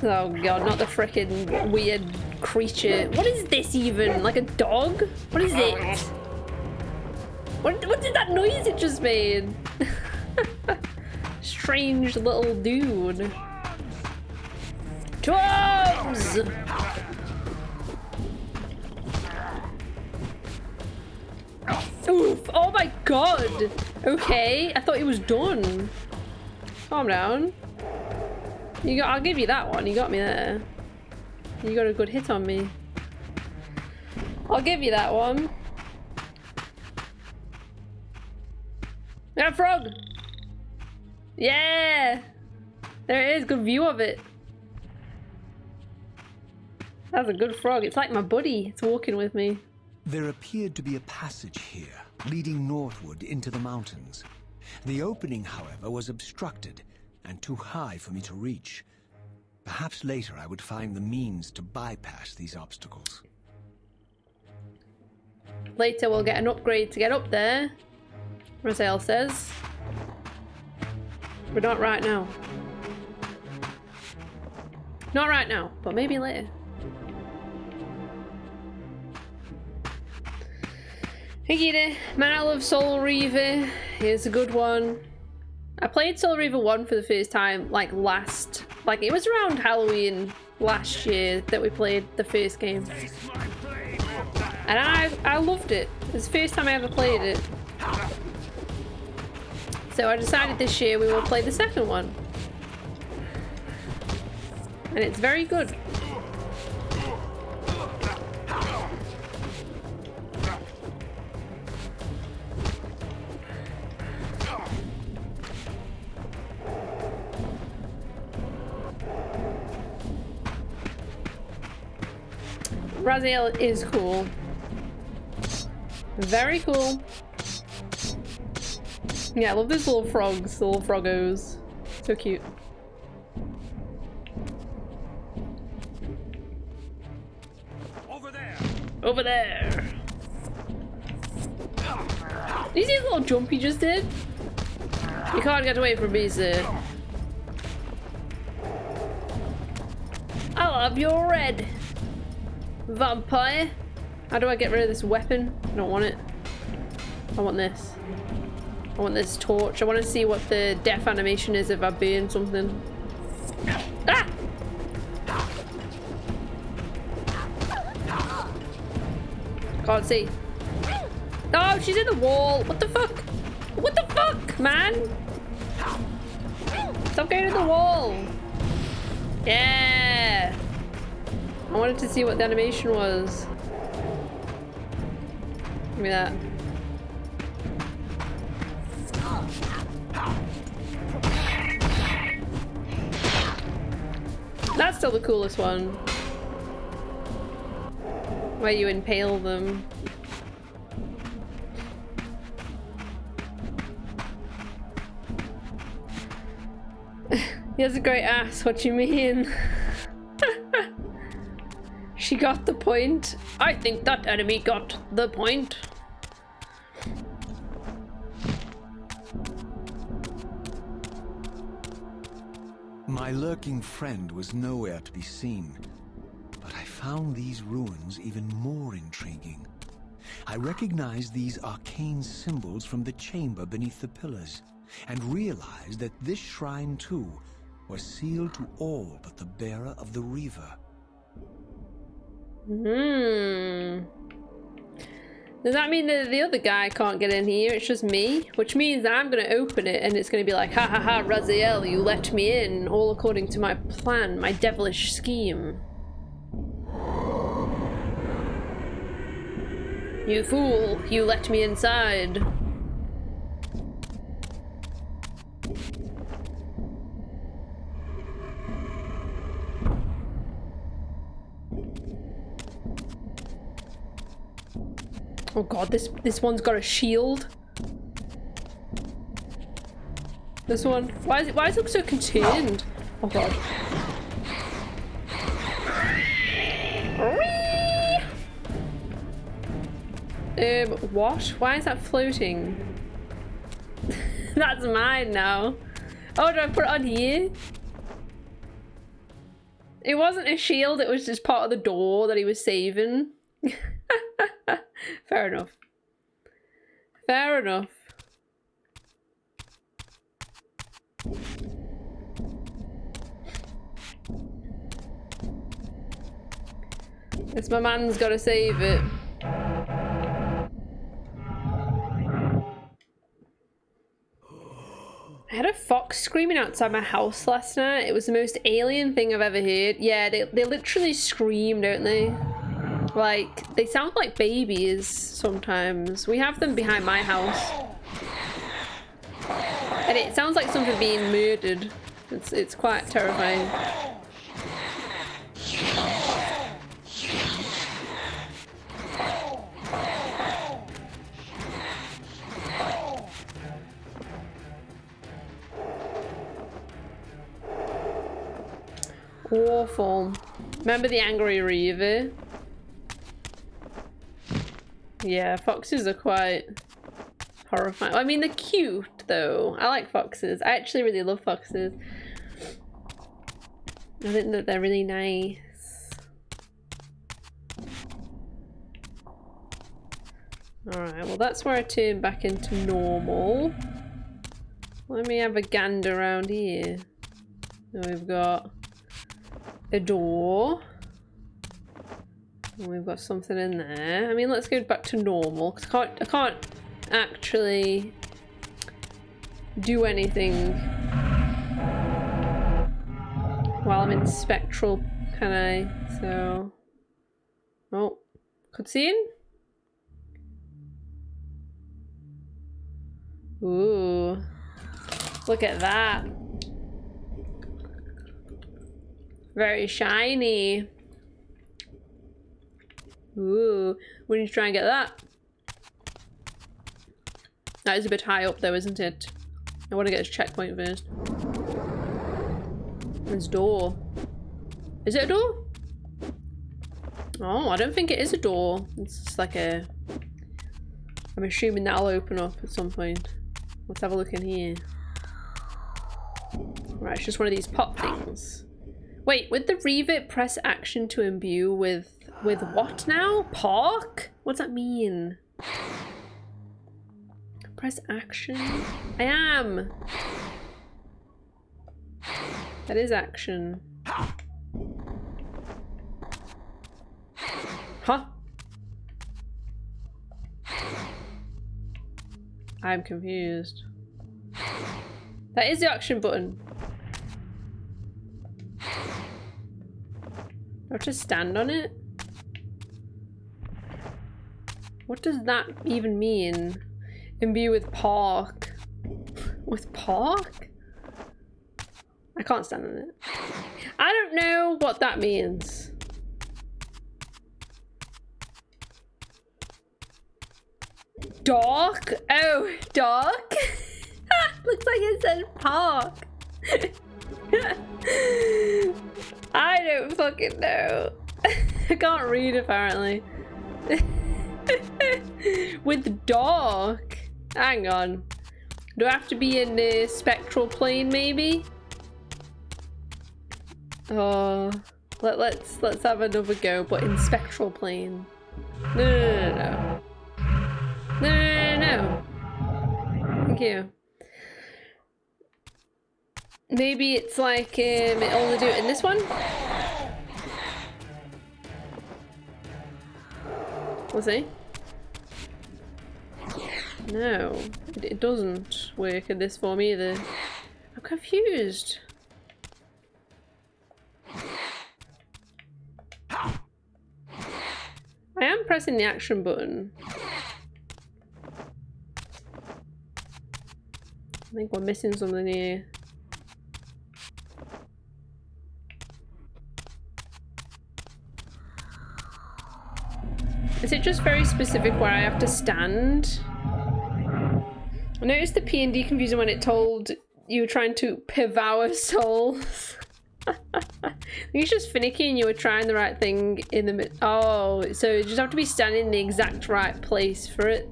[SPEAKER 1] Oh god, not the frickin' weird creature. What is this even? Like a dog? What is it? What did that noise it just made? Strange little dude. Dwarves! Oof! Oh my god! Okay, I thought he was done. Calm down. I'll give you that one. You got me there. You got a good hit on me. I'll give you that one. Got a frog! Yeah! There it is, good view of it. That's a good frog. It's like my buddy. It's walking with me.
[SPEAKER 5] There appeared to be a passage here, leading northward into the mountains. The opening, however, was obstructed and too high for me to reach. Perhaps later I would find the means to bypass these obstacles.
[SPEAKER 1] Later we'll get an upgrade to get up there, Raziel says. But not right now. Not right now, but maybe later. Hey Gita, man, I love Soul Reaver. Here's a good one. I played Soul Reaver 1 for the first time, like it was around Halloween last year that we played the first game. And I loved it. It was the first time I ever played it. So I decided this year we will play the second one. And it's very good. Raziel is cool. Very cool. Yeah, I love these little frogs, the little froggos. So cute.
[SPEAKER 3] Over
[SPEAKER 1] Over there. Did you see the little jump he just did? You can't get away from me, sir. I'll have your red. Vampire. How do I get rid of this weapon? I don't want it. I want this. I want this torch. I want to see what the death animation is if I burn something. Ah! Can't see. Oh, she's in the wall. What the fuck? What the fuck, man? Stop going in the wall. Yeah. I wanted to see what the animation was. Give me that. That's still the coolest one. Where you impale them. He has a great ass, what do you mean? She got the point. I think that enemy got the point.
[SPEAKER 5] My lurking friend was nowhere to be seen, but I found these ruins even more intriguing. I recognized these arcane symbols from the chamber beneath the pillars, and realized that this shrine too was sealed to all but the bearer of the Reaver.
[SPEAKER 1] Does that mean that the other guy can't get in here? It's just me? Which means that I'm gonna open it and it's gonna be like, ha ha ha, Raziel, you let me in, all according to my plan, my devilish scheme. You fool, you let me inside. Oh god, this one's got a shield. This one. Why does it look so contained? Oh god. What? Why is that floating? That's mine now. Oh, do I put it on here? It wasn't a shield, it was just part of the door that he was saving. Fair enough. Fair enough. Guess my man's gotta save it. I had a fox screaming outside my house last night. It was the most alien thing I've ever heard. Yeah, they literally scream, don't they? Like, they sound like babies sometimes. We have them behind my house. And it sounds like something being murdered. It's quite terrifying. Awful. Remember the angry Reaver? Yeah, foxes are quite horrifying. I mean, they're cute though. I like foxes. I actually really love foxes. I think that they're really nice. Alright, well that's where I turn back into normal. Let me have a gander around here. So we've got a door. And we've got something in there. I mean, let's go back to normal, because I can't actually do anything while I'm in spectral, can I? So, oh, cutscene? Ooh, look at that. Very shiny. Ooh, we need to try and get that. That is a bit high up though, isn't it? I want to get a checkpoint first. There's a door. Is it a door? Oh, I don't think it is a door. It's just like a... I'm assuming that'll open up at some point. Let's have a look in here. Right, it's just one of these pop things. Wait, with the Reaver, press action to imbue with what now? Park? What's that mean? Press action? I am! That is action. Huh? I'm confused. That is the action button. Do I have to stand on it? What does that even mean? Imbue with park. With park? I can't stand on it. I don't know what that means. Dark? Oh, dark? Looks like it said park. I don't fucking know. I can't read apparently. With dark? Hang on. Do I have to be in the spectral plane maybe? Oh, let's have another go, but in spectral plane. No. No. Thank you. Maybe it's like it only do it in this one? We'll see. No, it doesn't work in this form either. I'm confused. I am pressing the action button. I think we're missing something here. Is it just very specific where I have to stand? I noticed the P and D confusing when it told you were trying to devour souls. You're just finicky and you were trying the right thing in the mid. Oh, so you just have to be standing in the exact right place for it.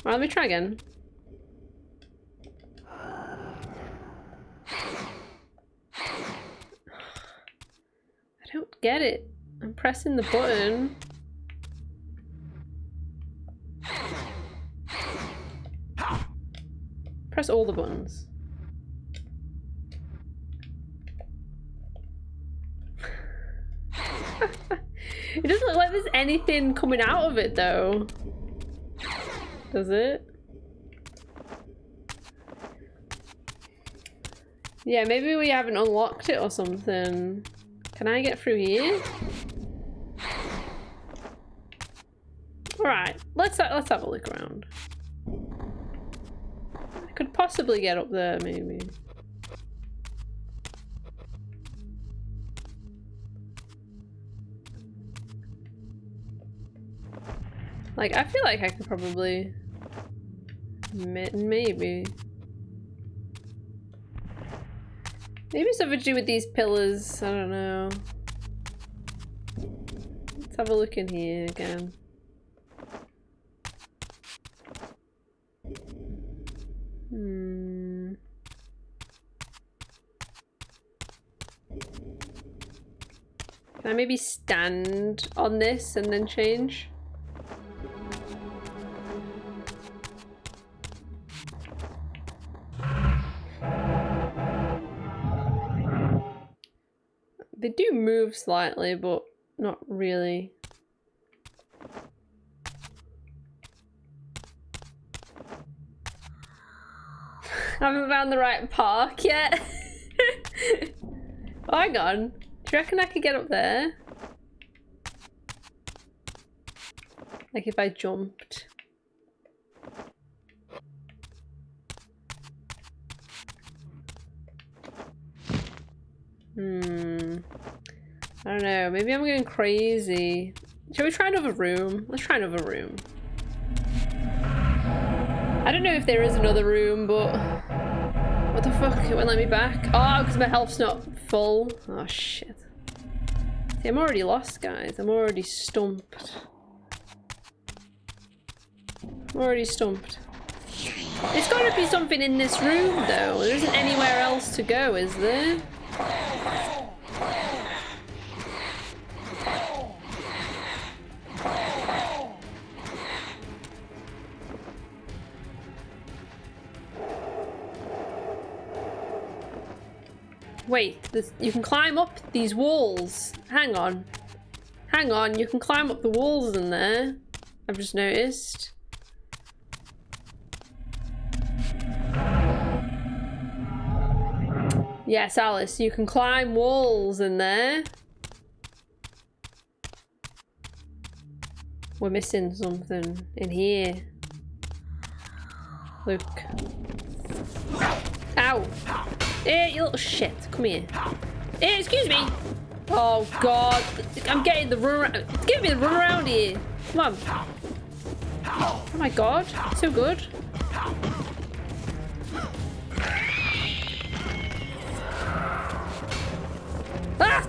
[SPEAKER 1] Well, let me try again. I don't get it. I'm pressing the button. Press all the buttons. It doesn't look like there's anything coming out of it though. Does it? Yeah, maybe we haven't unlocked it or something. Can I get through here? Alright, let's have a look around. I could possibly get up there, maybe. Like, I feel like I could probably... Maybe. Maybe something to do with these pillars, I don't know. Let's have a look in here again. Can I maybe stand on this and then change? They do move slightly, but not really. I haven't found the right park yet. Oh, hang on. Do you reckon I could get up there? Like if I jumped. I don't know, maybe I'm going crazy. Shall we try another room? Let's try another room. I don't know if there is another room, but... What the fuck? It won't let me back. Oh, because my health's not full. Oh, shit. I'm already lost, guys. I'm already stumped. I'm already stumped. There's got to be something in this room, though. There isn't anywhere else to go, is there? Wait, you can climb up these walls. Hang on. Hang on, you can climb up the walls in there. I've just noticed. Yes, Alice, you can climb walls in there. We're missing something in here. Look. Ow! Hey, you little shit. Come here. Hey, excuse me! Oh, God. I'm getting the run around. Give me the run around here. Come on. Oh, my God. So good. Ah!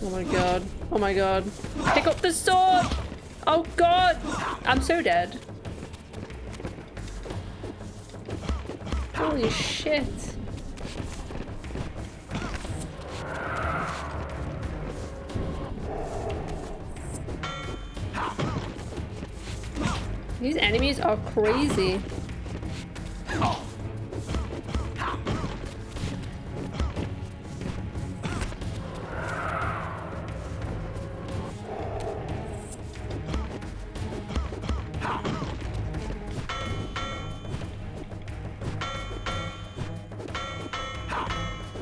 [SPEAKER 1] Oh my god. Oh my god. Pick up the sword! Oh god! I'm so dead. Holy shit. These enemies are crazy.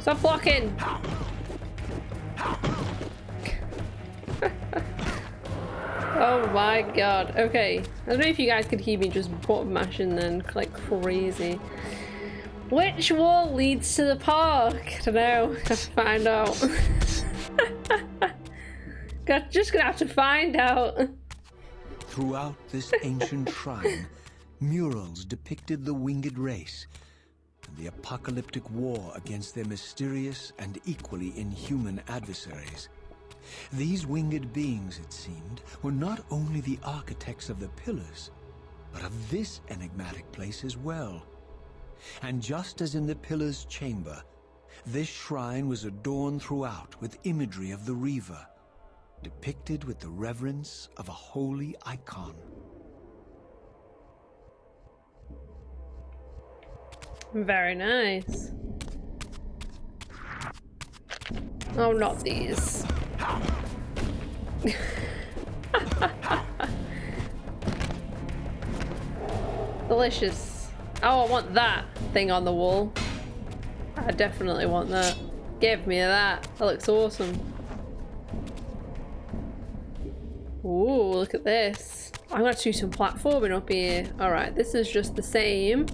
[SPEAKER 1] Stop blocking! Oh my god. Okay. I don't know if you guys could hear me just button mashing then like crazy. Which wall leads to the park? I don't know. Have to find out. Just gonna have to find out.
[SPEAKER 5] Throughout this ancient shrine, murals depicted the winged race and the apocalyptic war against their mysterious and equally inhuman adversaries. These winged beings, it seemed, were not only the architects of the pillars, but of this enigmatic place as well. And just as in the pillar's chamber, this shrine was adorned throughout with imagery of the Reaver, depicted with the reverence of a holy icon.
[SPEAKER 1] Very nice. Oh, not these. Delicious. Oh, I want that thing on the wall. I definitely want that. Give me that. That looks awesome. Ooh, look at this. I'm gonna have to do some platforming up here. Alright, this is just the same,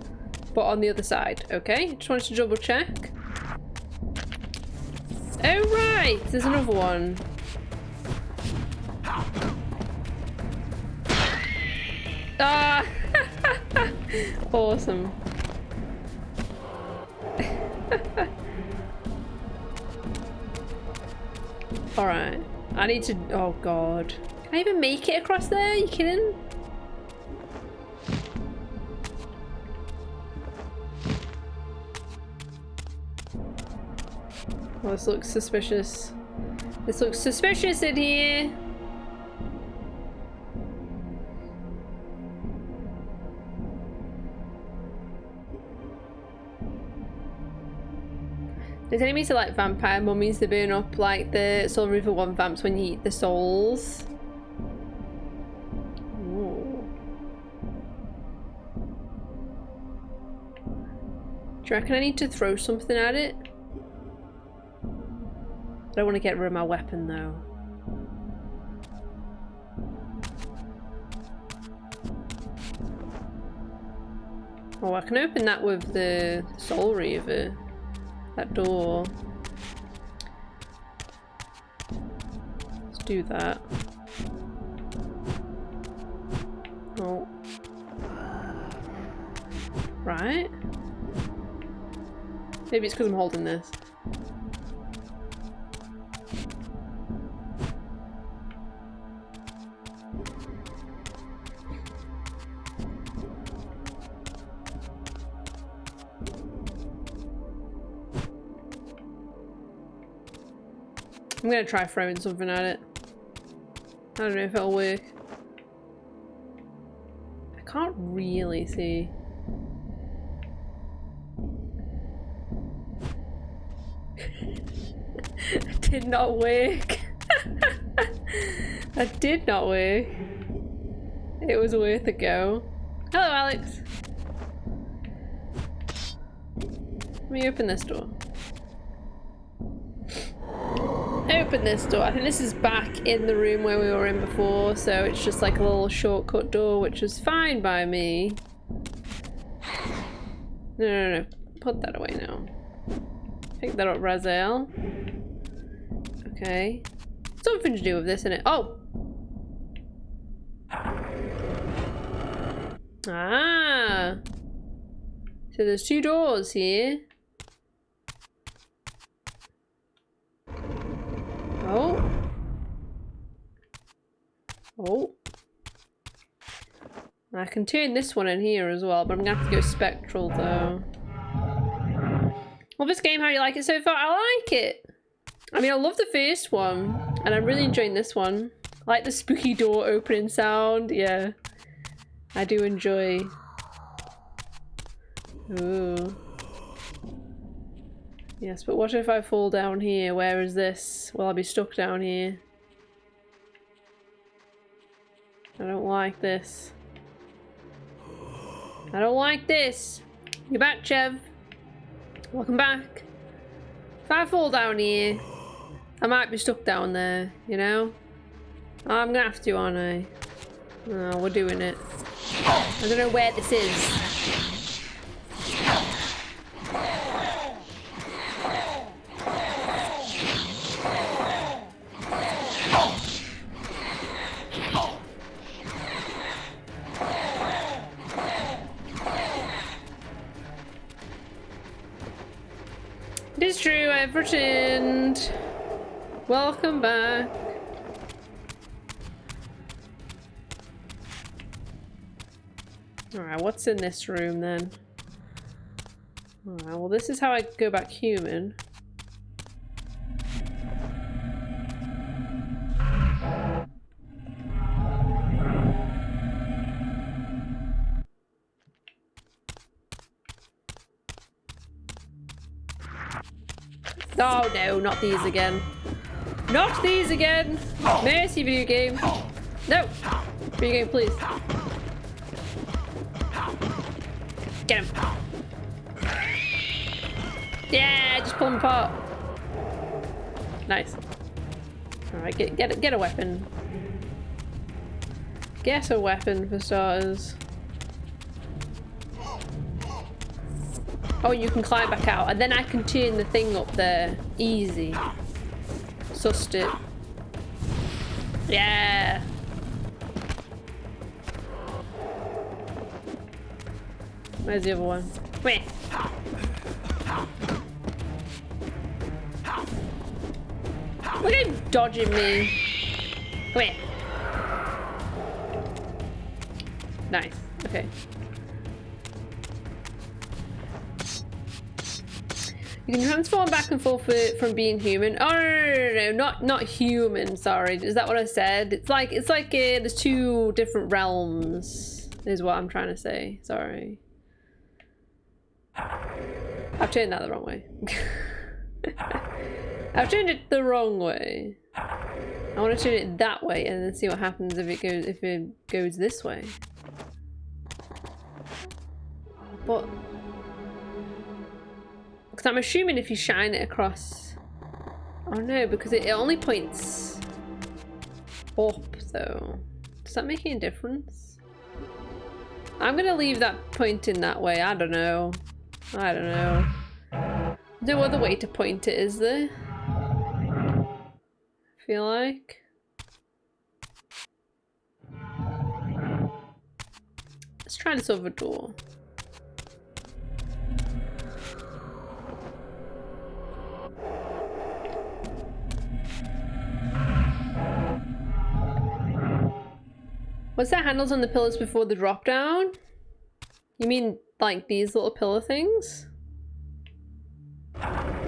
[SPEAKER 1] but on the other side. Okay, just wanted to double check. Oh right, there's another one. Ah, awesome. All right, I need to. Oh god, can I even make it across there? Are you kidding? Oh, this looks suspicious. This looks suspicious in here. There's enemies that like vampire mummies, they burn up like the Soul Reaver 1 vamps when you eat the souls. Ooh. Do you reckon I need to throw something at it? I don't want to get rid of my weapon though. Oh, I can open that with the Soul Reaver. That door. Let's do that. Oh. Right. Maybe it's because I'm holding this. I'm gonna try throwing something at it. I don't know if it'll work. I can't really see. That did not work. That did not work. It was worth a go. Hello, Alex. Let me open this door. Open this door. I think this is back in the room where we were in before, so it's just like a little shortcut door, which is fine by me. No. Put that away now. Pick that up, Raziel. Okay. Something to do with this, innit? Oh! Ah! So there's 2 doors here. Oh. Oh. I can turn this one in here as well, but I'm gonna have to go spectral though. Well, this game, how do you like it so far? I like it. I mean, I love the first one, and I'm really enjoying this one. I like the spooky door opening sound. Yeah, I do enjoy. Ooh. Yes, but what if I fall down here? Where is this? Will I be stuck down here? I don't like this. I don't like this. You're back, Chev. Welcome back. If I fall down here, I might be stuck down there, you know? I'm gonna have to, aren't I? Oh, we're doing it. I don't know where this is. It is true, I've returned. Welcome back. Alright, what's in this room then? Alright, well this is how I go back human. Oh no, not these again. Not these again! Mercy, video game. No! Video game, please. Get him. Yeah, just pull him apart. Nice. Alright, get a weapon. Get a weapon for starters. Oh, you can climb back out, and then I can turn the thing up there. Easy. Sussed it. Yeah. Where's the other one? Come here. Look at him dodging me. Come here. Nice. Okay. You can transform back and forth from being human. Oh no, not human. Sorry, is that what I said? It's like there's 2 different realms. Is what I'm trying to say. Sorry, I've turned that the wrong way. I've turned it the wrong way. I want to turn it that way and then see what happens if it goes this way. But. Because I'm assuming if you shine it across... Oh no, because it only points up though. Does that make any difference? I'm gonna leave that pointing that way. I don't know. I don't know. No other way to point it, is there? I feel like. Let's try this other door. What's that handles on the pillars before the drop down? You mean like these little pillar things? I've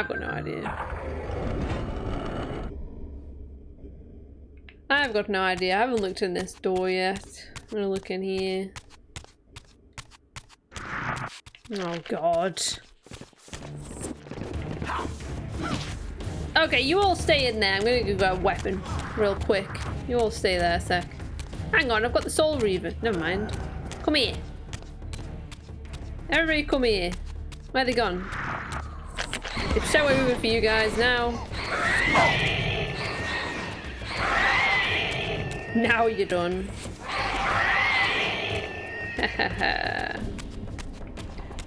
[SPEAKER 1] got no idea. I've got no idea. I haven't looked in this door yet. I'm gonna look in here. Oh god. Okay, you all stay in there. I'm gonna go grab a weapon real quick. You all stay there a sec. Hang on, I've got the Soul Reaver. Never mind. Come here. Everybody come here. Where are they gone? It's so over for you guys now. Now you're done.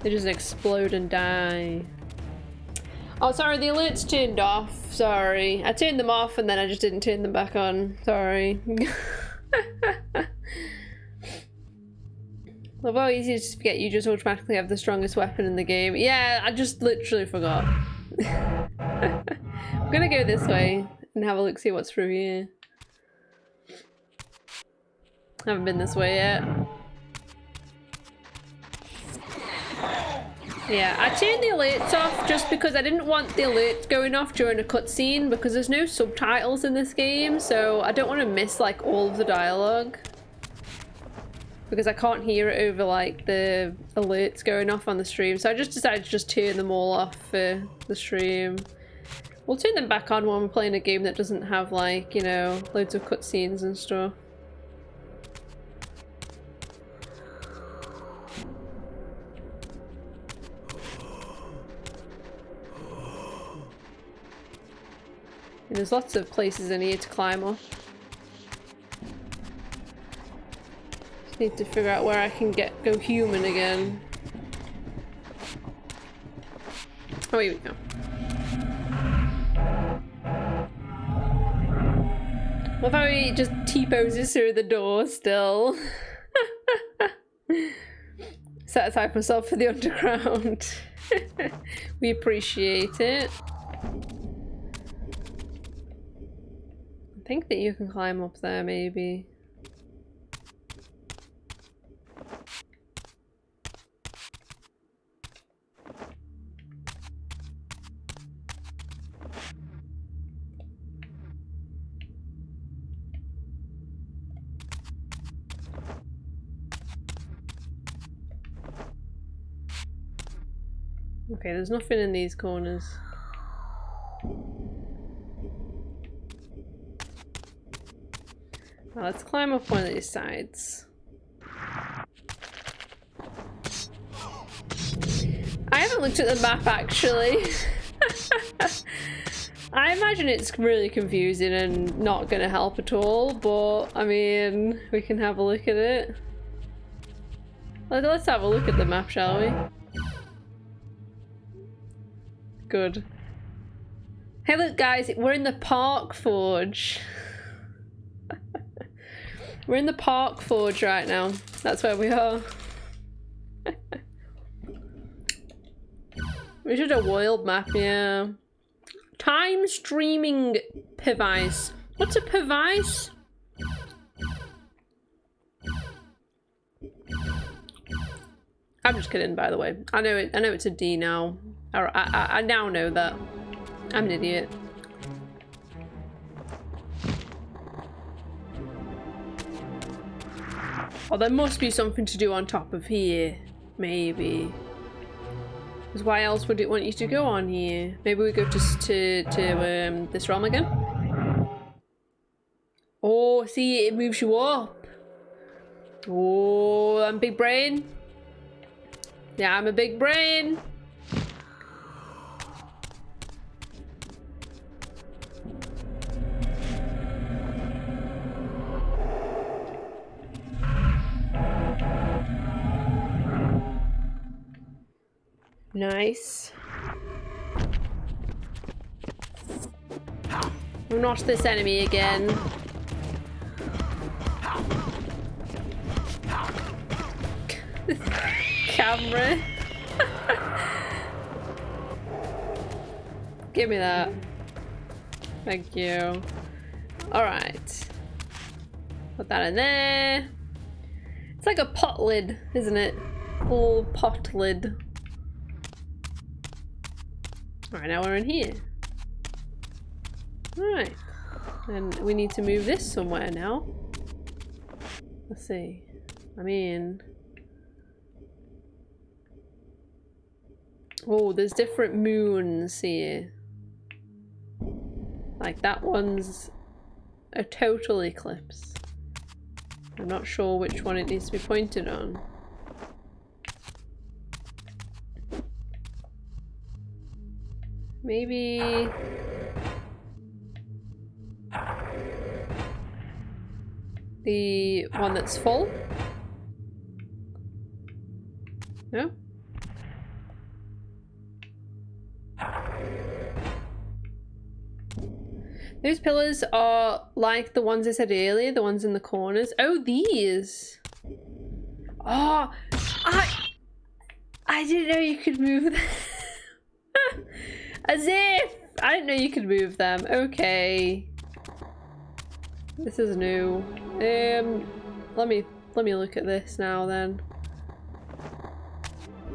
[SPEAKER 1] They just explode and die. Oh, sorry, the alerts turned off. Sorry. I turned them off and then I just didn't turn them back on. Sorry. Although easy to forget, you just automatically have the strongest weapon in the game. Yeah, I just literally forgot. I'm gonna go this way and have a look, see what's through here. Haven't been this way yet. Yeah, I turned the alerts off just because I didn't want the alerts going off during a cutscene because there's no subtitles in this game, so I don't want to miss like all of the dialogue. Because I can't hear it over like the alerts going off on the stream, so I just decided to just turn them all off for the stream. We'll turn them back on when we're playing a game that doesn't have like, you know, loads of cutscenes and stuff. And there's lots of places in here to climb up. Just need to figure out where I can go human again. Oh, here we go. What if he just T-poses through the door still? Set aside myself for the underground. We appreciate it. I think that you can climb up there, maybe. Okay, there's nothing in these corners. Now let's climb up one of these sides. I haven't looked at the map actually. I imagine it's really confusing and not gonna help at all, but I mean, we can have a look at it. Let's have a look at the map, shall we? Good. Hey look guys, we're in the Park Forge. We're in the Park Forge right now. That's where we are. We should have a world map, yeah. Time streaming device. What's a device? I'm just kidding, by the way. I know it's a D now. I now know that. I'm an idiot. Oh, there must be something to do on top of here. Maybe. Because why else would it want you to go on here? Maybe we go to this realm again? Oh, see, it moves you up. Oh, I'm big brain. Yeah, I'm a big brain. Nice. Not this enemy again. Camera. Give me that. Thank you. Alright. Put that in there. It's like a pot lid, isn't it? Full pot lid. Alright, now we're in here. Alright. And we need to move this somewhere now. Let's see. I mean... Oh, there's different moons here. Like that one's a total eclipse. I'm not sure which one it needs to be pointed on. Maybe... the one that's full? No? Those pillars are like the ones I said earlier, the ones in the corners. Oh, these! Oh! I didn't know you could move them. As if! I didn't know you could move them. Okay. This is new. Let me look at this now then.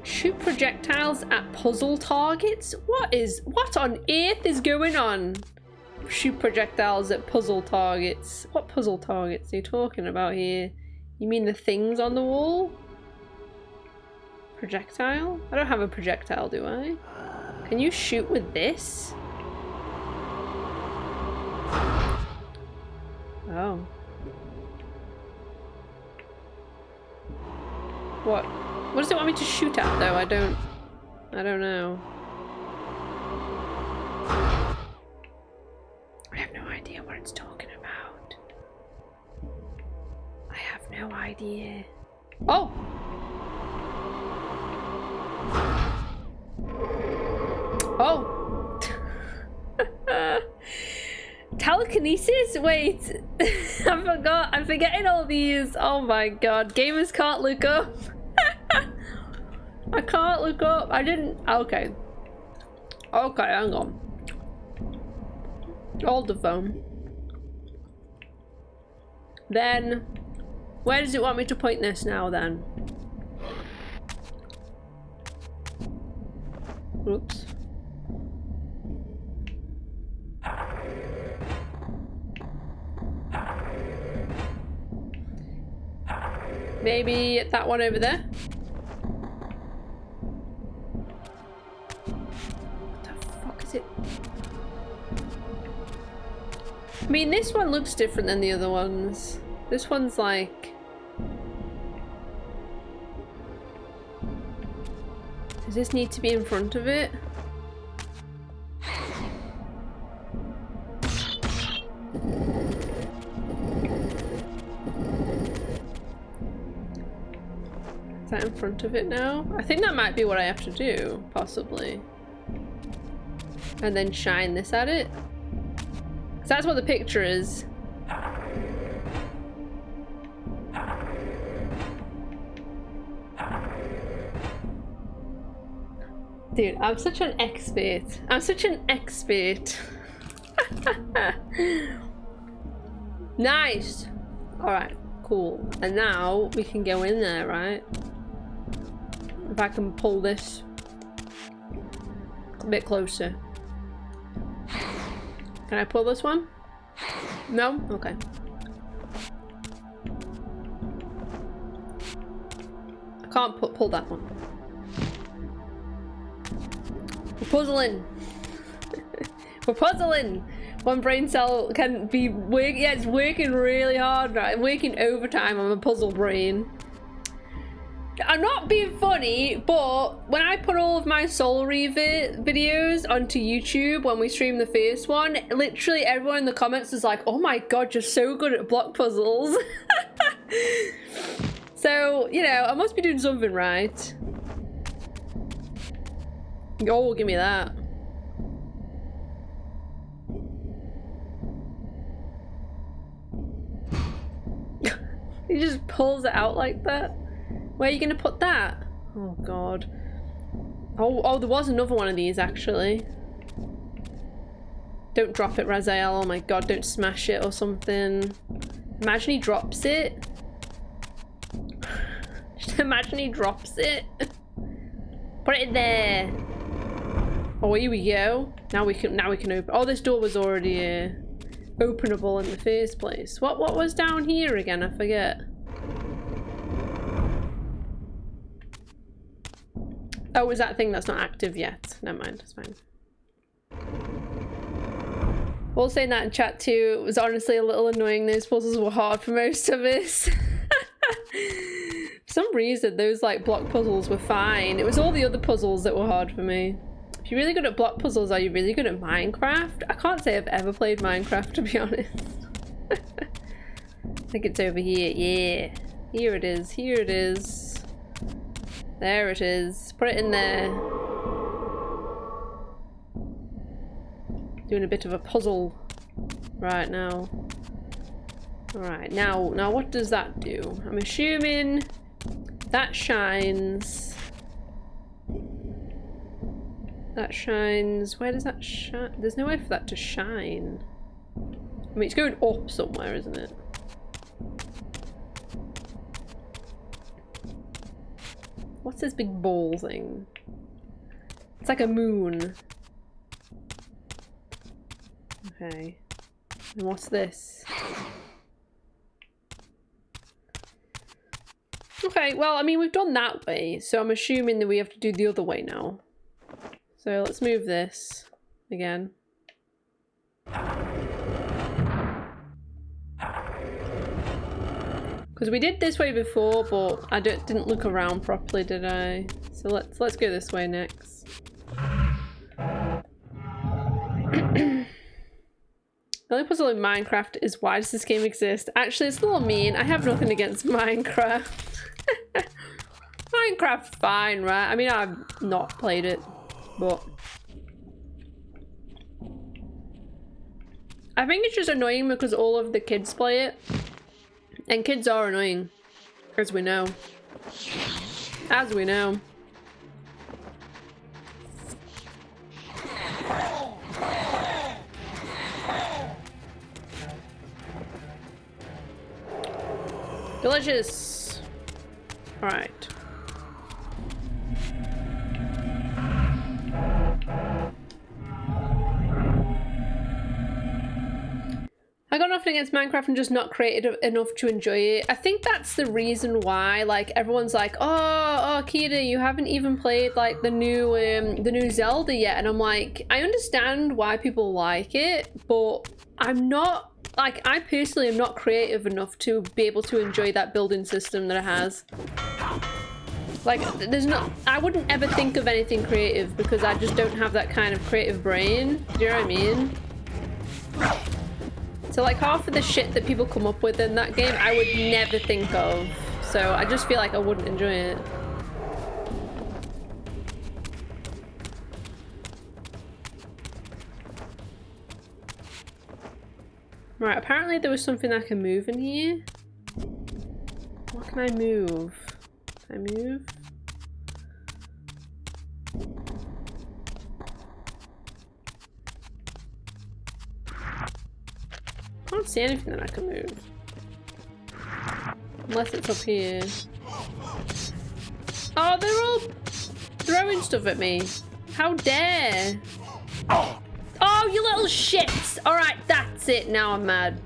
[SPEAKER 1] Shoot projectiles at puzzle targets? What on earth is going on? Shoot projectiles at puzzle targets. What puzzle targets are you talking about here? You mean the things on the wall? Projectile? I don't have a projectile, do I? Can you shoot with this? Oh. What? What does it want me to shoot at though? I don't know. I have no idea what it's talking about. I have no idea. Oh! Oh! Telekinesis? Wait. I forgot. I'm forgetting all these. Oh my god. Gamers can't look up. I can't look up. I didn't. Okay. Okay, hang on. Hold the phone. Then, where does it want me to point this now then? Oops. Maybe that one over there? What the fuck is it? I mean, this one looks different than the other ones. This one's like... Does this need to be in front of it? Is that in front of it now? I think that might be what I have to do, possibly. And then shine this at it. So that's what the picture is. Dude, I'm such an expert. I'm such an expert. Nice. Alright, cool. And now we can go in there, right? If I can pull this a bit closer. Can I pull this one? No? Okay. I can't pull that one. We're puzzling. We're puzzling. One brain cell can be working. Yeah, it's working really hard right? Working overtime on a puzzle brain. I'm not being funny, but when I put all of my Soul Reaver videos onto YouTube when we streamed the first one, literally everyone in the comments was like, oh my god, you're so good at block puzzles. So, you know, I must be doing something right. Oh, give me that. He just pulls it out like that. Where are you gonna put that? Oh god. Oh, there was another one of these actually. Don't drop it, Raziel. Oh my god, don't smash it or something. Imagine he drops it. Just imagine he drops it. Put it in there. Oh, here we go. Now we can open. Oh, this door was already openable in the first place. What was down here again? I forget. Oh, was that thing that's not active yet? Never mind, it's fine. We'll saying that in chat too. It was honestly a little annoying. Those puzzles were hard for most of us. For some reason, those like block puzzles were fine. It was all the other puzzles that were hard for me. If you're really good at block puzzles, are you really good at Minecraft? I can't say I've ever played Minecraft, to be honest. I think it's over here. Yeah. Here it is. Here it is. There it is. Put it in there. Doing a bit of a puzzle right now. Alright, now what does that do? I'm assuming that shines. That shines. Where does that shine? There's nowhere for that to shine. I mean, it's going up somewhere, isn't it? What's this big ball thing? It's like a moon. Okay. And what's this? Okay, well, I mean, we've done that way, so I'm assuming that we have to do the other way now. So let's move this again. Because we did this way before, but I didn't look around properly, did I? So let's go this way next. The only puzzle in Minecraft is why does this game exist? Actually, it's a little mean. I have nothing against Minecraft. Minecraft's fine, right? I mean, I've not played it, but I think it's just annoying because all of the kids play it. And kids are annoying, as we know. As we know. Delicious. All right. I got nothing against Minecraft and just not creative enough to enjoy it. I think that's the reason why, like, everyone's like, oh, Kira, you haven't even played like the new Zelda yet, and I'm like, I understand why people like it, but I'm not, like, I personally am not creative enough to be able to enjoy that building system that it has. Like, there's not, I wouldn't ever think of anything creative because I just don't have that kind of creative brain. Do you know what I mean? So like half of the shit that people come up with in that game, I would never think of. So I just feel like I wouldn't enjoy it. Right, apparently there was something I can move in here. What can I move? Can I move? I don't see anything that I can move. Unless it's up here. Oh, they're all throwing stuff at me. How dare! Oh, you little shits! Alright, that's it. Now I'm mad.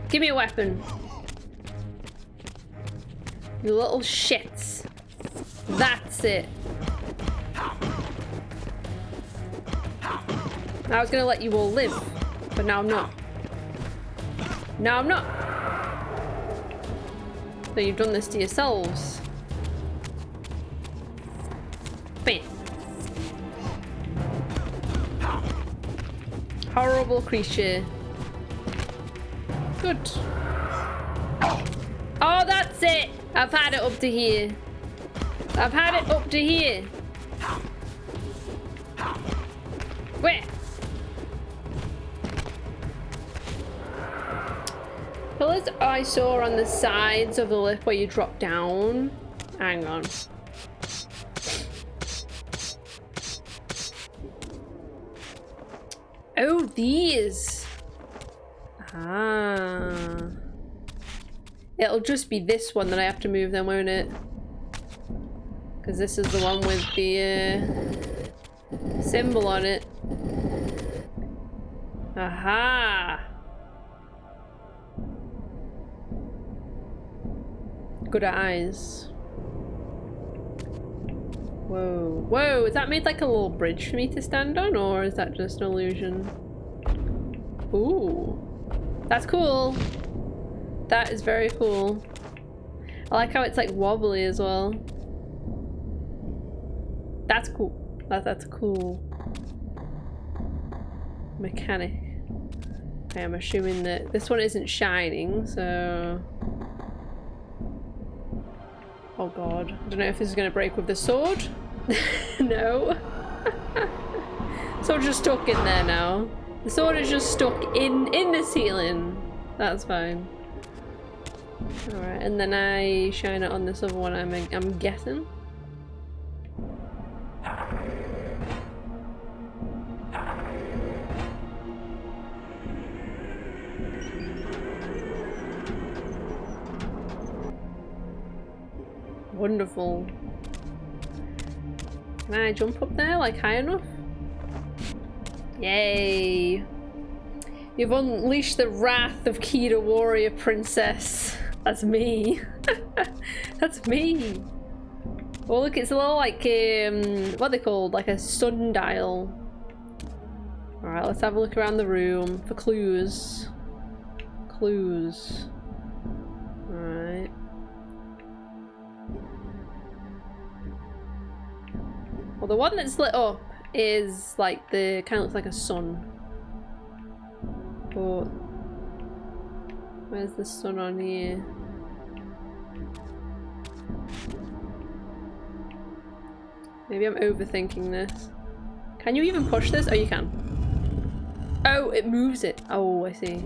[SPEAKER 1] Give me a weapon. You little shits. That's it. I was gonna let you all live, but now I'm not. Now I'm not. So you've done this to yourselves. Bam. Horrible creature. Good. Oh, that's it. I've had it up to here. I've had it up to here. Where? Pillars I saw on the sides of the lift where you drop down. Hang on. Oh, these. Ah. It'll just be this one that I have to move then, won't it? Because this is the one with the symbol on it. Aha! Good eyes. Whoa. Whoa, is that made like a little bridge for me to stand on, or is that just an illusion? Ooh. That's cool. That is very cool. I like how it's like wobbly as well. That's cool. That's cool. Mechanic. Okay, I'm assuming that this one isn't shining, so... Oh god. I don't know if this is going to break with the sword. No. Sword's just stuck in there now. The sword is just stuck in the ceiling. That's fine. Alright, and then I shine it on this other one, I'm guessing. Wonderful. Can I jump up there, like high enough? Yay! You've unleashed the wrath of Kida Warrior Princess. That's me. That's me. Oh look, it's a little like, what are they called? Like a sundial. Alright, let's have a look around the room for clues. Clues. Alright. Well, the one that's lit up is like the, kind of looks like a sun. But where's the sun on here? Maybe I'm overthinking this. Can you even push this? Oh, you can. Oh, it moves it. Oh, I see.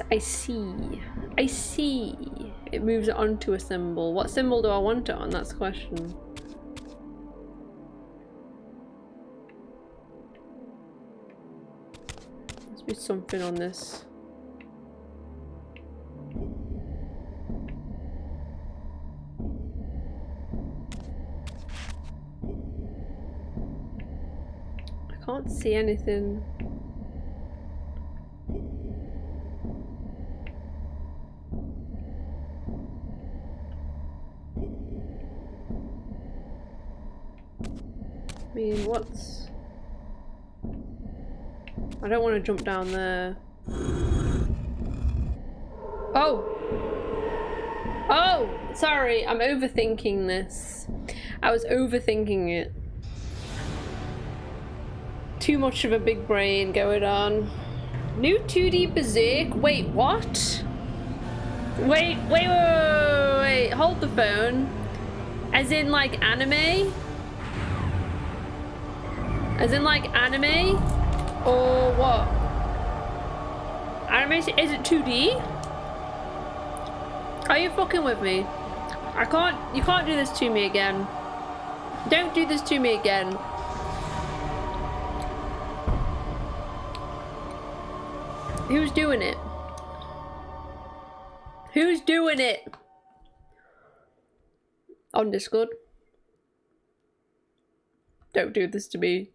[SPEAKER 1] I see. I see. It moves it onto a symbol. What symbol do I want it on? That's the question. Must be something on this. I can't see anything. I mean, what's... I don't want to jump down there. Oh! Oh! Sorry, I'm overthinking this. I was overthinking it. Too much of a big brain going on. New 2D Berserk? Wait, what? Wait. Hold the phone. As in like anime? As in like anime? Or what? Anime, is it 2D? Are you fucking with me? You can't do this to me again. Don't do this to me again. Who's doing it? Who's doing it? On Discord. Don't do this to me.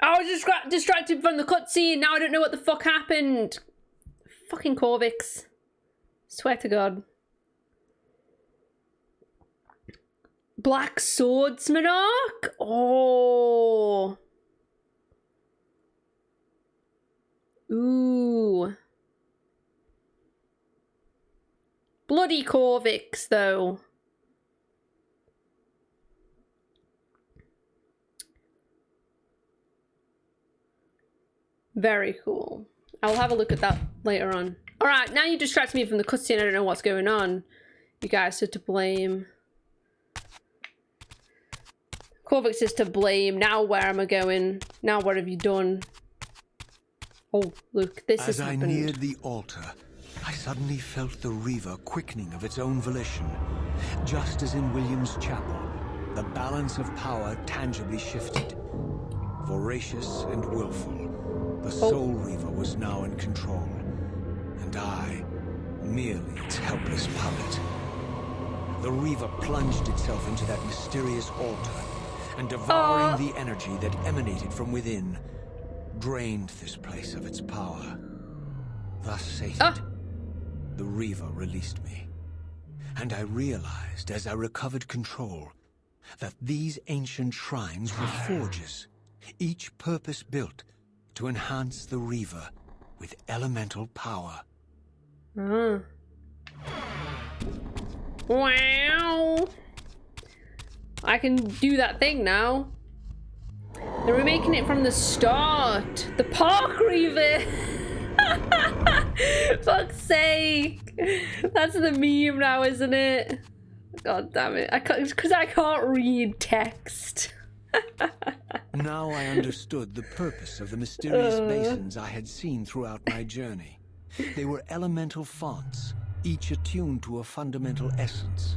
[SPEAKER 1] I was distracted from the cutscene. Now I don't know what the fuck happened. Fucking Corvix. Swear to God. Black Swordsman arc? Oh. Ooh. Bloody Corvix, though. Very cool. I'll have a look at that later on. Alright, now you distracted me from the cutscene. I don't know what's going on. You guys are to blame. Corvix is to blame. Now where am I going? Now what have you done? Oh, look, this has happened.
[SPEAKER 5] As I neared the altar, I suddenly felt the Reaver quickening of its own volition. Just as in William's chapel, the balance of power tangibly shifted. Voracious and willful, the Soul Reaver was now in control, and I merely its helpless puppet. The Reaver plunged itself into that mysterious altar, and devouring the energy that emanated from within, drained this place of its power. Thus sated, the Reaver released me. And I realized as I recovered control that these ancient shrines were forges, each purpose-built to enhance the Reaver with elemental power.
[SPEAKER 1] Wow. I can do that thing now. They're remaking it from the start. The Park Reaver. Fuck's sake. That's the meme now, isn't it? God damn it. Because I can't read text.
[SPEAKER 5] Now I understood the purpose of the mysterious basins I had seen throughout my journey. They were elemental fonts, each attuned to a fundamental essence.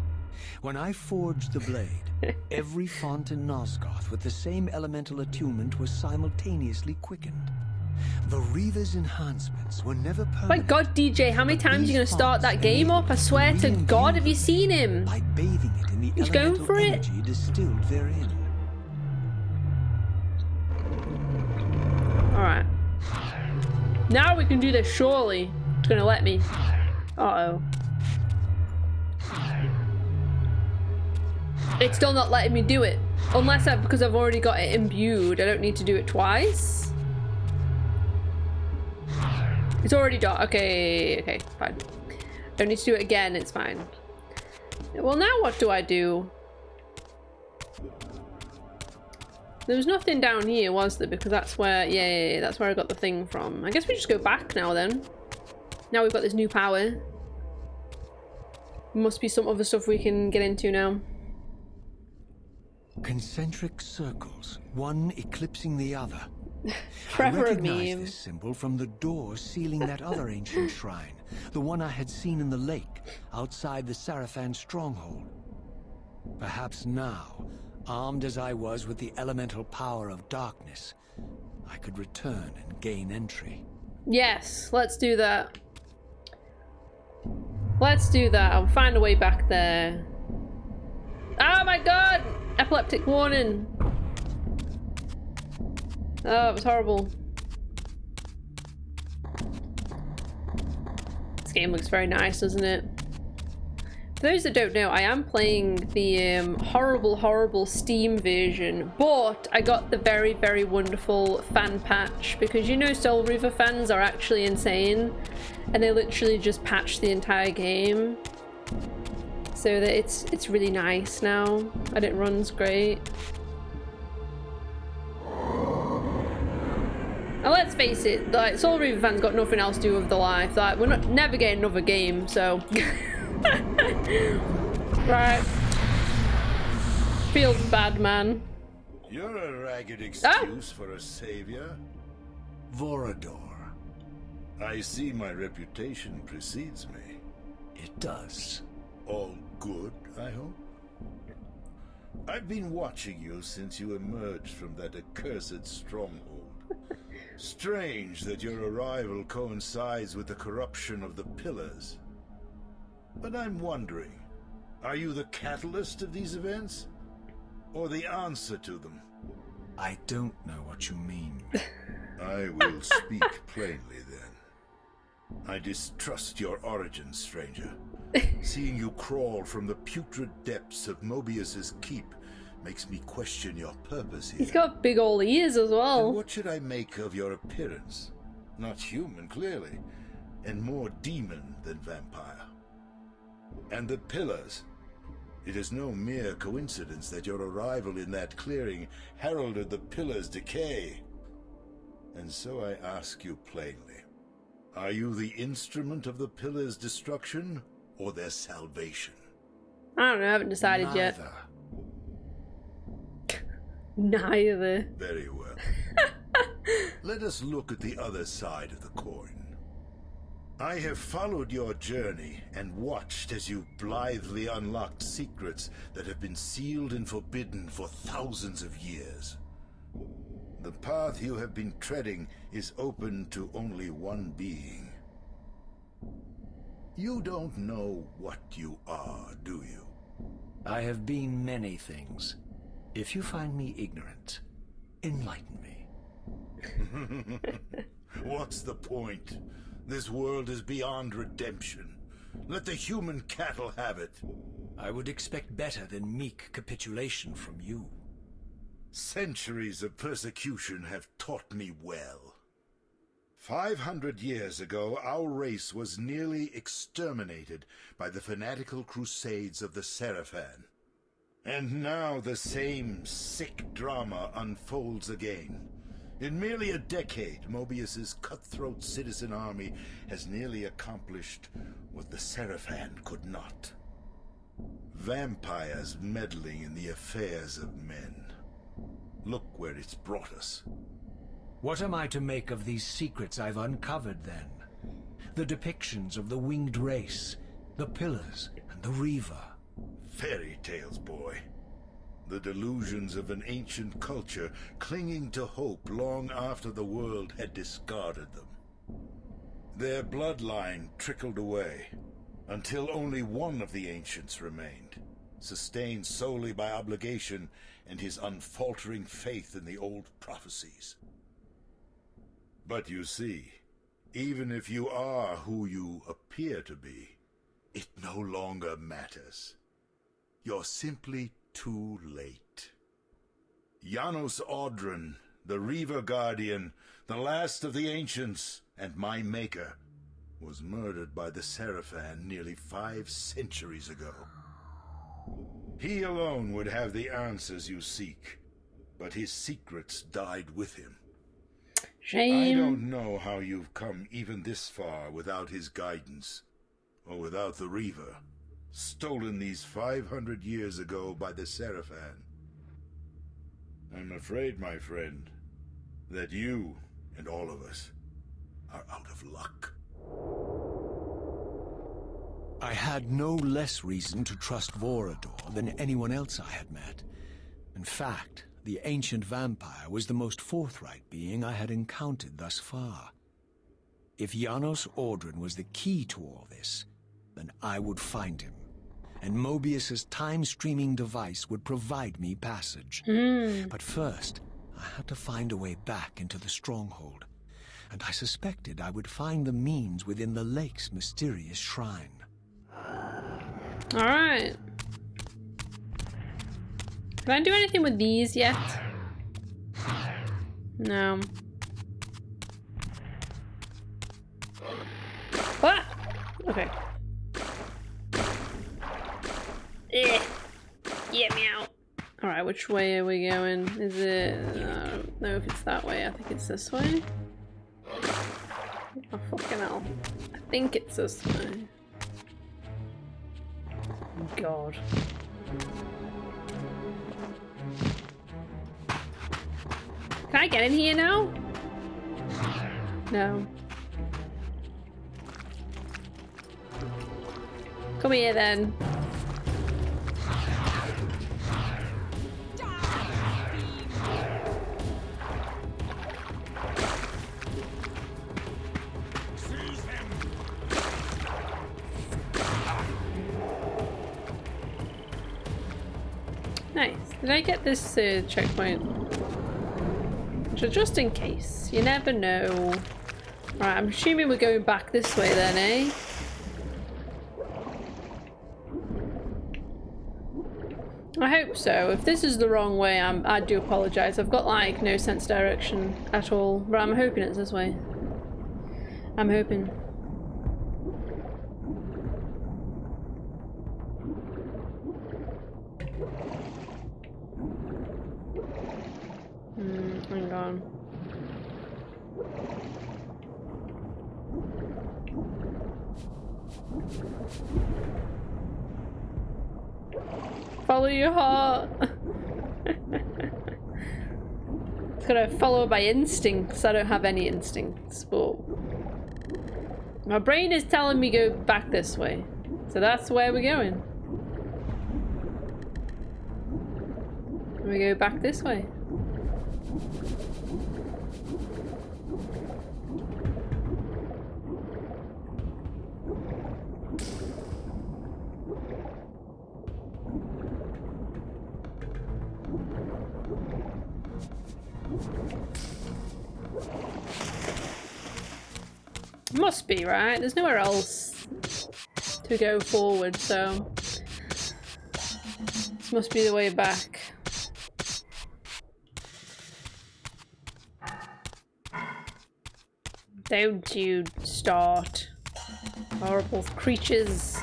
[SPEAKER 5] When I forged the blade, every font in Nosgoth with the same elemental attunement was simultaneously quickened. The Reaver's enhancements were never permanent.
[SPEAKER 1] My god, DJ, how many times are you going to start that game up? I swear to God, have you seen him?
[SPEAKER 5] By bathing it in the
[SPEAKER 1] He's going for it.
[SPEAKER 5] energy distilled therein.
[SPEAKER 1] Alright. Now we can do this, surely. It's going to let me. Uh-oh. It's still not letting me do it. Unless because I've already got it imbued, I don't need to do it twice. It's already done. Okay, fine. Don't need to do it again, it's fine. Well, now what do I do? There was nothing down here, was there? Because that's where, yeah, that's where I got the thing from. I guess we just go back now then. Now we've got this new power. Must be some other stuff we can get into now.
[SPEAKER 5] Concentric circles, one eclipsing the other.
[SPEAKER 1] Forever
[SPEAKER 5] I
[SPEAKER 1] a
[SPEAKER 5] recognized
[SPEAKER 1] meme.
[SPEAKER 5] this symbol from the door sealing that other ancient shrine, the one I had seen in the lake outside the Sarafan stronghold. Perhaps now, armed as I was with the elemental power of darkness, I could return and gain entry.
[SPEAKER 1] Yes, let's do that. Let's do that. I'll find a way back there. Oh my god! Epileptic warning. Oh, it was horrible. This game looks very nice, doesn't it? For those that don't know, I am playing the horrible Steam version, but I got the very wonderful fan patch because you know Soul Reaver fans are actually insane and they literally just patched the entire game so that it's really nice now and it runs great. Now let's face it, like Soul Reaver fans got nothing else to do with their life. Like we're never getting another game, so right. Feels bad, man.
[SPEAKER 2] You're a ragged excuse for a savior.
[SPEAKER 5] Vorador.
[SPEAKER 2] I see my reputation precedes me.
[SPEAKER 5] It does.
[SPEAKER 2] All good, I hope? I've been watching you since you emerged from that accursed stronghold. Strange that your arrival coincides with the corruption of the pillars. But I'm wondering, are you the catalyst of these events? Or the answer to them?
[SPEAKER 5] I don't know what you mean.
[SPEAKER 2] I will speak plainly then. I distrust your origins, stranger. Seeing you crawl from the putrid depths of Mobius's keep makes me question your purpose here.
[SPEAKER 1] He's got big old ears as well.
[SPEAKER 2] And what should I make of your appearance? Not human, clearly, and more demon than vampire. And the pillars. It is no mere coincidence that your arrival in that clearing heralded the pillars' decay. And so I ask you plainly, are you the instrument of the pillars' destruction or their salvation?
[SPEAKER 1] I don't know, I haven't decided yet. Neither.
[SPEAKER 2] Very well. Let us look at the other side of the coin. I have followed your journey and watched as you blithely unlocked secrets that have been sealed and forbidden for thousands of years. The path you have been treading is open to only one being.
[SPEAKER 6] You don't know what you are, do you?
[SPEAKER 5] I have been many things. If you find me ignorant, enlighten me.
[SPEAKER 6] What's the point? This world is beyond redemption. Let the human cattle have it.
[SPEAKER 5] I would expect better than meek capitulation from you.
[SPEAKER 6] Centuries of persecution have taught me well. 500 years ago, our race was nearly exterminated by the fanatical crusades of the Seraphan. And now the same sick drama unfolds again. In merely a decade, Mobius's cutthroat citizen army has nearly accomplished what the Seraphan could not. Vampires meddling in the affairs of men. Look where it's brought us.
[SPEAKER 5] What am I to make of these secrets I've uncovered, then? The depictions of the winged race, the pillars, and the Reaver.
[SPEAKER 6] Fairy tales, boy. The delusions of an ancient culture clinging to hope long after the world had discarded them. Their bloodline trickled away, until only one of the ancients remained, sustained solely by obligation and his unfaltering faith in the old prophecies. But you see, even if you are who you appear to be, it no longer matters. You're simply too late. Janos Audron, the Reaver Guardian, the last of the ancients, and my maker, was murdered by the Seraphan nearly 5 centuries ago. He alone would have the answers you seek, but his secrets died with him.
[SPEAKER 1] Shame.
[SPEAKER 6] I don't know how you've come even this far without his guidance, or without the Reaver, stolen these 500 years ago by the Seraphan. I'm afraid, my friend, that you and all of us are out of luck.
[SPEAKER 5] I had no less reason to trust Vorador than anyone else I had met. In fact, the ancient vampire was the most forthright being I had encountered thus far. If Janos Audron was the key to all this, then I would find him, and Mobius's time-streaming device would provide me passage. But first, I had to find a way back into the stronghold, and I suspected I would find the means within the lake's mysterious shrine.
[SPEAKER 1] Alright. Can I do anything with these yet? No. What? Okay. Get me out. Alright, which way are we going? Is it... I don't know if it's that way. I think it's this way. Oh, fucking hell. I think it's this way. God. Can I get in here now? No. Come here then. Nice. Did I get this checkpoint? So just in case. You never know. Right, I'm assuming we're going back this way then, eh? I hope so. If this is the wrong way, I do apologise. I've got like no sense of direction at all. But I'm hoping it's this way. I'm hoping. Hang on. Follow your heart. It's gotta follow by instincts. I don't have any instincts, but my brain is telling me go back this way. So that's where we're going. We go back this way. Must be, right? There's nowhere else to go forward, so this must be the way back. Don't you start. Horrible creatures.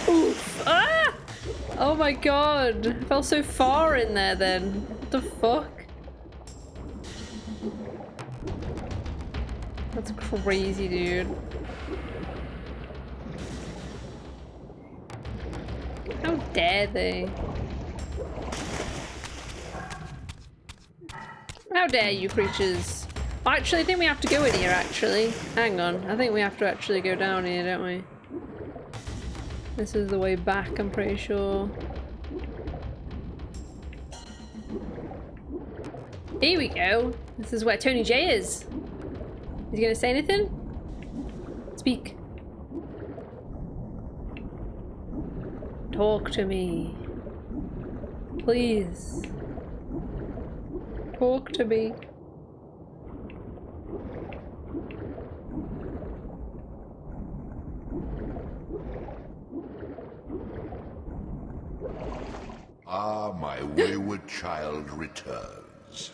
[SPEAKER 1] Oof. Ah! Oh my god. I fell so far in there then. What the fuck? That's crazy, dude. How dare they? How dare you, creatures? Well, actually, I think we have to go in here, actually. Hang on. I think we have to actually go down here, don't we? This is the way back, I'm pretty sure. Here we go. This is where Tony J is. Is he gonna say anything? Speak. Talk to me. Please. Talk to me.
[SPEAKER 6] Ah, my wayward child returns.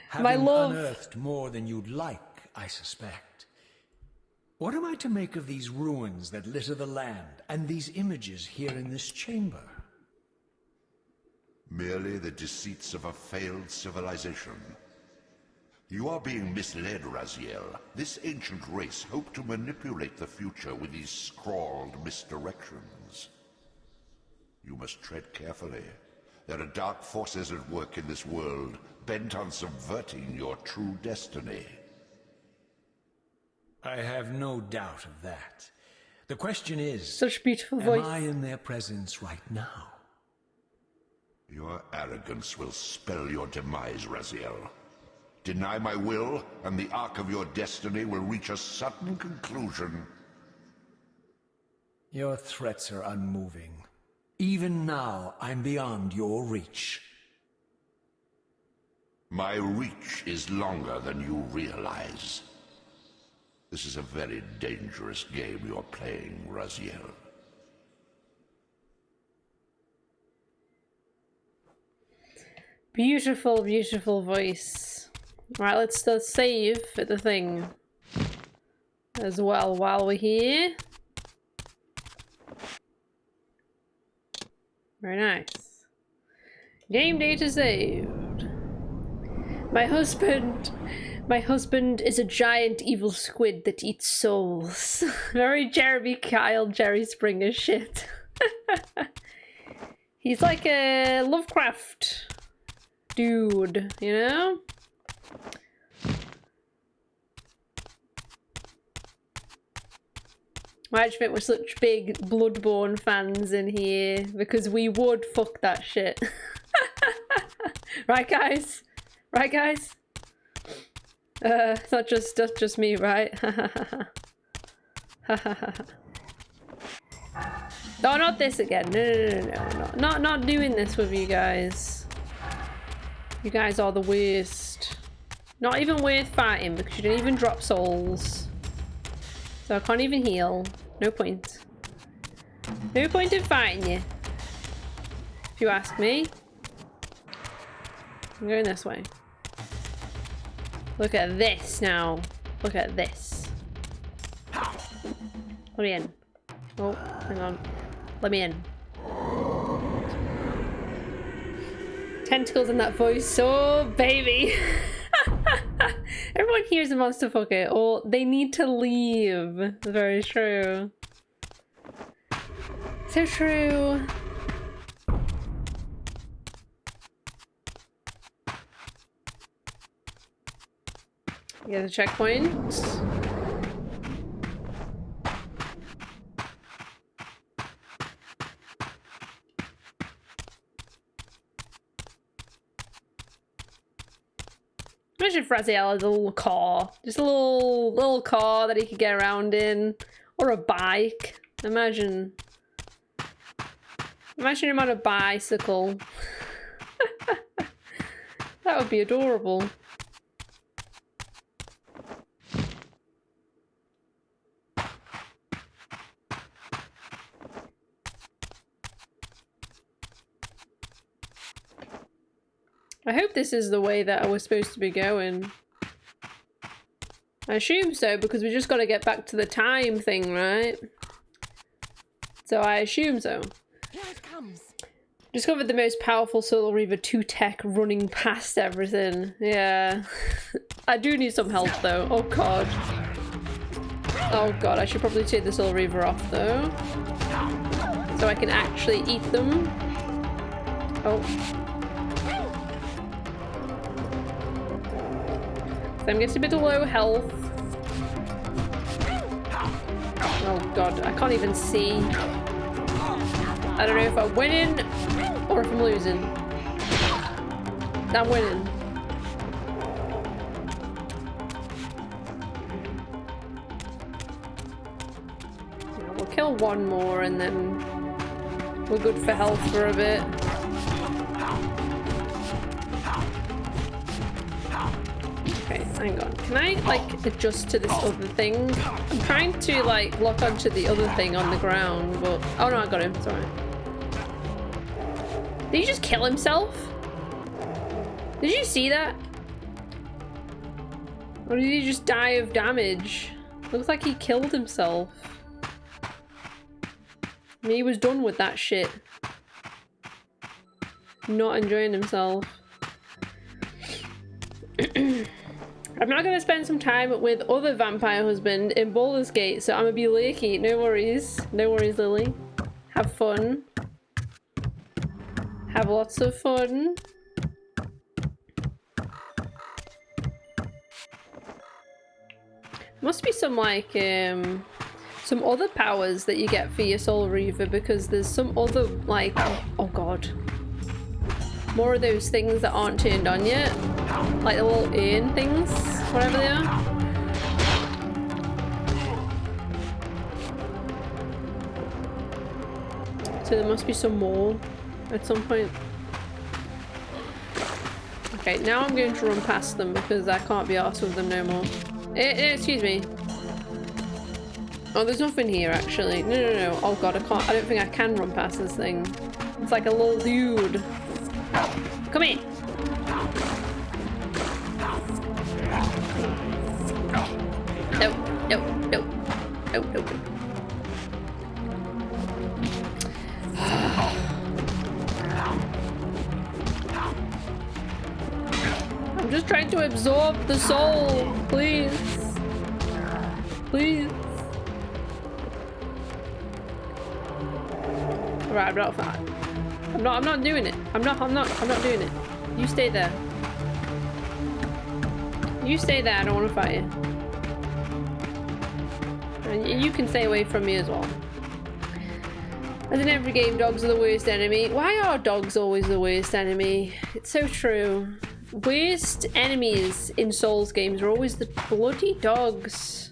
[SPEAKER 3] Having
[SPEAKER 1] love.
[SPEAKER 3] unearthed more than you'd like, I suspect. What am I to make of these ruins that litter the land, and these images here in this chamber?
[SPEAKER 6] Merely the deceits of a failed civilization. You are being misled, Raziel. This ancient race hoped to manipulate the future with these scrawled misdirections. You must tread carefully. There are dark forces at work in this world, bent on subverting your true destiny.
[SPEAKER 3] I have no doubt of that. The question is,
[SPEAKER 1] Such beautiful
[SPEAKER 3] am
[SPEAKER 1] voice.
[SPEAKER 3] I in their presence right now?
[SPEAKER 6] Your arrogance will spell your demise, Raziel. Deny my will, and the arc of your destiny will reach a sudden conclusion.
[SPEAKER 3] Your threats are unmoving. Even now, I'm beyond your reach.
[SPEAKER 6] My reach is longer than you realize. This is a very dangerous game you're playing, Raziel.
[SPEAKER 1] Beautiful, beautiful voice. Right, let's save at the thing as well while we're here. Very nice. Game data saved. My husband is a giant evil squid that eats souls. Very Jeremy Kyle, Jerry Springer shit. He's like a Lovecraft dude, you know? I just think we're such big Bloodborne fans in here because we would fuck that shit. Right, guys? Right, guys? It's not just me, right? No, not this again. No. Not doing this with you guys. You guys are the worst. Not even worth fighting because you don't even drop souls. So I can't even heal. No point. No point in fighting you. If you ask me. I'm going this way. Look at this now. Look at this. Let me in. Oh, hang on. Let me in. Tentacles in that voice. Oh, baby. Everyone hears a monster fucker or they need to leave. Very true. So true. Get a checkpoint. Imagine if Raziel had a little car. Just a little car that he could get around in. Or a bike. Imagine him on a bicycle. That would be adorable. I hope this is the way that I was supposed to be going. I assume so, because we just got to get back to the time thing, right? So I assume so.
[SPEAKER 7] Here it comes.
[SPEAKER 1] Discovered the most powerful Solar Reaver 2 tech running past everything. Yeah. I do need some help though. Oh god. Oh god, I should probably take the Solar Reaver off though. So I can actually eat them. Oh. So I'm getting a bit of low health. Oh god, I can't even see. I don't know if I'm winning or if I'm losing. I'm winning. Yeah, we'll kill one more and then we're good for health for a bit. Okay, hang on. Can I like adjust to this other thing? I'm trying to like lock onto the other thing on the ground, but oh no, I got him. It's alright. Did he just kill himself? Did you see that? Or did he just die of damage? Looks like he killed himself. I mean, he was done with that shit. Not enjoying himself. I'm not going to spend some time with other vampire husband in Baldur's Gate, so I'm going to be lakey. No worries. No worries, Lily. Have fun. Have lots of fun. Must be some like some other powers that you get for your Soul Reaver, because there's some other like, oh god, more of those things that aren't turned on yet, like the little urn things, whatever they are. So there must be some more at some point. Okay, now I'm going to run past them because I can't be arsed with them no more. Excuse me. Oh, there's nothing here actually. No. Oh god, I can't. I don't think I can run past this thing. It's like a little dude. Come here. No. I'm just trying to absorb the soul, please. Please. Right, I'm not doing it. I'm not doing it. You stay there. You stay there, I don't want to fight you. And you can stay away from me as well. As in every game, dogs are the worst enemy. Why are dogs always the worst enemy? It's so true. Worst enemies in Souls games are always the bloody dogs.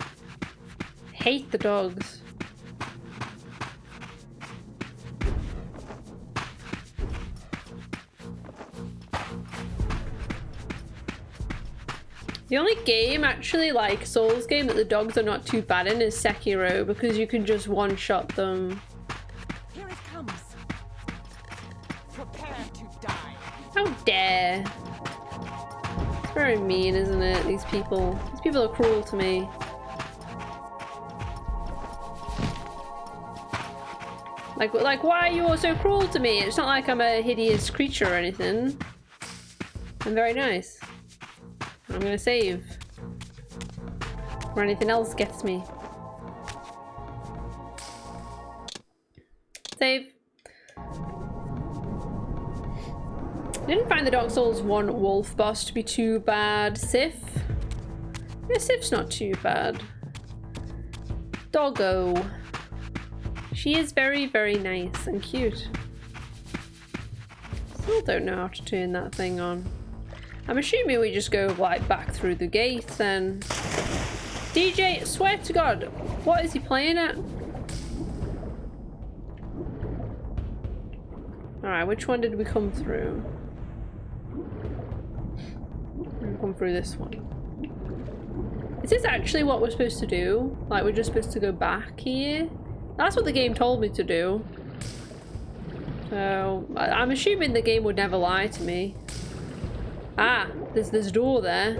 [SPEAKER 1] Hate the dogs. The only game actually like Souls game that the dogs are not too bad in is Sekiro, because you can just one-shot them.
[SPEAKER 7] Here it comes. Prepare to die.
[SPEAKER 1] How dare. It's very mean, isn't it? These people. These people are cruel to me. Like why are you all so cruel to me? It's not like I'm a hideous creature or anything. I'm very nice. I'm gonna save. Or anything else gets me. Save. Didn't find the Dark Souls 1 wolf boss to be too bad. Sif? Yeah, Sif's not too bad. Doggo. She is very, very nice and cute. Still don't know how to turn that thing on. I'm assuming we just go like back through the gate then. DJ, swear to God, what is he playing at? Alright, which one did we come through? Come through this one. Is this actually what we're supposed to do? Like, we're just supposed to go back here? That's what the game told me to do. So, I'm assuming the game would never lie to me. Ah, there's this door there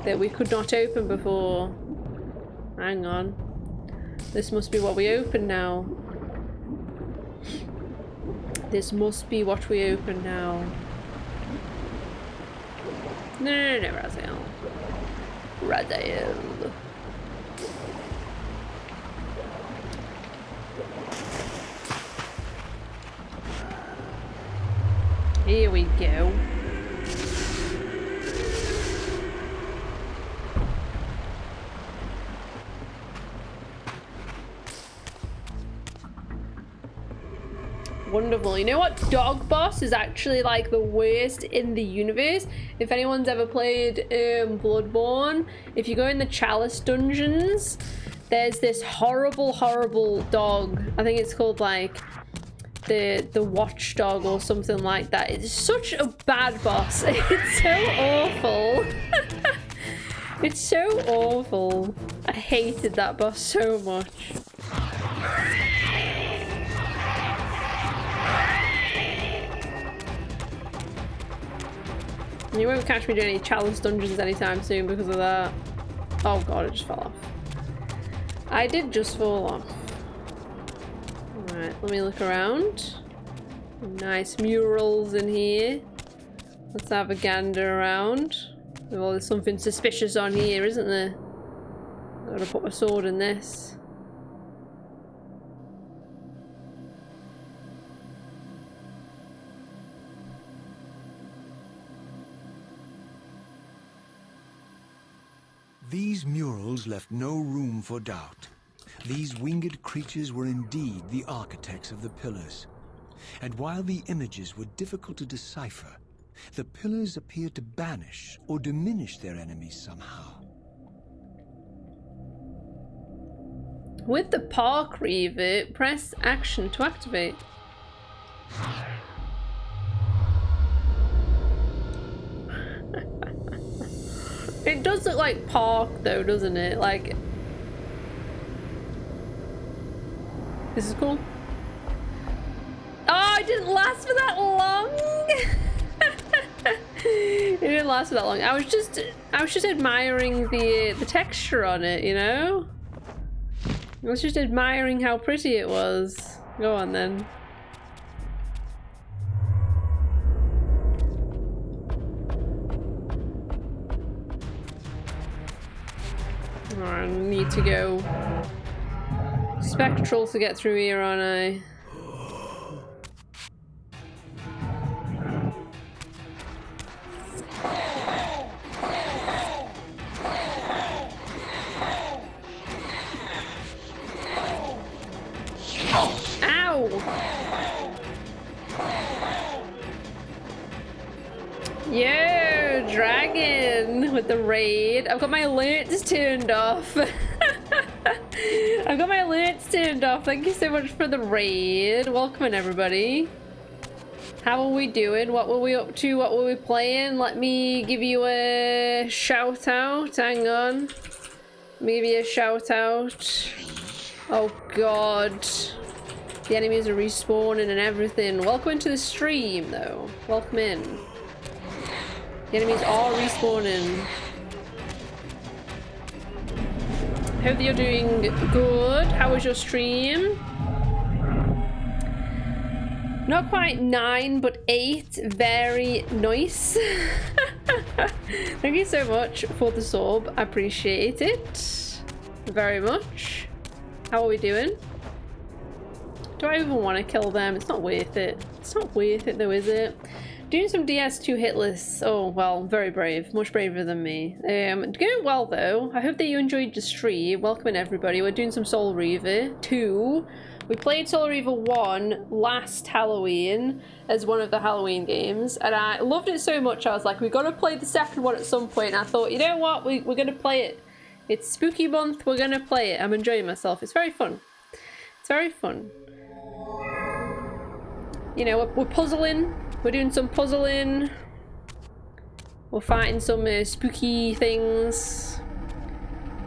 [SPEAKER 1] that we could not open before. Hang on. This must be what we open now. This must be what we open now. No, Raziel. Raziel. Here we go. Wonderful. You know what dog boss is actually like the worst in the universe? If anyone's ever played Bloodborne, if you go in the Chalice dungeons, there's this horrible dog. I think it's called like the watchdog or something like that. It's such a bad boss. It's so awful. It's so awful. I hated that boss so much. You won't catch me doing any challenge dungeons anytime soon because of that. Oh god, it just fell off. I did just fall off. Alright, let me look around. Nice murals in here. Let's have a gander around. Well, there's something suspicious on here, isn't there? Gotta put my sword in this.
[SPEAKER 5] These murals left no room for doubt. These winged creatures were indeed the architects of the pillars. And while the images were difficult to decipher, the pillars appeared to banish or diminish their enemies somehow.
[SPEAKER 1] With the park Reaver, press action to activate. It does look like park though, doesn't it? Like, this is cool. Oh, it didn't last for that long. It didn't last for that long. I was just admiring the texture on it, you know? I was just admiring how pretty it was. Go on then. Oh, I need to go spectral to get through here, aren't I? Yo, dragon with the raid. I've got my alerts turned off. I've got my alerts turned off. Thank you so much for the raid. Welcome in, everybody. How are we doing? What were we up to? What were we playing? Let me give you a shout out. Hang on. Let me give you a shout out. Oh god. The enemies are respawning and everything. Welcome into the stream though. Welcome in. The enemies are respawning. Hope that you're doing good. How was your stream? Not quite 9, but 8. Very nice. Thank you so much for the sub. I appreciate it very much. How are we doing? Do I even want to kill them? It's not worth it. It's not worth it though, is it? Doing some DS2 hit lists. Oh, well, very brave. Much braver than me. Going well, though. I hope that you enjoyed the stream. Welcome in, everybody. We're doing some Soul Reaver 2. We played Soul Reaver 1 last Halloween as one of the Halloween games. And I loved it so much, I was like, we've got to play the second one at some point. And I thought, you know what? We're going to play it. It's spooky month. We're going to play it. I'm enjoying myself. It's very fun. It's very fun. You know, we're puzzling. We're doing some puzzling. We're fighting some spooky things.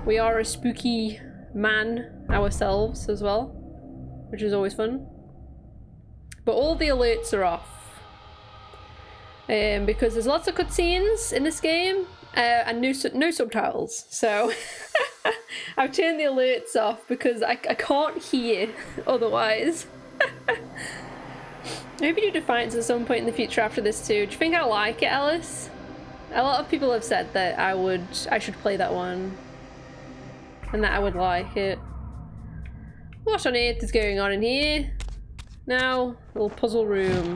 [SPEAKER 1] We are a spooky man ourselves as well, which is always fun. But all the alerts are off. Because there's lots of cutscenes in this game and no subtitles. So I've turned the alerts off because I can't hear otherwise. Maybe do Defiance at some point in the future after this too. Do you think I like it, Alice? A lot of people have said that I should play that one. And that I would like it. What on earth is going on in here? Now, little puzzle room.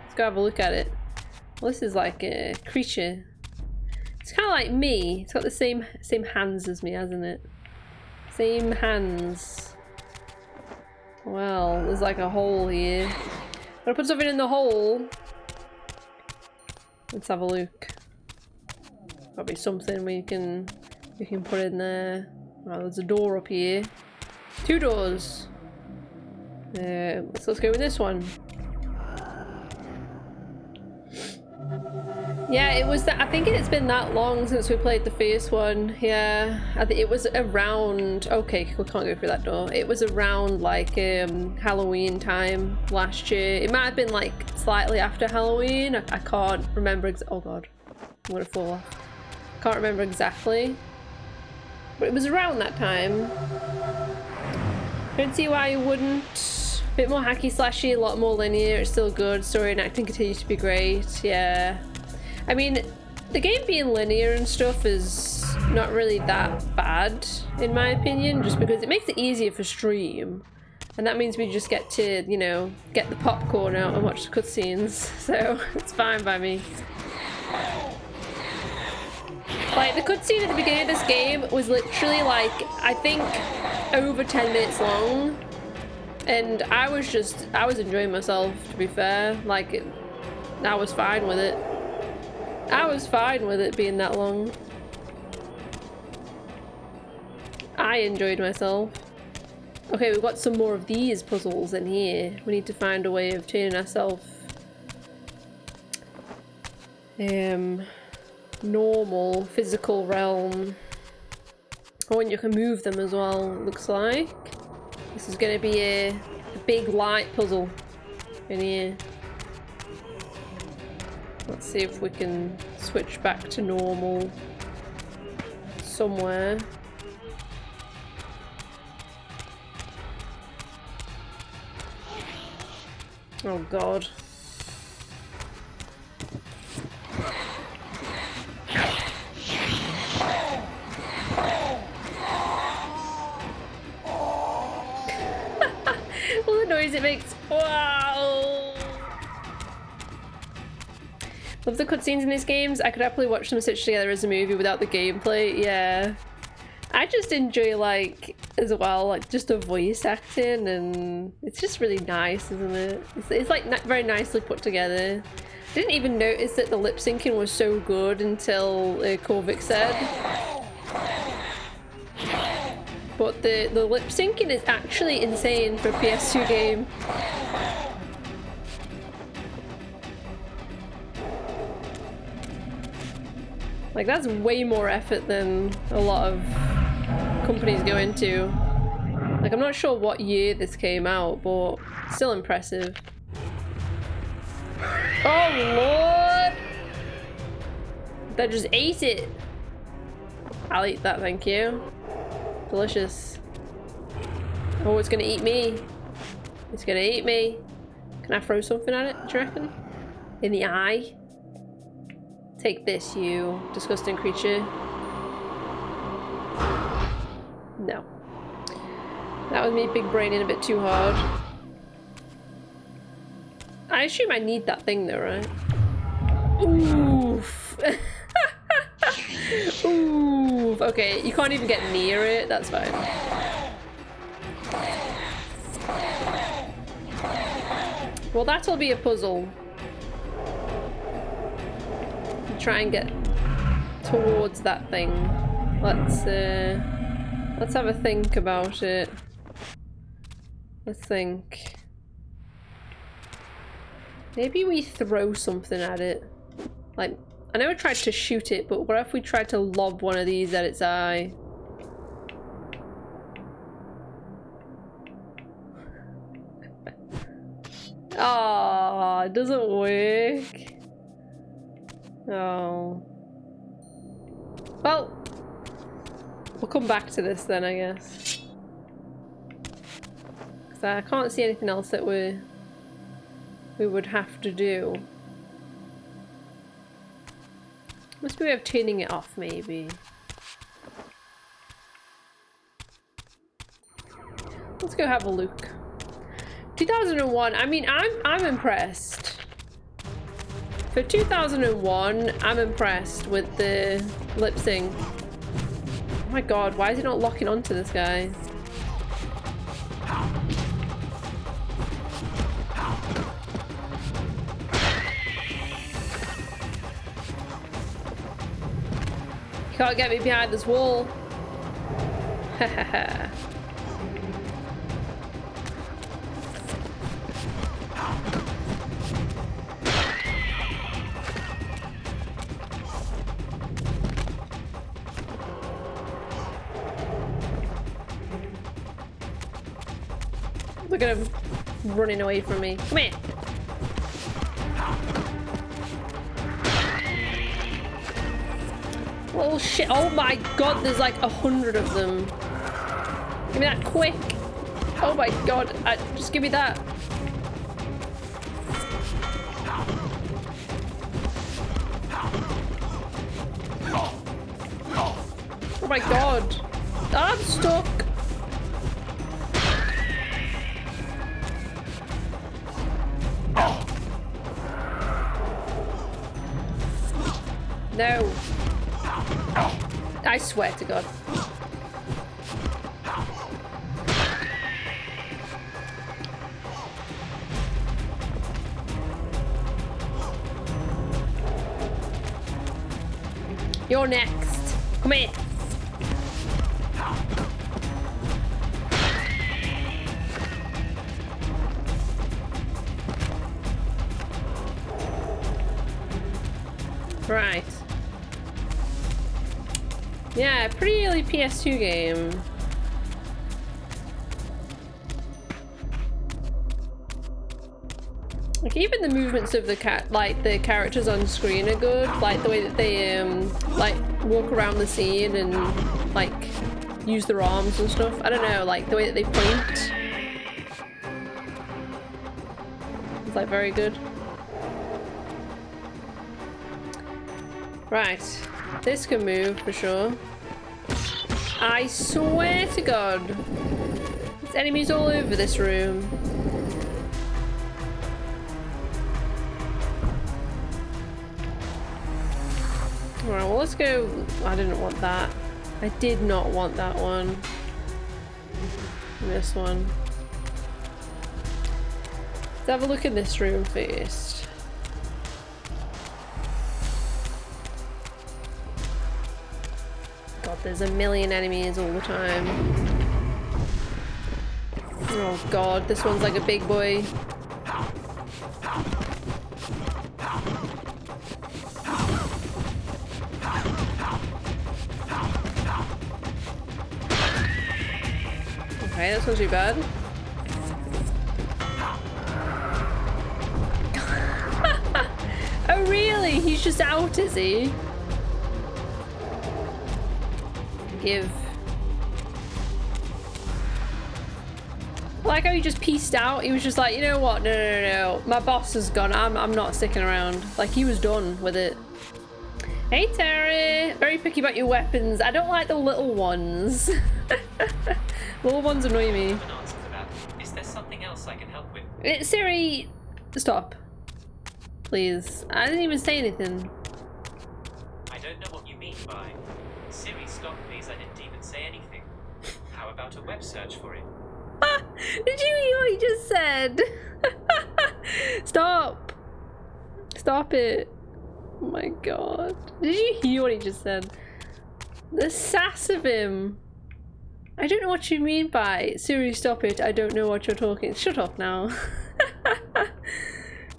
[SPEAKER 1] Let's go have a look at it. Well, this is like a creature. It's kind of like me. It's got the same hands as me, hasn't it? Same hands. Well, there's like a hole here. I'm gonna put something in the hole. Let's have a look. Probably something we can put in there. Oh, there's a door up here. 2 doors. Let's go with this one. Yeah, it was that. I think it's been that long since we played the first one. Yeah, I think it was around. Okay, we can't go through that door. It was around like Halloween time last year. It might have been like slightly after Halloween. I can't remember. Oh god, I'm gonna fall off. Can't remember exactly, but it was around that time. Don't see why you wouldn't. A bit more hacky slashy, a lot more linear. It's still good. Story and acting continues to be great. Yeah. I mean, the game being linear and stuff is not really that bad, in my opinion, just because it makes it easier for stream. And that means we just get to, you know, get the popcorn out and watch the cutscenes. So, it's fine by me. Like, the cutscene at the beginning of this game was literally, like, I think over 10 minutes long. And I was enjoying myself, to be fair. Like, I was fine with it. I was fine with it being that long. I enjoyed myself. Okay, we've got some more of these puzzles in here. We need to find a way of turning ourselves normal, physical realm. Oh, and you can move them as well, it looks like. This is going to be a big light puzzle in here. Let's see if we can switch back to normal somewhere. Oh god. All the noise it makes. Wow. Love the cutscenes in these games. I could happily watch them stitched together as a movie without the gameplay. Yeah. I just enjoy, like, as well, like, just the voice acting, and it's just really nice, isn't it? It's like, very nicely put together. I didn't even notice that the lip syncing was so good until Korvik said. But the lip syncing is actually insane for a PS2 game. Like, that's way more effort than a lot of companies go into. Like, I'm not sure what year this came out, but still impressive. Oh lord! That just ate it. I'll eat that, thank you. Delicious. Oh, it's gonna eat me. It's gonna eat me. Can I throw something at it, do you reckon? In the eye? Take this, you disgusting creature. No. That was me big braining a bit too hard. I assume I need that thing though, right? Oof. Oof. Okay, you can't even get near it. That's fine. Well, that'll be a puzzle. Try and get towards that thing. Let's have a think about it. Let's think. Maybe we throw something at it. Like, I never tried to shoot it, but what if we tried to lob one of these at its eye? Ah, it doesn't work. Oh. Well, we'll come back to this then, I guess. Because I can't see anything else that we would have to do. Must be a way of turning it off, maybe. Let's go have a look. 2001. I mean, I'm impressed. For 2001, I'm impressed with the lip sync. Oh my god, why is he not locking onto this guy? You can't get me behind this wall. Hahaha. Look at him running away from me. Come here. Oh shit. Oh my god, there's like 100 of them. Give me that quick. Oh my god. Just give me that. Oh my god. I'm stuck. No. I swear to God. You're next. Come here. Right. Yeah, pretty early PS2 game. Like even the movements of the the characters on screen are good. Like the way that they like walk around the scene and like use their arms and stuff. I don't know, like the way that they point. It's like very good. Right. This can move for sure. I swear to God. There's enemies all over this room. Alright, well let's go. I didn't want that. I did not want that one. This one. Let's have a look in this room first. There's a million enemies all the time. Oh god, this one's like a big boy. Okay, that's not too bad. Oh really? He's just out, is he? Give. Like how he just pieced out. He was just like, you know what? No. My boss is gone. I'm not sticking around. Like he was done with it. Hey Terry. Very picky about your weapons. I don't like the little ones. Little ones annoy me.
[SPEAKER 8] Is there something else I can help with?
[SPEAKER 1] Siri, stop. Please. I didn't even say anything.
[SPEAKER 8] I don't know what you mean by Siri, stop please, I didn't even say anything. How about a web search for it?
[SPEAKER 1] Did you hear what he just said? Stop. Stop it. Oh my god. Did you hear what he just said? The sass of him. I don't know what you mean by Siri, stop it. I don't know what you're talking. Shut up now.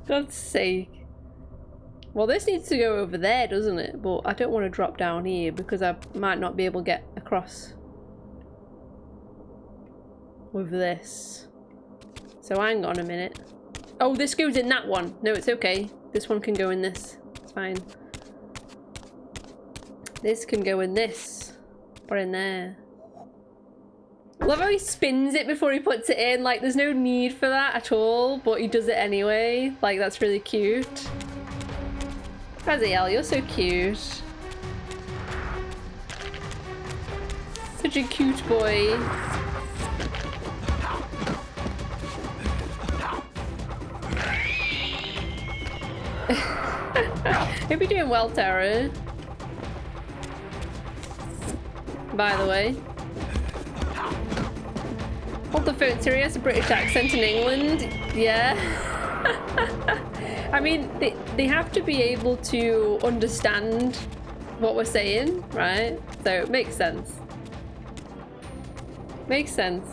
[SPEAKER 1] God's sake. Well, this needs to go over there, doesn't it? But I don't want to drop down here because I might not be able to get across with this. So hang on a minute. Oh, this goes in that one. No, it's okay. This one can go in this. It's fine. This can go in this. Or in there. I love how he spins it before he puts it in. Like, there's no need for that at all, but he does it anyway. Like, that's really cute. Raziel, you're so cute. Such a cute boy. Hope you're doing well, Tara. By the way. Hold the phone, Siri has a British accent in England. Yeah. I mean, they have to be able to understand what we're saying, right? So it makes sense. Makes sense.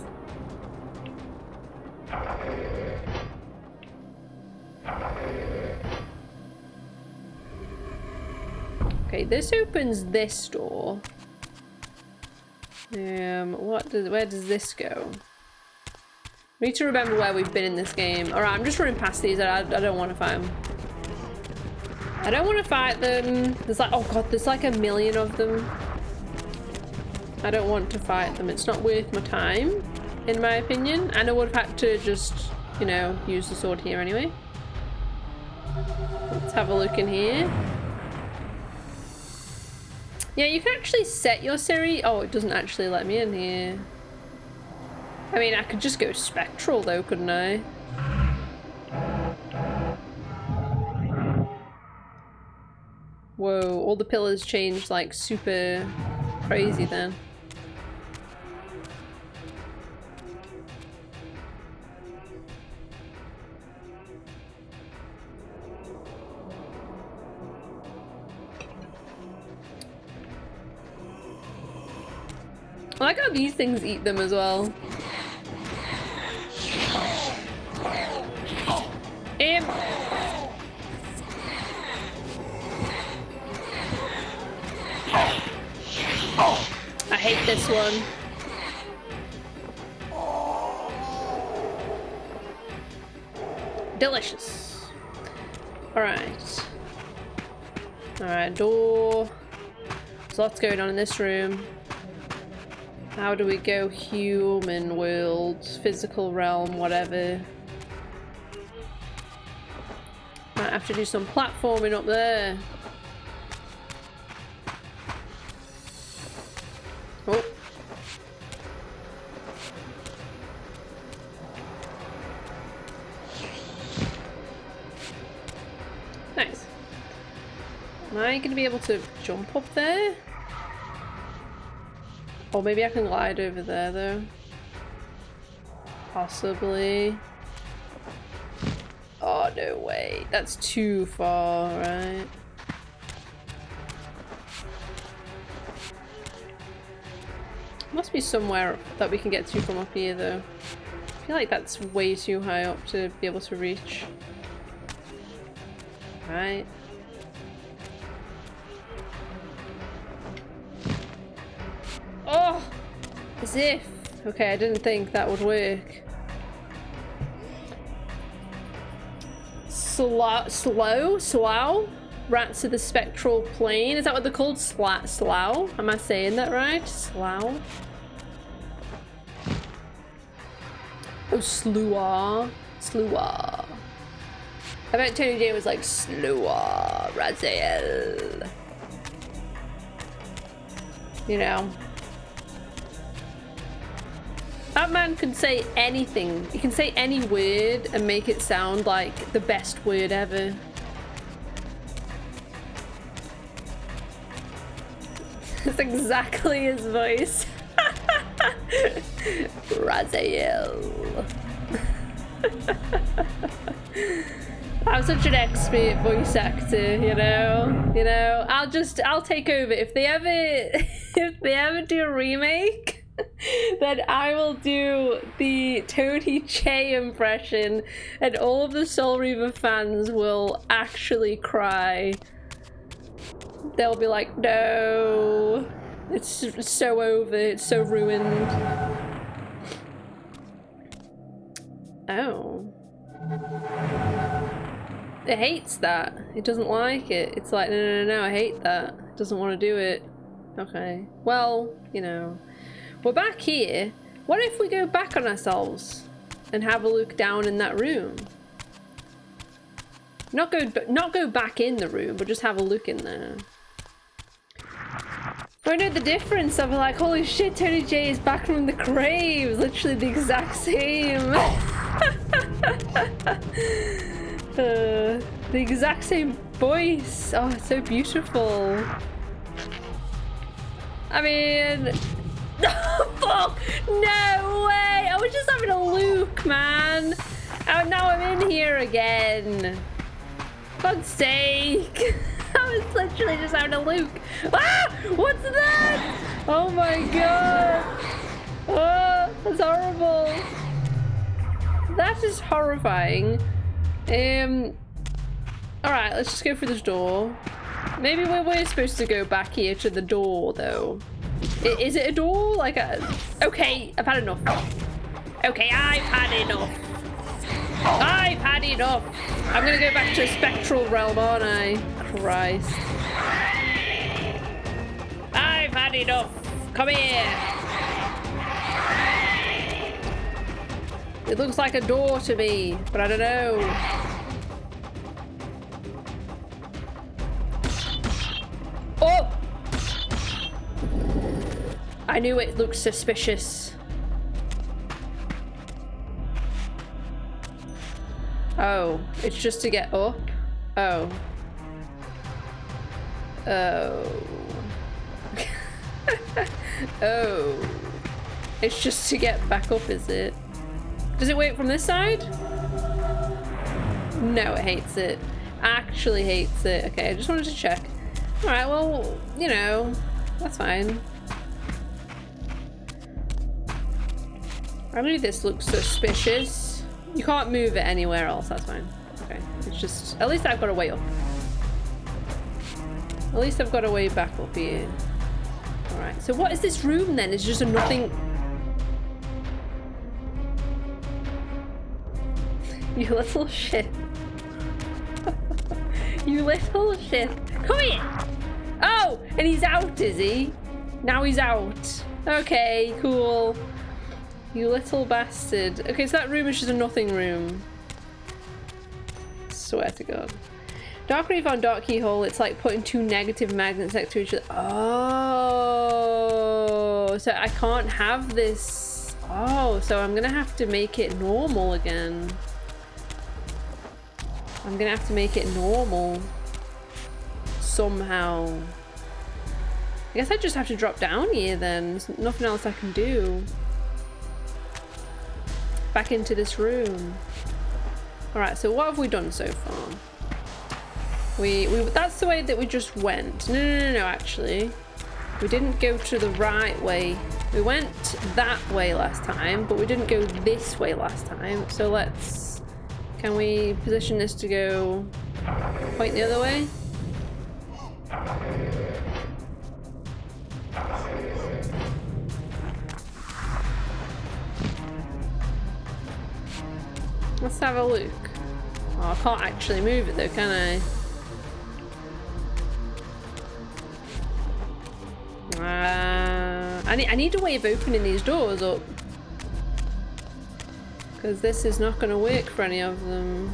[SPEAKER 1] Okay, this opens this door. Where does this go? We need to remember where we've been in this game. Alright, I'm just running past these. I don't want to fight them. I don't want to fight them. There's like, oh god, there's like a million of them. I don't want to fight them. It's not worth my time, in my opinion. And I would have had to just, you know, use the sword here anyway. Let's have a look in here. Yeah, you can actually set your Siri. Oh, it doesn't actually let me in here. I mean, I could just go spectral though, couldn't I? Whoa, all the pillars changed like super crazy then. I like how these things eat them as well. I hate this one. Delicious. Alright. Alright, door. There's lots going on in this room. How do we go human world, physical realm, whatever? Might have to do some platforming up there. Oh. Nice. Am I going to be able to jump up there? Or maybe I can glide over there though. Possibly. Oh, no way. That's too far, right? Must be somewhere that we can get to from up here though. I feel like that's way too high up to be able to reach. Right. Oh! As if. Okay, I didn't think that would work. Slough? Rats of the spectral plane? Is that what they're called? Slough? Am I saying that right? Slough? Oh, Sluar. Sluar. I bet Tony J was like, Sluar, Raziel. You know. That man can say anything. He can say any word and make it sound like the best word ever. It's exactly his voice. Raziel. I'm such an expert voice actor, you know? You know, I'll take over. If they ever do a remake then I will do the Tony J impression and all of the Soul Reaver fans will actually cry. They'll be like, no, it's so over, it's so ruined. Oh. It hates that. It doesn't like it. It's like, no, I hate that. It doesn't want to do it. Okay. Well, you know. We're back here. What if we go back on ourselves and have a look down in that room? Not go back in the room, but just have a look in there. I know the difference. I'll be like, holy shit, Tony J is back from the grave. It's literally the exact same. The exact same voice. Oh, it's so beautiful. I mean, fuck, no way. I was just having a look, man. Oh, now I'm in here again. God's sake. I was literally just having a look. Ah, what's that? Oh my god. Oh, that's horrible. That is horrifying. Alright, let's just go through this door. Maybe we're supposed to go back here to the door, though. Is it a door? Like a... Okay, I've had enough. Okay, I've had enough. I've had enough. I'm gonna go back to a spectral realm, aren't I? Christ. I've had enough. Come here. It looks like a door to me, but I don't know. Oh! I knew it looked suspicious. Oh, it's just to get up? Oh. Oh. Oh. It's just to get back up, is it? Does it wait from this side? No, it hates it. Actually hates it. Okay, I just wanted to check. Alright, well, you know, that's fine. I believe this looks suspicious. You can't move it anywhere else, that's fine. Okay, it's just, at least I've got a way up. At least I've got a way back up here. Alright, so what is this room then? It's just a nothing... You little shit. You little shit. Come here! Oh! And he's out, is he? Now he's out. Okay, cool. You little bastard. Okay, so that room is just a nothing room. Swear to God. Dark Reef on Dark Keyhole, it's like putting two negative magnets next to each other. Oh, so I can't have this. Oh, so I'm gonna have to make it normal again. I'm gonna have to make it normal. Somehow. I guess I just have to drop down here then. There's nothing else I can do. Back into this room. Alright, so what have we done so far? That's the way that we just went. No, actually. We didn't go to the right way. We went that way last time, but we didn't go this way last time. So let's... Can we position this to go... Point the other way? Let's have a look. Oh, I can't actually move it though, can I? I need a way of opening these doors up. Because this is not going to work for any of them.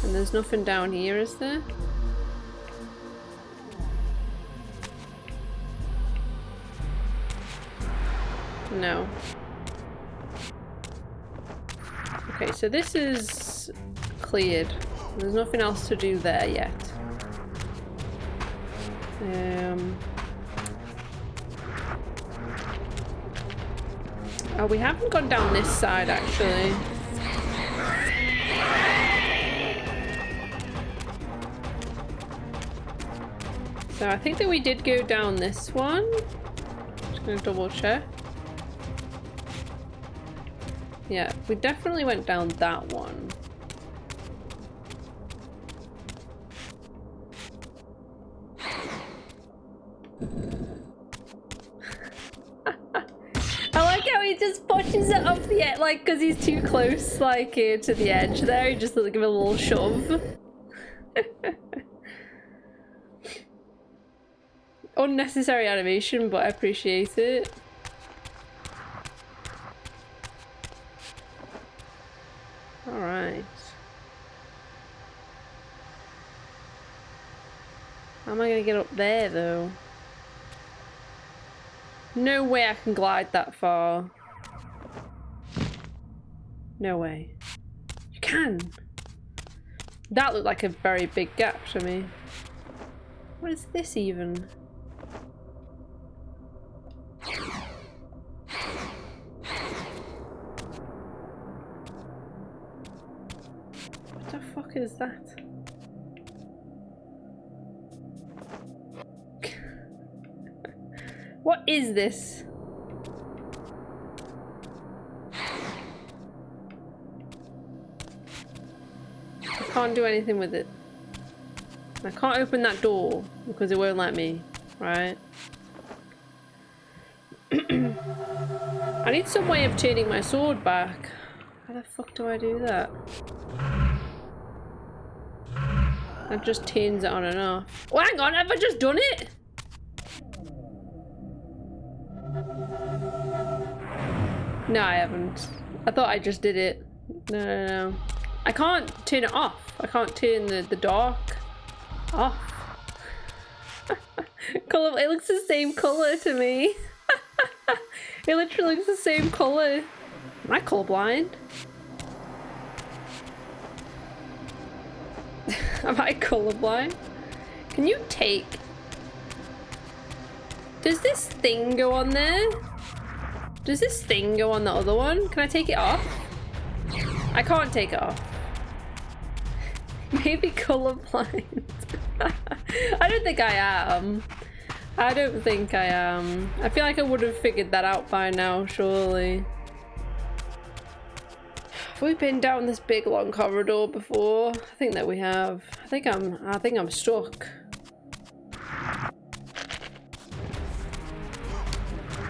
[SPEAKER 1] And there's nothing down here, is there? No. Okay, so this is cleared. There's nothing else to do there yet. Oh, we haven't gone down this side actually. So I think that we did go down this one. Just gonna double check. Yeah, we definitely went down that one. I like how he just pushes it off the edge, like, because he's too close, like, to the edge there. He just like, give it a little shove. Unnecessary animation, but I appreciate it. Alright. How am I gonna get up there, though? No way I can glide that far. No way. You can! That looked like a very big gap to me. What is this even? What the fuck is that? What is this? I can't do anything with it. I can't open that door because it won't let me, right? I need some way of turning my sword back. How the fuck do I do that? That just turns it on and off. Oh, hang on, have I just done it? No, I haven't. I thought I just did it. No. I can't turn it off. I can't turn the dark off. Color, it looks the same color to me. It literally looks the same color. Am I colorblind? Am I colorblind? Can you take... Does this thing go on there? Does this thing go on the other one? Can I take it off? I can't take it off. Maybe colorblind. I don't think I am. I don't think I am. I feel like I would have figured that out by now, surely. Have we been down this big long corridor before? I think that we have. I think I'm stuck.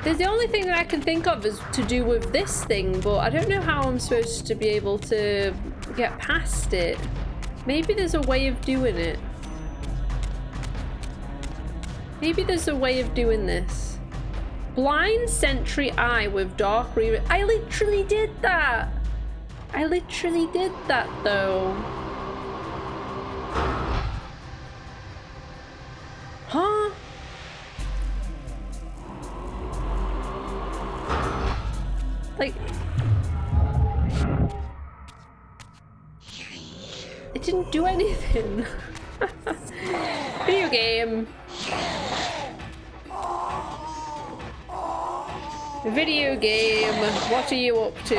[SPEAKER 1] There's the only thing that I can think of is to do with this thing, but I don't know how I'm supposed to be able to get past it. Maybe there's a way of doing it. Maybe there's a way of doing this. Blind sentry eye with dark Reaver. I literally did that! I literally did that though. Huh? Like... It didn't do anything. Video game. Video game. What are you up to?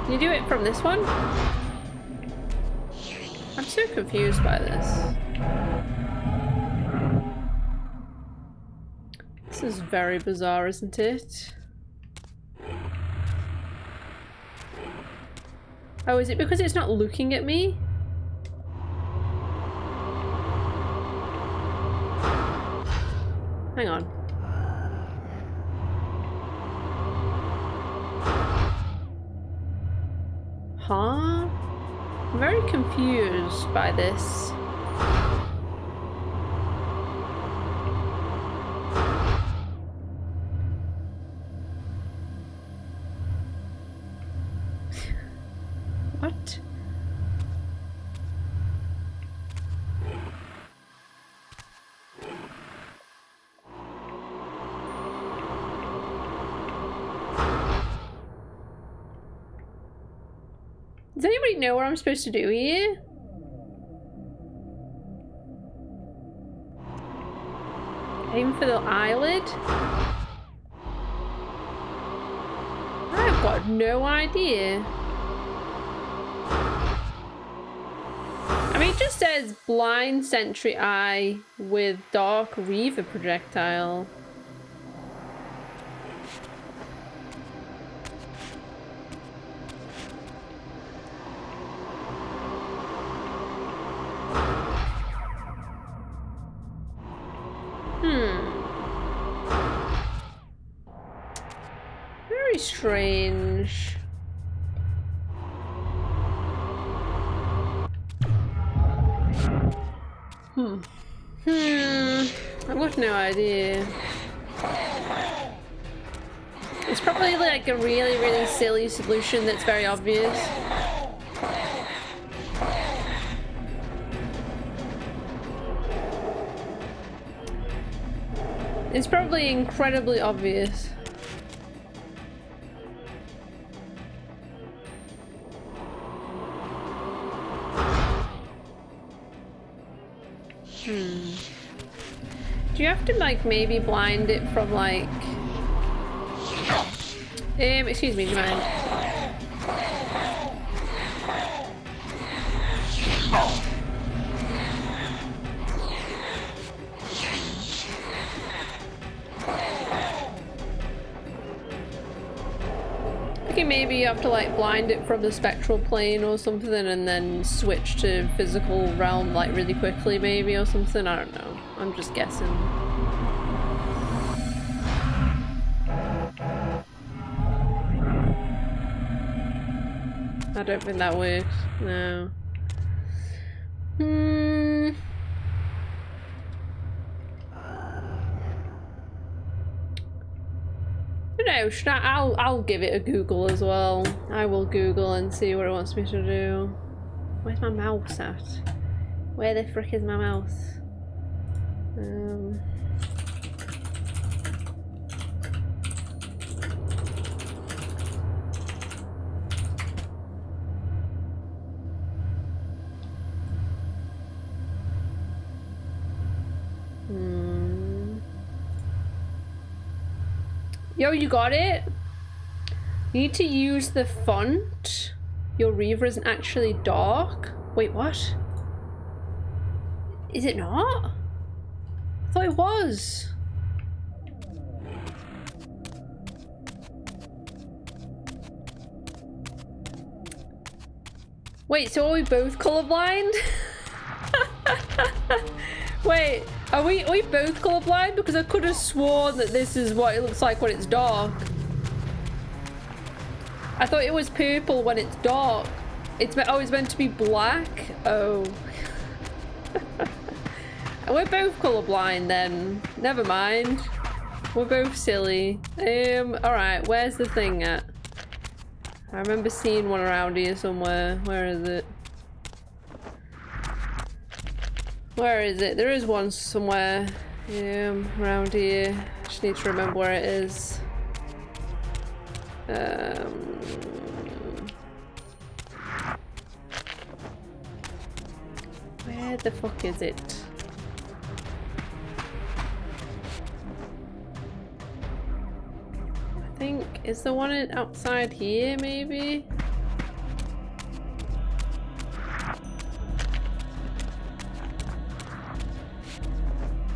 [SPEAKER 1] Can you do it from this one? I'm so confused by this. This is very bizarre, isn't it? Oh, is it because it's not looking at me? Hang on. Huh? I'm very confused by this. What? Does anybody know what I'm supposed to do here? Aim for the eyelid? I've got no idea. just says blind sentry eye with dark Reaver projectile. Very strange. I've got no idea. It's probably like a really, really silly solution that's very obvious. It's probably incredibly obvious. Do you have to like maybe blind it from like excuse me, do you mind? Okay, maybe you have to like blind it from the spectral plane or something and then switch to physical realm like really quickly maybe or something, I don't know. I'm just guessing. I don't think that works, no. No, should I'll give it a Google as well. I will Google and see what it wants me to do. Where's my mouse at? Where the frick is my mouse? Yo, you got it? You need to use the font. Your Reaver isn't actually dark. Wait, what? Is it not? I thought it was. Wait, so are we both colorblind? Wait, are we both colorblind? Because I could have sworn that this is what it looks like when it's dark. I thought it was purple when it's dark. It's meant to be black. Oh. We're both colorblind then. Never mind. We're both silly. Alright, where's the thing at? I remember seeing one around here somewhere. Where is it? Where is it? There is one somewhere. Around here. Just need to remember where it is. Where the fuck is it? I think, is the one outside here maybe?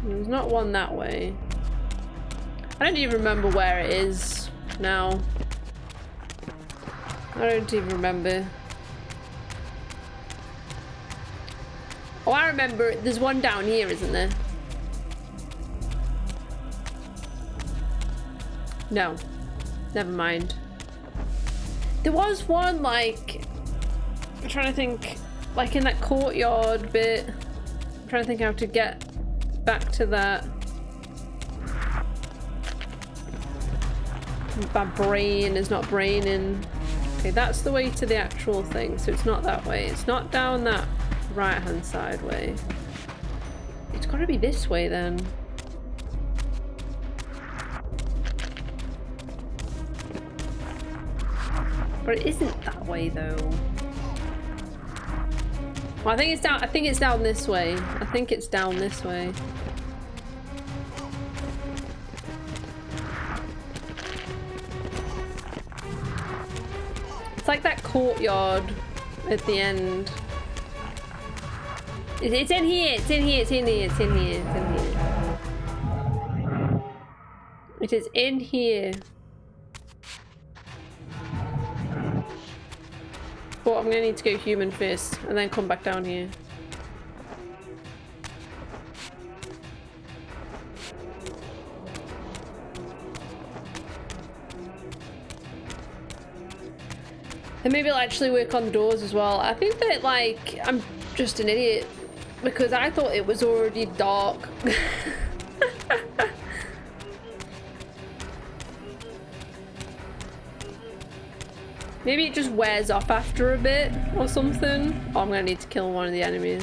[SPEAKER 1] There's not one that way. I don't even remember where it is now. I don't even remember. Oh, I remember. There's one down here, isn't there? No. Never mind. There was one, like... I'm trying to think... Like in that courtyard bit. I'm trying to think how to get back to that. My brain is not braining. Okay, that's the way to the actual thing, so it's not that way. It's not down that right hand side way. It's got to be this way then. But it isn't that way though. Well, I think it's down. I think it's down this way. I think it's down this way. It's like that courtyard at the end. It's in here. It's in here. It's in here. It's in here. It's in here. It is in here. But I'm gonna need to go human first and then come back down here. And maybe I'll actually work on doors as well. I think that, like, I'm just an idiot because I thought it was already dark. Maybe it just wears off after a bit or something. Oh, I'm gonna need to kill one of the enemies.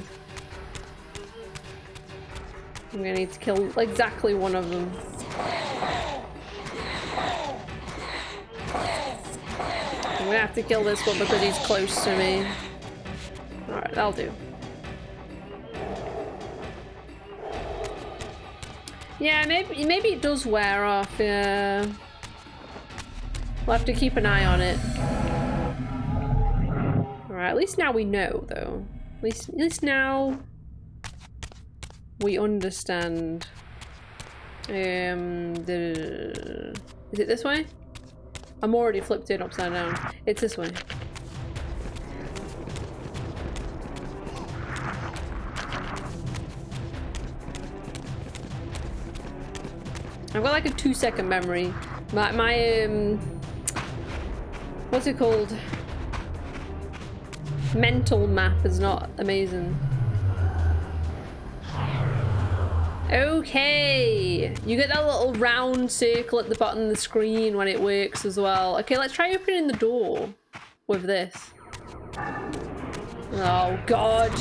[SPEAKER 1] I'm gonna need to kill exactly one of them. I'm gonna have to kill this one because he's close to me. Alright, that'll do. Yeah, maybe it does wear off, yeah. We'll have to keep an eye on it. Alright, at least now we know, though. At least now we understand. Is it this way? I'm already flipped it upside down. It's this way. I've got like a 2-second memory. My what's it called? Mental map is not amazing. Okay, you get that little round circle at the bottom of the screen when it works as well. Okay, let's try opening the door with this. Oh god.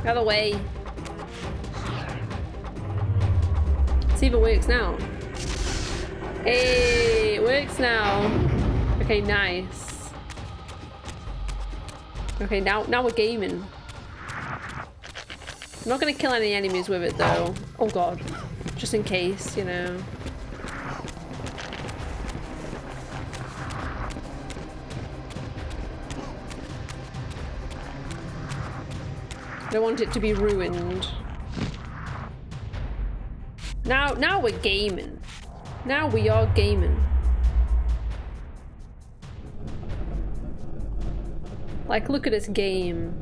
[SPEAKER 1] Out of the way. Let's see if it works now. Hey, it works now. Okay, nice. Okay, now we're gaming. I'm not gonna kill any enemies with it though. Oh god. Just in case, you know. I don't want it to be ruined. Now we're gaming. Now we are gaming. Like, look at this game.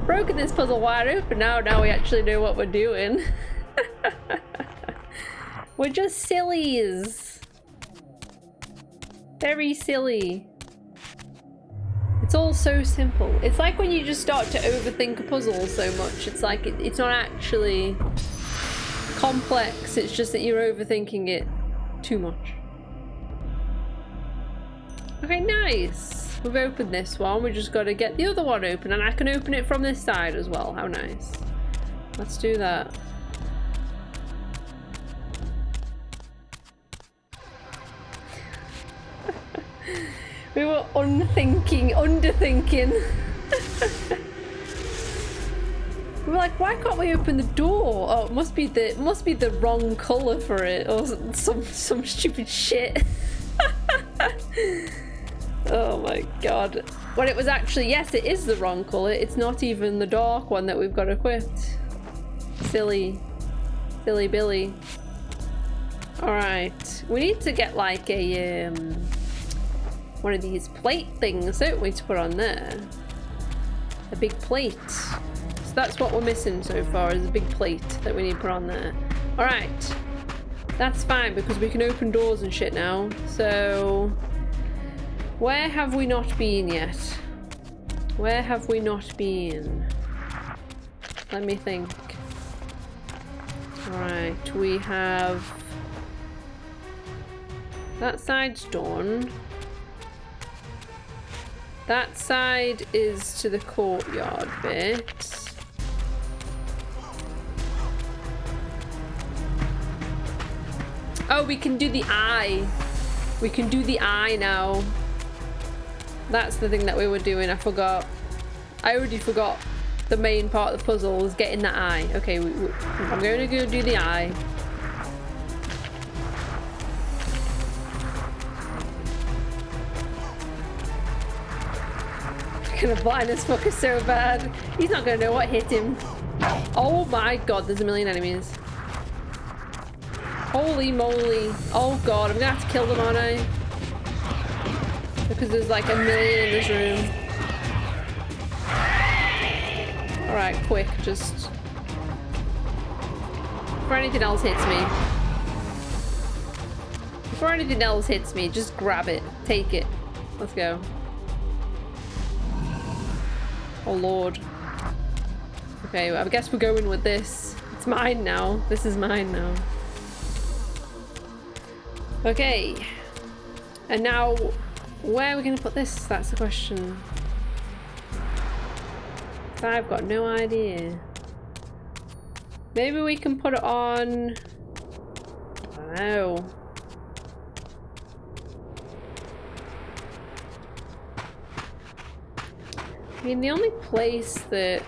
[SPEAKER 1] Broken this puzzle wide open now we actually know what we're doing. We're just sillies. Very silly. It's all so simple. It's like when you just start to overthink a puzzle so much. It's like it's not actually complex. It's just that you're overthinking it too much. Okay, nice. We've opened this one. We just got to get the other one open, and I can open it from this side as well. How nice. Let's do that. We were underthinking. We were like, why can't we open the door? Oh, it must be the wrong color for it, or some stupid shit. Oh my god. When it was actually, yes, it is the wrong color. It's not even the dark one that we've got equipped. Silly Billy. Alright. We need to get like a one of these plate things, don't we, to put on there? A big plate. So that's what we're missing so far, is a big plate that we need to put on there. Alright. That's fine because we can open doors and shit now. So where have we not been yet? Where have we not been? Let me think. Right, we have... that side's done. That side is to the courtyard bit. Oh, we can do the eye. We can do the eye now. That's the thing that we were doing. I forgot. I already forgot the main part of the puzzle was getting that eye. Okay, I'm going to go do the eye. gonna blind this fucker so bad. He's not gonna know what hit him. Oh my god, there's a million enemies. Holy moly. Oh god, I'm gonna have to kill them, aren't I? Because there's like a million in this room. Alright, quick, just... Before anything else hits me. Before anything else hits me, just grab it. Take it. Let's go. Oh lord. Okay, well, I guess we're going with this. It's mine now. This is mine now. Okay. And now, where are we going to put this? That's the question. I've got no idea. Maybe we can put it on... I don't know. I mean, the only place that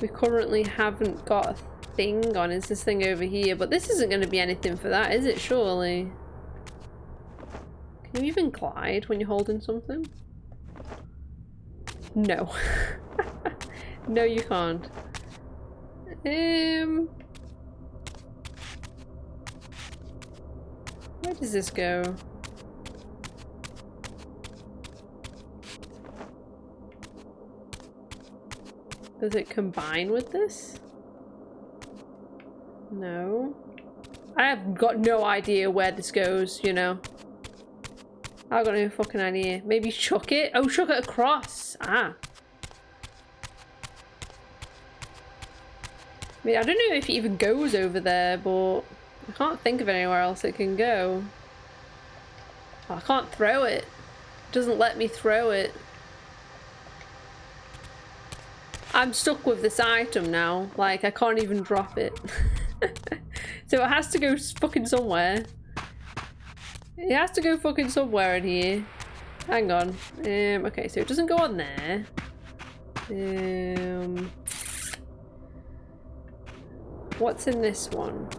[SPEAKER 1] we currently haven't got a thing on is this thing over here, but this isn't going to be anything for that, is it? Surely. Can you even glide when you're holding something? No. No, you can't. Where does this go? Does it combine with this? No. I have got no idea where this goes, you know. I've got no fucking idea. Maybe chuck it? Oh, chuck it across. Ah. I mean, I don't know if it even goes over there, but I can't think of anywhere else it can go. Oh, I can't throw it. It doesn't let me throw it. I'm stuck with this item now. Like, I can't even drop it. So it has to go fucking somewhere. It has to go fucking somewhere in here. Hang on. Okay, so it doesn't go on there. What's in this one?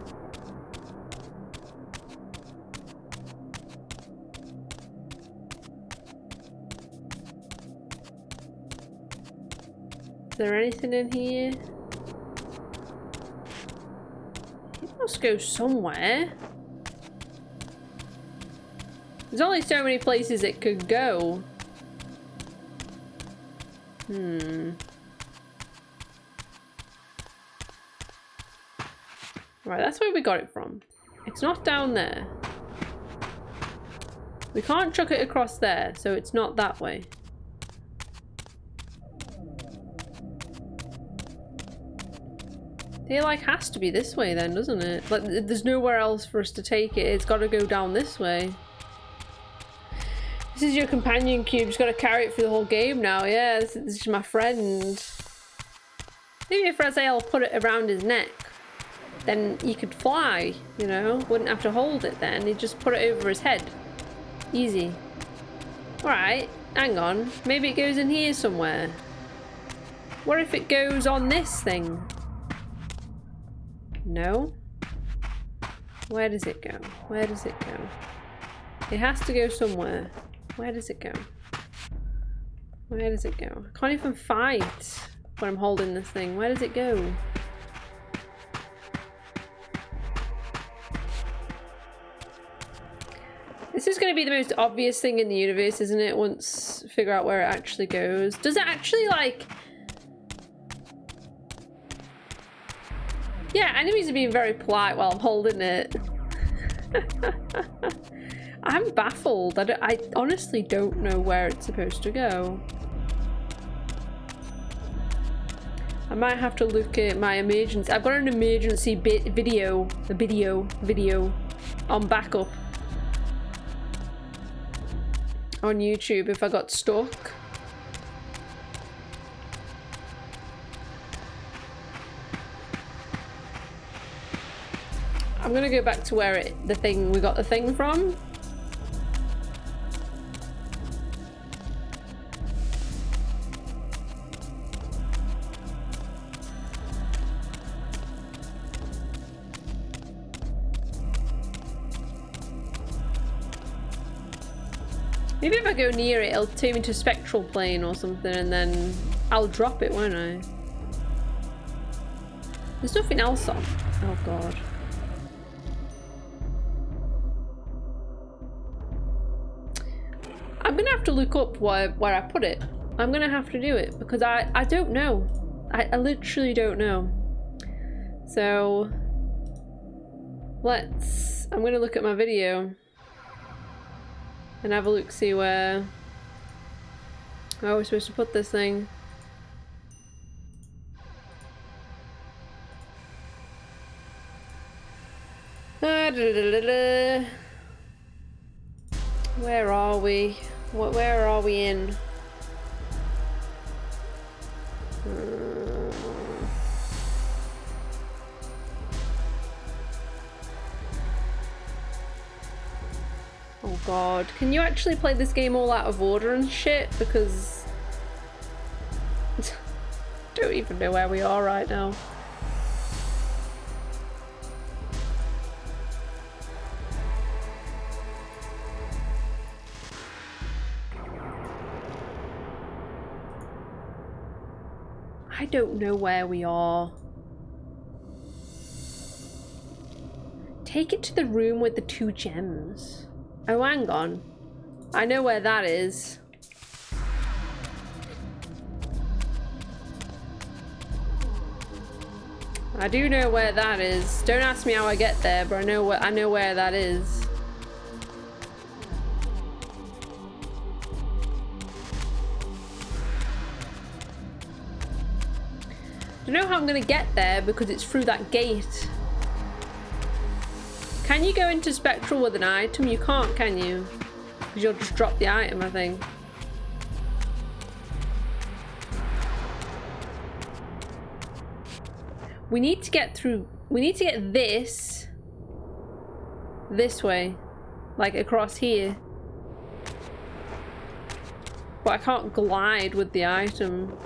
[SPEAKER 1] Is there anything in here? It must go somewhere. There's only so many places it could go. Right, that's where we got it from. It's not down there. We can't chuck it across there, so it's not that way. It like has to be this way then, doesn't it? Like there's nowhere else for us to take it. It's got to go down this way. This is your companion cube. Just got to carry it through the whole game now. Yeah, this is my friend. Maybe if Raziel put it around his neck, then he could fly, you know? Wouldn't have to hold it then. He'd just put it over his head. Easy. Alright, hang on. Maybe it goes in here somewhere. What if it goes on this thing? No? Where does it go? Where does it go? It has to go somewhere. Where does it go? Where does it go? I can't even fight when I'm holding this thing. Where does it go? This is going to be the most obvious thing in the universe, isn't it? Once figure out where it actually goes. Does it actually like... Yeah, enemies are being very polite while I'm holding it. I'm baffled. I honestly don't know where it's supposed to go. I might have to look at my emergency. I've got an emergency video on backup on YouTube if I got stuck. I'm gonna go back to where we got the thing from. Maybe if I go near it, it'll take me to a spectral plane or something, and then I'll drop it, won't I? There's nothing else on. Oh god. I'm gonna have to look up where I put it. I'm gonna have to do it because I don't know. I literally don't know. So I'm gonna look at my video and have a look, see where we're supposed to put this thing. Where are we? Where are we in? Oh god, can you actually play this game all out of order and shit? Because I don't even know where we are right now. I don't know where we are. Take it to the room with the 2 gems. Oh, hang on. I know where that is. I do know where that is. Don't ask me how I get there, but I know where that is. I don't know how I'm gonna get there because it's through that gate. Can you go into Spectral with an item? You can't, can you? Because you'll just drop the item, I think. We need to get through. We need to get this way, like across here. But I can't glide with the item.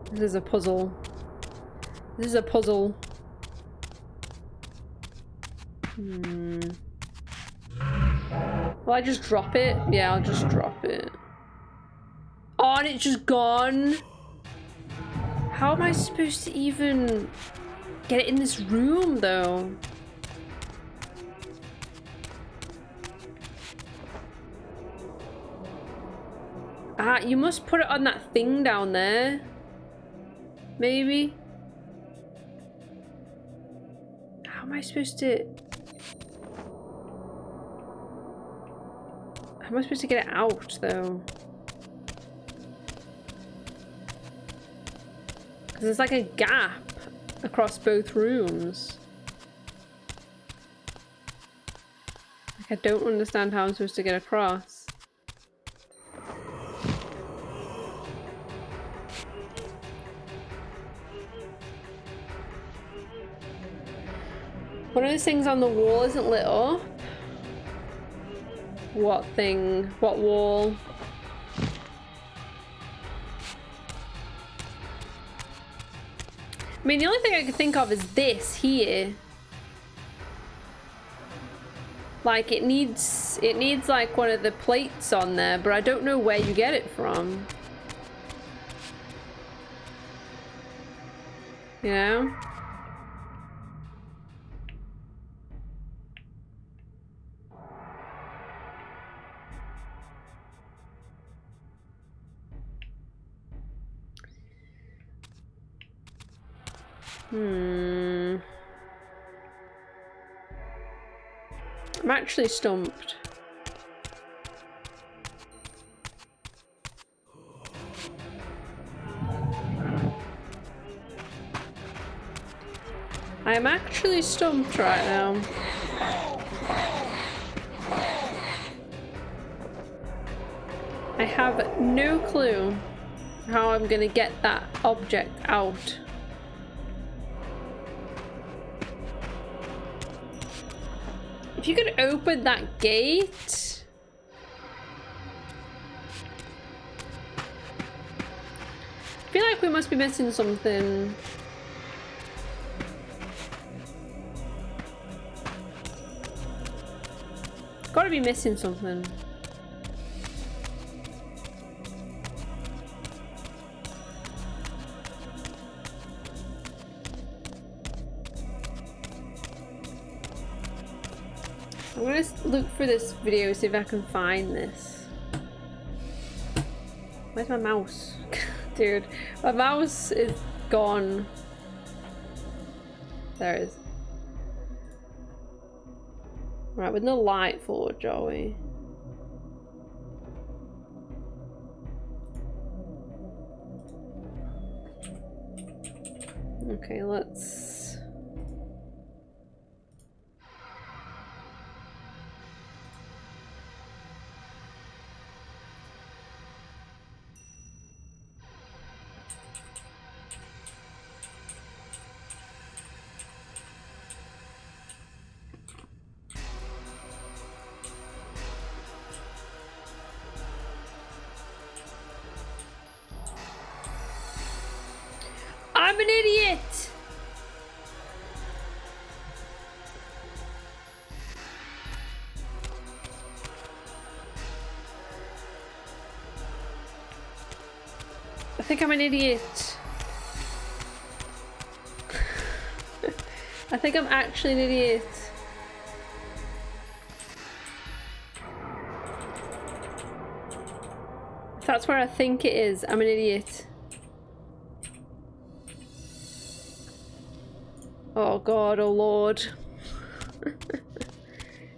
[SPEAKER 1] This is a puzzle. This is a puzzle. Will I just drop it? Yeah, I'll just drop it. Oh, and it's just gone. How am I supposed to even get it in this room, though? Ah, you must put it on that thing down there. Maybe. How am I supposed to... How am I supposed to get it out, though? Because there's like a gap across both rooms. Like, I don't understand how I'm supposed to get across. One of those things on the wall isn't lit up. What thing? What wall? I mean, the only thing I could think of is this here. Like, it needs like one of the plates on there, but I don't know where you get it from. You know? I'm actually stumped. I am actually stumped right now. I have no clue how I'm gonna get that object out. If you could open that gate. I feel like we must be missing something. Gotta be missing something. I'm gonna look for this video, see if I can find this. Where's my mouse? Dude, my mouse is gone. There it is. Right, with no light forge, are we? Okay, let's... I'm an idiot! I think I'm an idiot. I think I'm actually an idiot. If that's where I think it is, I'm an idiot. Oh god, oh lord.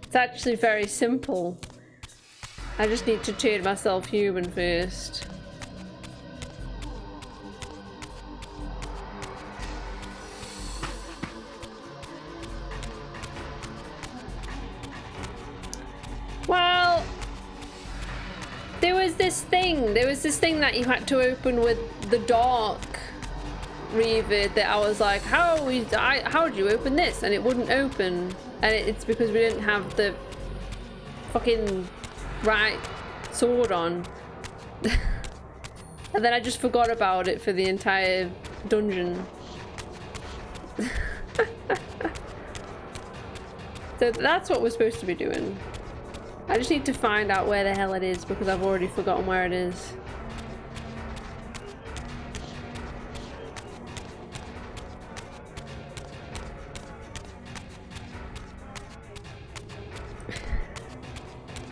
[SPEAKER 1] It's actually very simple. I just need to turn myself human first. Well, there was this thing that you had to open with the dark Reaver that I was like, how do you open this? And it wouldn't open, and it's because we didn't have the fucking right sword on. And then I just forgot about it for the entire dungeon. So that's what we're supposed to be doing. I just need to find out where the hell it is because I've already forgotten where it is.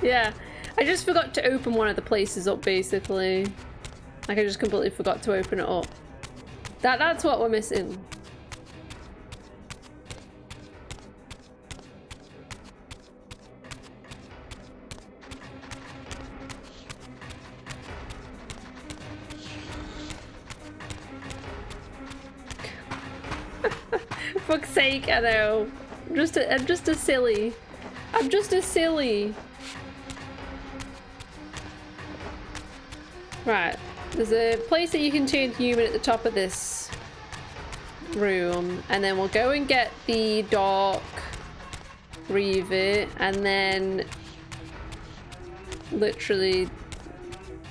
[SPEAKER 1] Yeah, I just forgot to open one of the places up basically. Like I just completely forgot to open it up. That's what we're missing. Fuck's sake, I know. I'm just a silly. I'm just a silly. Right, there's a place that you can turn human at the top of this room, and then we'll go and get the dark Reaver, and then literally,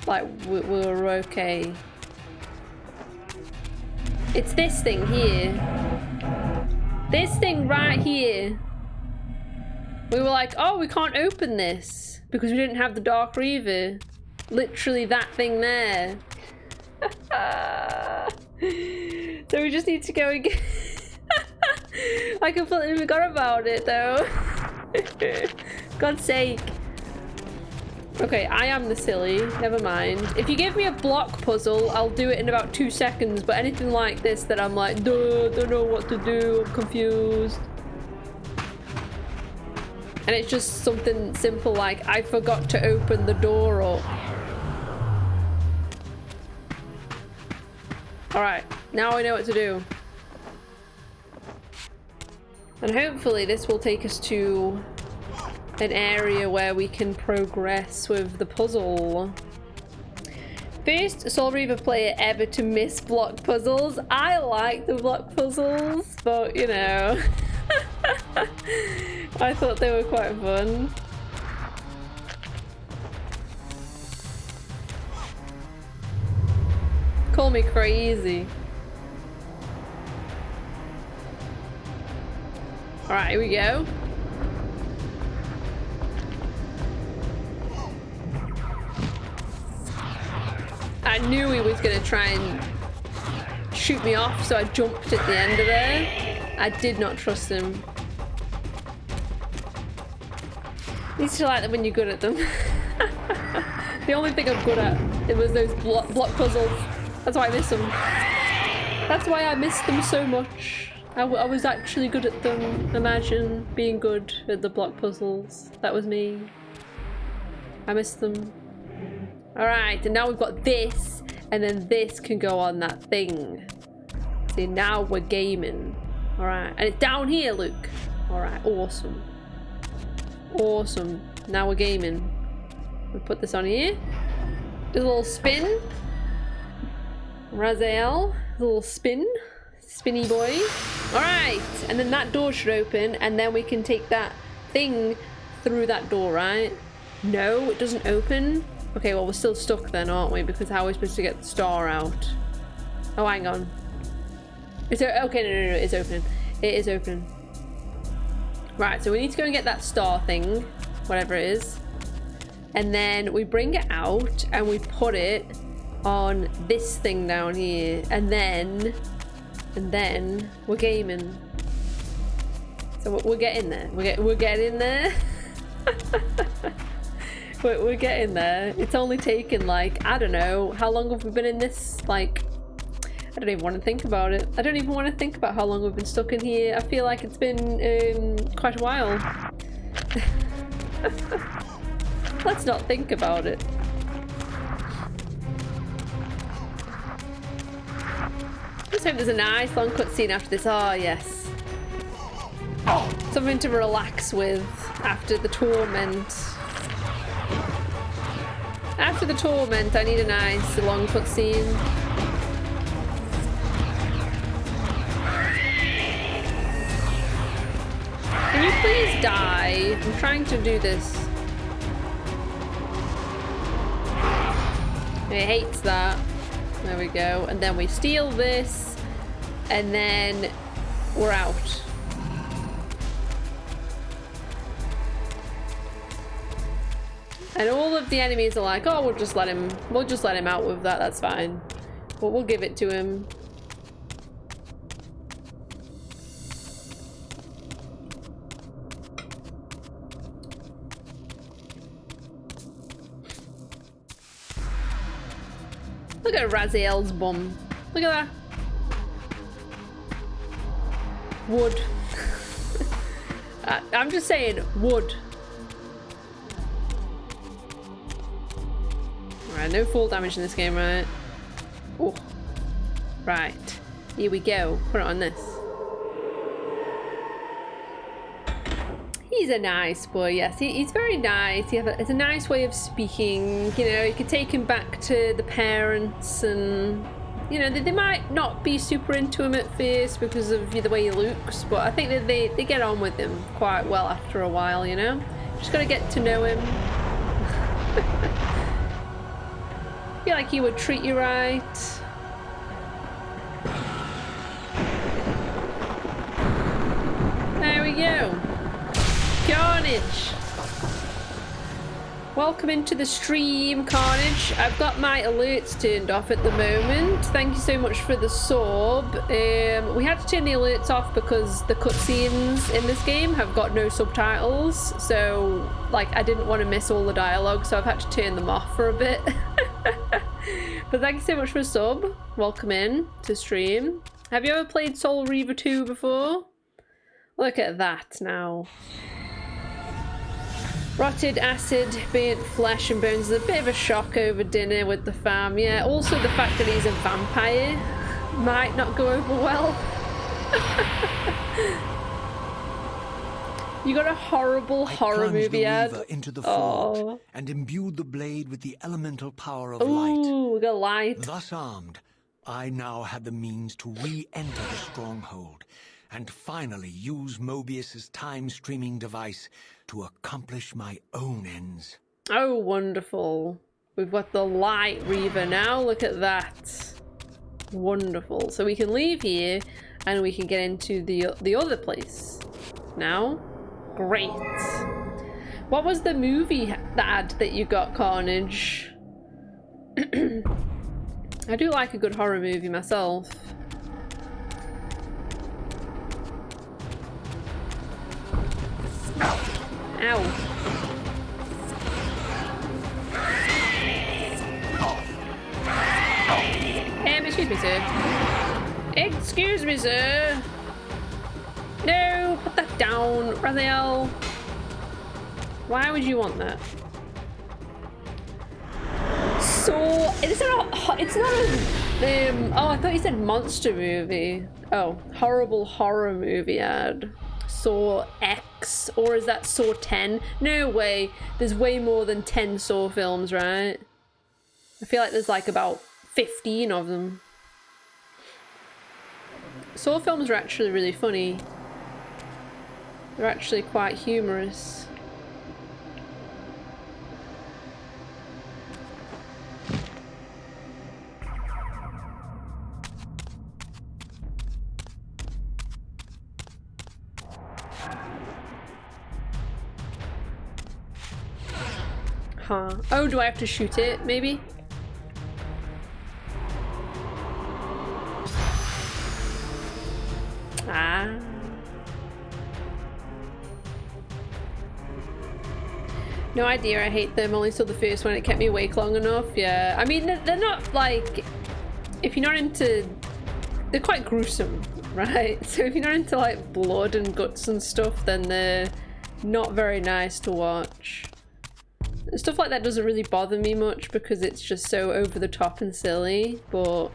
[SPEAKER 1] like, we're okay. It's this thing here. This thing right here. We were like, oh, we can't open this because we didn't have the dark Reaver. Literally that thing there. So we just need to go and get... I completely forgot about it though. God's sake. Okay, I am the silly. Never mind. If you give me a block puzzle, I'll do it in about 2 seconds. But anything like this that I'm like, duh, don't know what to do, I'm confused. And it's just something simple like, I forgot to open the door up. Alright, now I know what to do. And hopefully this will take us to an area where we can progress with the puzzle. First Soul Reaver player ever to miss block puzzles. I like the block puzzles, but you know. I thought they were quite fun. Call me crazy. Alright, here we go. I knew he was going to try and shoot me off, so I jumped at the end of there. I did not trust him. I used to like them when you're good at them. The only thing I'm good at it was those block puzzles. That's why I miss them. That's why I missed them so much. I was actually good at them. Imagine being good at the block puzzles. That was me. I missed them. Alright, and now we've got this, and then this can go on that thing. See, now we're gaming. Alright, and it's down here, Luke. Alright, awesome. Awesome. Now we're gaming. We'll put this on here. Do a little spin. Raziel, a little spin. Spinny boy. Alright, and then that door should open, and then we can take that thing through that door, right? No, it doesn't open. Okay, well, we're still stuck then, aren't we? Because how are we supposed to get the star out? Oh, hang on. Is it okay? No, it's opening. It is opening. Right, so we need to go and get that star thing, whatever it is. And then we bring it out and we put it on this thing down here. And then we're gaming. So we're getting there. We're getting there. We're getting there. It's only taken like, I don't know, how long have we been in this? Like, I don't even want to think about it. I don't even want to think about how long we've been stuck in here. I feel like it's been quite a while. Let's not think about it. Let's hope there's a nice long cutscene after this. Oh, yes. Something to relax with after the torment. After the torment, I need a nice long cutscene. Can you please die? I'm trying to do this. It hates that. There we go. And then we steal this. And then we're out. And all of the enemies are like, oh, we'll just let him out with that, that's fine. But we'll give it to him. Look at Raziel's bum. Look at that. Wood. I'm just saying, wood. Alright, no fall damage in this game, right? Oh. Right. Here we go. Put it on this. He's a nice boy, yes. He's very nice. It's a nice way of speaking. You know, you could take him back to the parents and, you know, they might not be super into him at first because of the way he looks, but I think that they get on with him quite well after a while, you know? Just gotta get to know him. I feel like he would treat you right. There we go. Carnage. Welcome into the stream, Carnage. I've got my alerts turned off at the moment. Thank you so much for the sub. We had to turn the alerts off because the cutscenes in this game have got no subtitles. So, like, I didn't want to miss all the dialogue, so I've had to turn them off for a bit. But thank you so much for the sub. Welcome in to stream. Have you ever played Soul Reaver 2 before? Look at that now. Rotted acid, burnt flesh and bones is a bit of a shock over dinner with the fam. Yeah, also the fact that he's a vampire might not go over well. You got a horrible horror movie ad.
[SPEAKER 5] Into the forge and imbued the blade with the elemental power of light.
[SPEAKER 1] Ooh, we got light.
[SPEAKER 5] Thus armed, I now had the means to re-enter the stronghold and finally use Mobius's time-streaming device to accomplish my own ends.
[SPEAKER 1] Oh, wonderful. We've got the light Reaver now. Look at that. Wonderful. So we can leave here and we can get into the other place now. Great. What was the movie ad that you got, Carnage? I do like a good horror movie myself. Ow. Excuse me, sir. Excuse me, sir. No, put that down, Raziel. Why would you want that? So it's not a oh, I thought you said monster movie. Oh, horrible horror movie ad. Saw X, or is that Saw 10? No way. There's way more than 10 Saw films, right? I feel like there's like about 15 of them. Saw films are actually really funny. They're actually quite humorous. Huh. Oh, do I have to shoot it, maybe? Ah. No idea, I hate them. Only saw the first one, it kept me awake long enough. Yeah, I mean, they're not like, if you're not into, they're quite gruesome, right? So if you're not into like blood and guts and stuff, then they're not very nice to watch. Stuff like that doesn't really bother me much because it's just so over the top and silly, but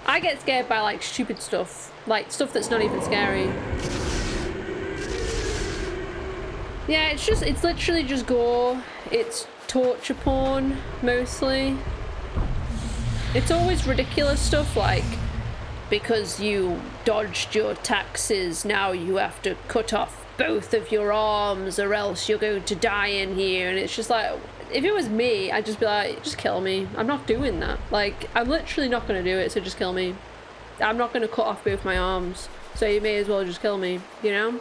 [SPEAKER 1] I get scared by like stupid stuff, like stuff that's not even scary. Yeah, it's literally just gore. It's torture porn, mostly. It's always ridiculous stuff like, because you dodged your taxes, now you have to cut off both of your arms or else you're going to die in here. And it's just like, if it was me, I'd just be like, just kill me. I'm not doing that. Like, I'm literally not going to do it, so just kill me. I'm not going to cut off both my arms, so you may as well just kill me, you know?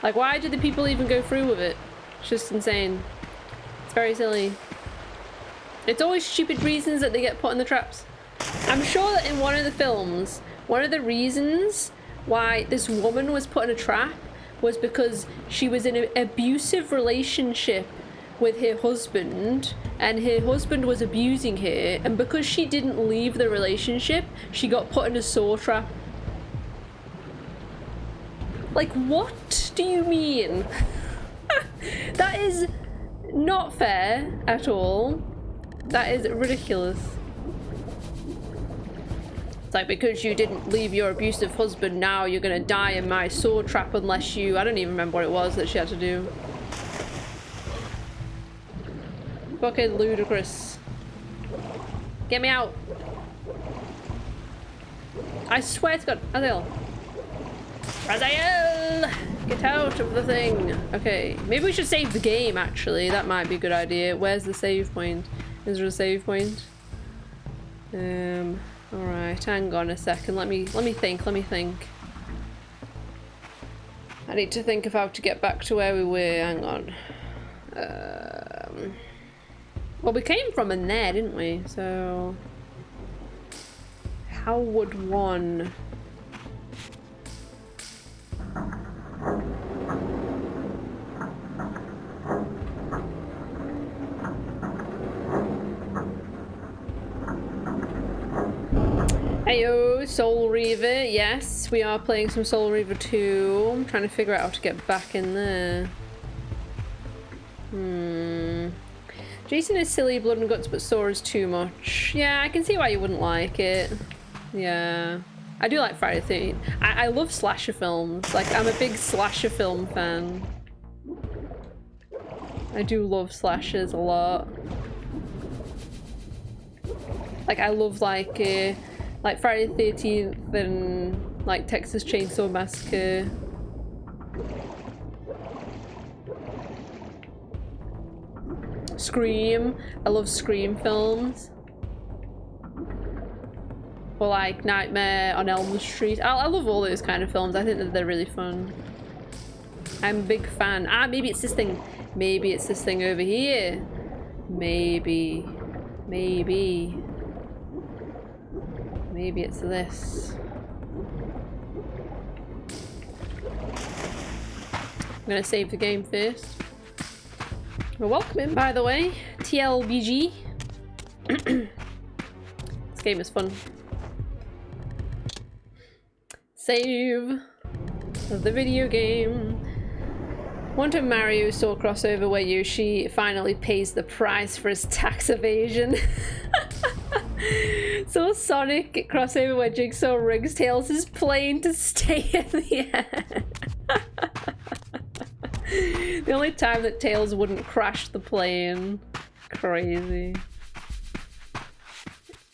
[SPEAKER 1] Like, why did the people even go through with it? It's just insane. It's very silly. It's always stupid reasons that they get put in the traps. I'm sure that in one of the films, one of the reasons why this woman was put in a trap was because she was in an abusive relationship with her husband, and her husband was abusing her, and because she didn't leave the relationship, she got put in a saw trap. Like, what do you mean? That is not fair at all. That is ridiculous. It's like, because you didn't leave your abusive husband, now you're gonna die in my saw trap unless you... I don't even remember what it was that she had to do. Fucking ludicrous. Get me out. I swear to God. Raziel. Raziel! Get out of the thing. Okay, maybe we should save the game, actually. That might be a good idea. Where's the save point? Is there a save point? Alright, hang on a second. Let me think. I need to think of how to get back to where we were. Hang on. Well, we came from in there, didn't we? So how would one... Heyo, Soul Reaver. Yes, we are playing some Soul Reaver 2. I'm trying to figure out how to get back in there. Jason is silly, blood and guts, but Saw is too much. Yeah, I can see why you wouldn't like it. Yeah. I do like Friday the 13th. I love slasher films. Like, I'm a big slasher film fan. I do love slashers a lot. Like, I love like Friday the 13th and like Texas Chainsaw Massacre. Scream. I love Scream films. Or like Nightmare on Elm Street. I love all those kind of films. I think that they're really fun. I'm a big fan. Ah, maybe it's this thing. Maybe it's this thing over here. Maybe. Maybe. maybe it's this. I'm gonna save the game first. We're welcoming, by the way, TLBG. This game is fun. Save the video game. One time Mario saw a crossover where Yoshi finally pays the price for his tax evasion. So Sonic crossover where Jigsaw rigs Tails' plane to stay in the air. The only time that Tails wouldn't crash the plane. Crazy.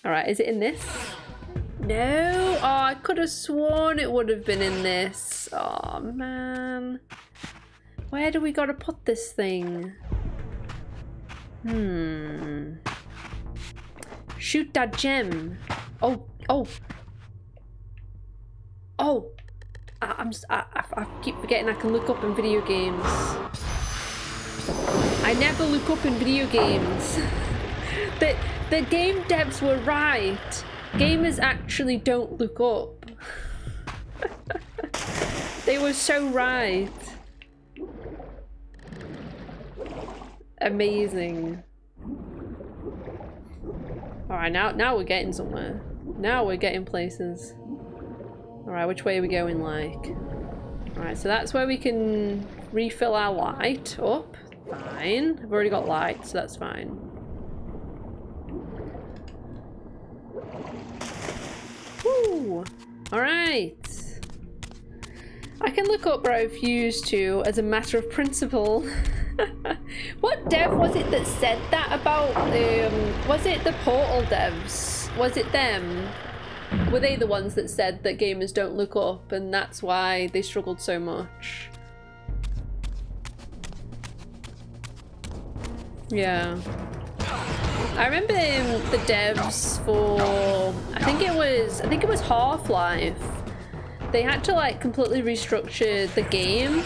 [SPEAKER 1] Alright, is it in this? No! Oh, I could have sworn it would have been in this. Oh, man. Where do we gotta put this thing? Shoot that gem. Oh. I keep forgetting I can look up in video games. I never look up in video games. The game devs were right. Gamers actually don't look up. They were so right. Amazing. Alright, now we're getting somewhere. Now we're getting places. Alright, which way are we going, like? Alright, so that's where we can refill our light up. Fine. I've already got light, so that's fine. Woo! Alright. I can look up where I refuse to as a matter of principle. What dev was it that said that about, was it the Portal devs? Was it them? Were they the ones that said that gamers don't look up and that's why they struggled so much? Yeah. I remember the devs for, I think it was Half-Life. They had to like completely restructure the game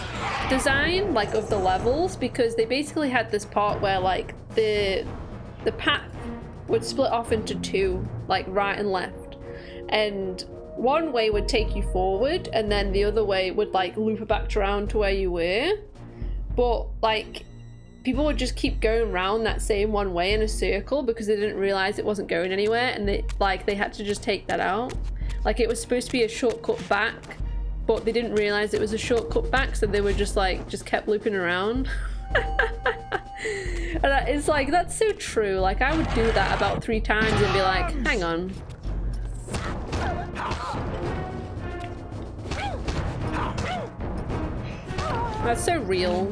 [SPEAKER 1] design, like of the levels, because they basically had this part where like the path would split off into two, like right and left, and one way would take you forward and then the other way would like loop it back around to where you were, but like people would just keep going around that same one way in a circle because they didn't realize it wasn't going anywhere, and they had to just take that out. Like it was supposed to be a shortcut back, but they didn't realize it was a shortcut back, so they were just kept looping around. And it's like, that's so true. Like I would do that about 3 times and be like, hang on. That's so real.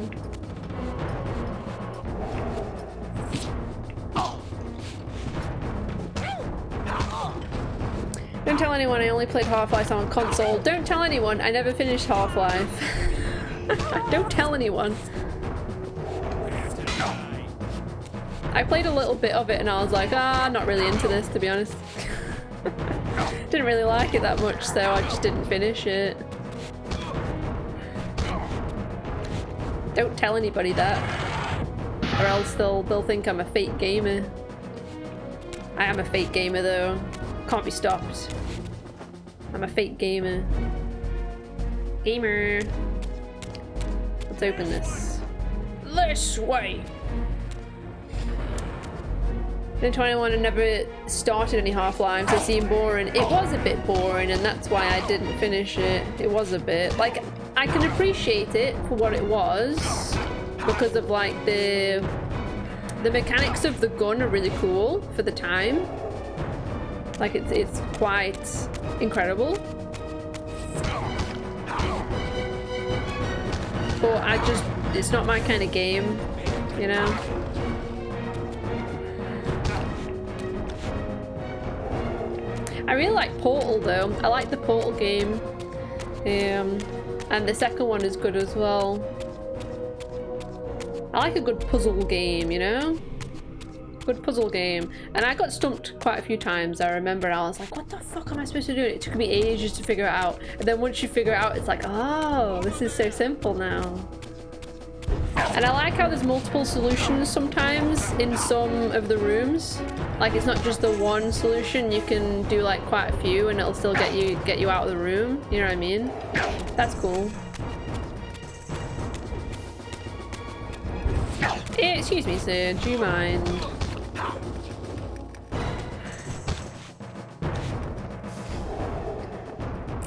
[SPEAKER 1] Don't tell anyone I only played Half-Life on console. Don't tell anyone I never finished Half-Life. Don't tell anyone. I played a little bit of it and I was like, not really into this, to be honest. Didn't really like it that much, so I just didn't finish it. Don't tell anybody that, or else they'll think I'm a fake gamer. I am a fake gamer though. Can't be stopped. I'm a fake gamer. Gamer. Let's open this. This way! In 21 I never started any Half-Lives, so it seemed boring. It was a bit boring and that's why I didn't finish it. It was a bit. Like, I can appreciate it for what it was because of like the mechanics of the gun are really cool for the time. Like it's quite incredible. But it's not my kind of game, you know? I really like Portal though. I like the Portal game. And the second one is good as well. I like a good puzzle game, you know? Good puzzle game. And I got stumped quite a few times. I remember I was like, what the fuck am I supposed to do? It took me ages to figure it out. And then once you figure it out, it's like, oh, this is so simple now. And I like how there's multiple solutions sometimes in some of the rooms. Like it's not just the one solution, you can do like quite a few and it'll still get you out of the room. You know what I mean? That's cool. Excuse me, sir, do you mind?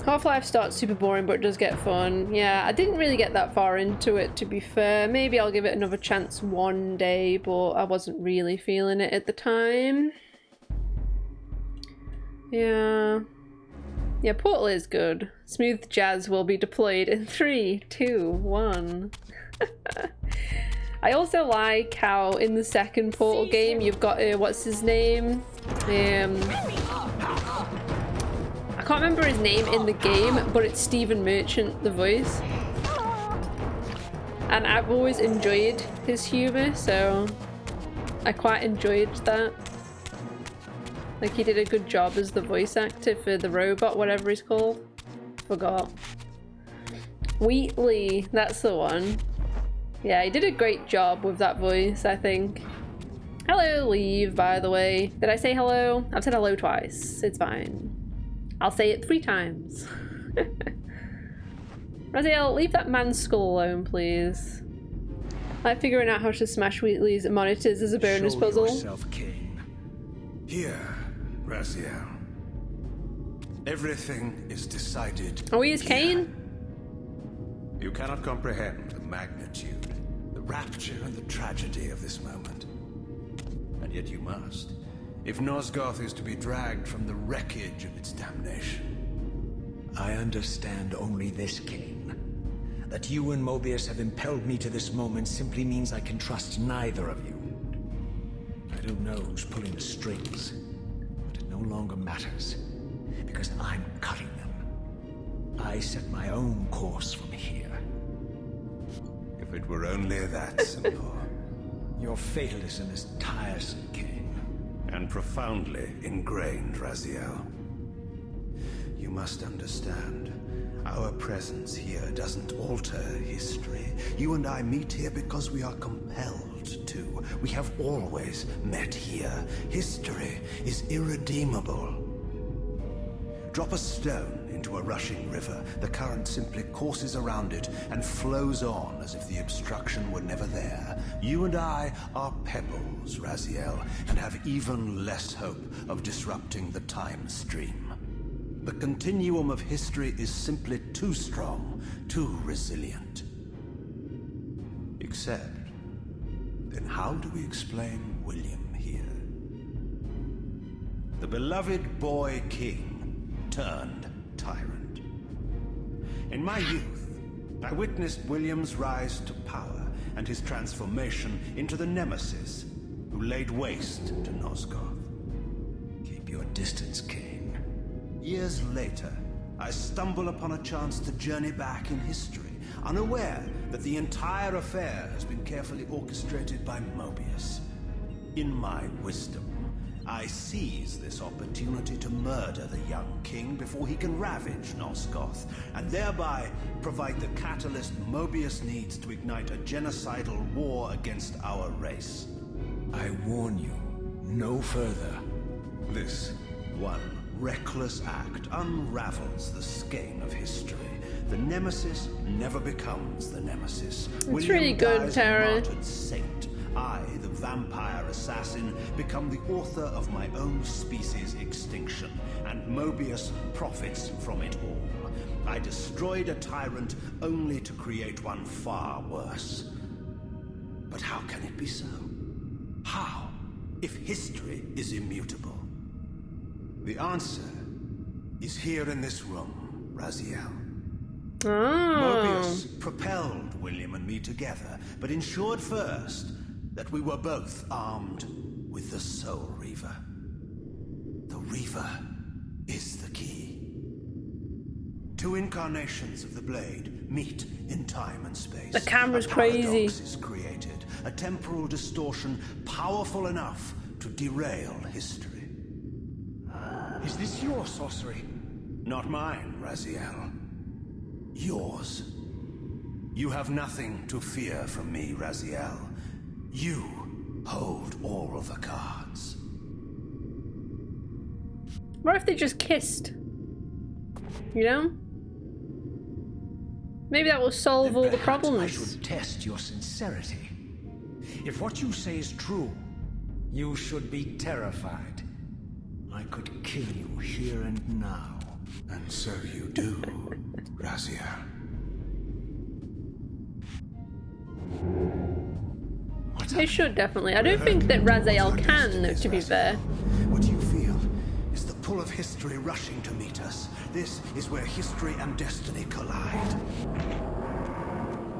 [SPEAKER 1] Half-Life starts super boring but does get fun. Yeah, I didn't really get that far into it, to be fair. Maybe I'll give it another chance one day, but I wasn't really feeling it at the time. Yeah. Yeah, Portal is good. Smooth jazz will be deployed in 3, 2, 1. I also like how in the second Portal game you've got, what's his name? I can't remember his name in the game, but it's Stephen Merchant, the voice. And I've always enjoyed his humour, so I quite enjoyed that. Like he did a good job as the voice actor for the robot, whatever he's called. Forgot. Wheatley, that's the one. Yeah, he did a great job with that voice, I think. Hello, Leave, by the way. Did I say hello? I've said hello twice. It's fine. I'll say it 3 times. Raziel, leave that man's skull alone, please. Like figuring out how to smash Wheatley's monitors is a bonus puzzle.
[SPEAKER 3] Show yourself, Kain.
[SPEAKER 2] Here, Raziel. Everything is decided.
[SPEAKER 1] Oh, he is Kain?
[SPEAKER 2] You cannot comprehend the magnitude, the rapture and the tragedy of this moment. And yet you must, if Nosgoth is to be dragged from the wreckage of its damnation.
[SPEAKER 3] I understand only this, Kain. That you and Mobius have impelled me to this moment simply means I can trust neither of you. I don't know who's pulling the strings, but it no longer matters, because I'm cutting them. I set my own course from here.
[SPEAKER 2] If it were only that simple.
[SPEAKER 3] Your fatalism is tiresome, Kain.
[SPEAKER 2] And profoundly ingrained, Raziel. You must understand, our presence here doesn't alter history. You and I meet here because we are compelled to. We have always met here. History is irredeemable. Drop a stone into a rushing river, the current simply courses around it and flows on as if the obstruction were never there. You and I are pebbles, Raziel, and have even less hope of disrupting the time stream. The continuum of history is simply too strong, too resilient. Except, then how do we explain William here? The beloved boy king turned tyrant. In my youth, I witnessed William's rise to power and his transformation into the nemesis who laid waste to Nosgoth.
[SPEAKER 3] Keep your distance, Kain.
[SPEAKER 2] Years later, I stumble upon a chance to journey back in history, unaware that the entire affair has been carefully orchestrated by Mobius. In my wisdom, I seize this opportunity to murder the young king before he can ravage Nosgoth, and thereby provide the catalyst Mobius needs to ignite a genocidal war against our race.
[SPEAKER 3] I warn you, no further.
[SPEAKER 2] This one reckless act unravels the skein of history. The nemesis never becomes the nemesis.
[SPEAKER 1] It's really good, Tara.
[SPEAKER 2] Martyred saint. I, the vampire assassin, become the author of my own species' extinction, and Mobius profits from it all. I destroyed a tyrant only to create one far worse. But how can it be so? How, if history is immutable? The answer is here in this room, Raziel. Mobius propelled William and me together, but ensured first that we were both armed with the Soul Reaver. The Reaver is the key. 2 incarnations of the blade meet in time and space.
[SPEAKER 1] The camera's
[SPEAKER 2] a
[SPEAKER 1] crazy.
[SPEAKER 2] paradox is created, a temporal distortion powerful enough to derail history.
[SPEAKER 3] Is this your sorcery?
[SPEAKER 2] Not mine, Raziel. Yours. You have nothing to fear from me, Raziel. You hold all of the cards.
[SPEAKER 1] What if they just kissed? You know? Maybe that will solve all the
[SPEAKER 3] Perhaps I
[SPEAKER 1] problems.
[SPEAKER 3] should test your sincerity. If what you say is true, you should be terrified. I could kill you here and now.
[SPEAKER 2] And so you do, Raziel.
[SPEAKER 1] They should definitely. I don't think that Raziel can, to be fair.
[SPEAKER 2] What you feel is the pull of history rushing to meet us. This is where history and destiny collide.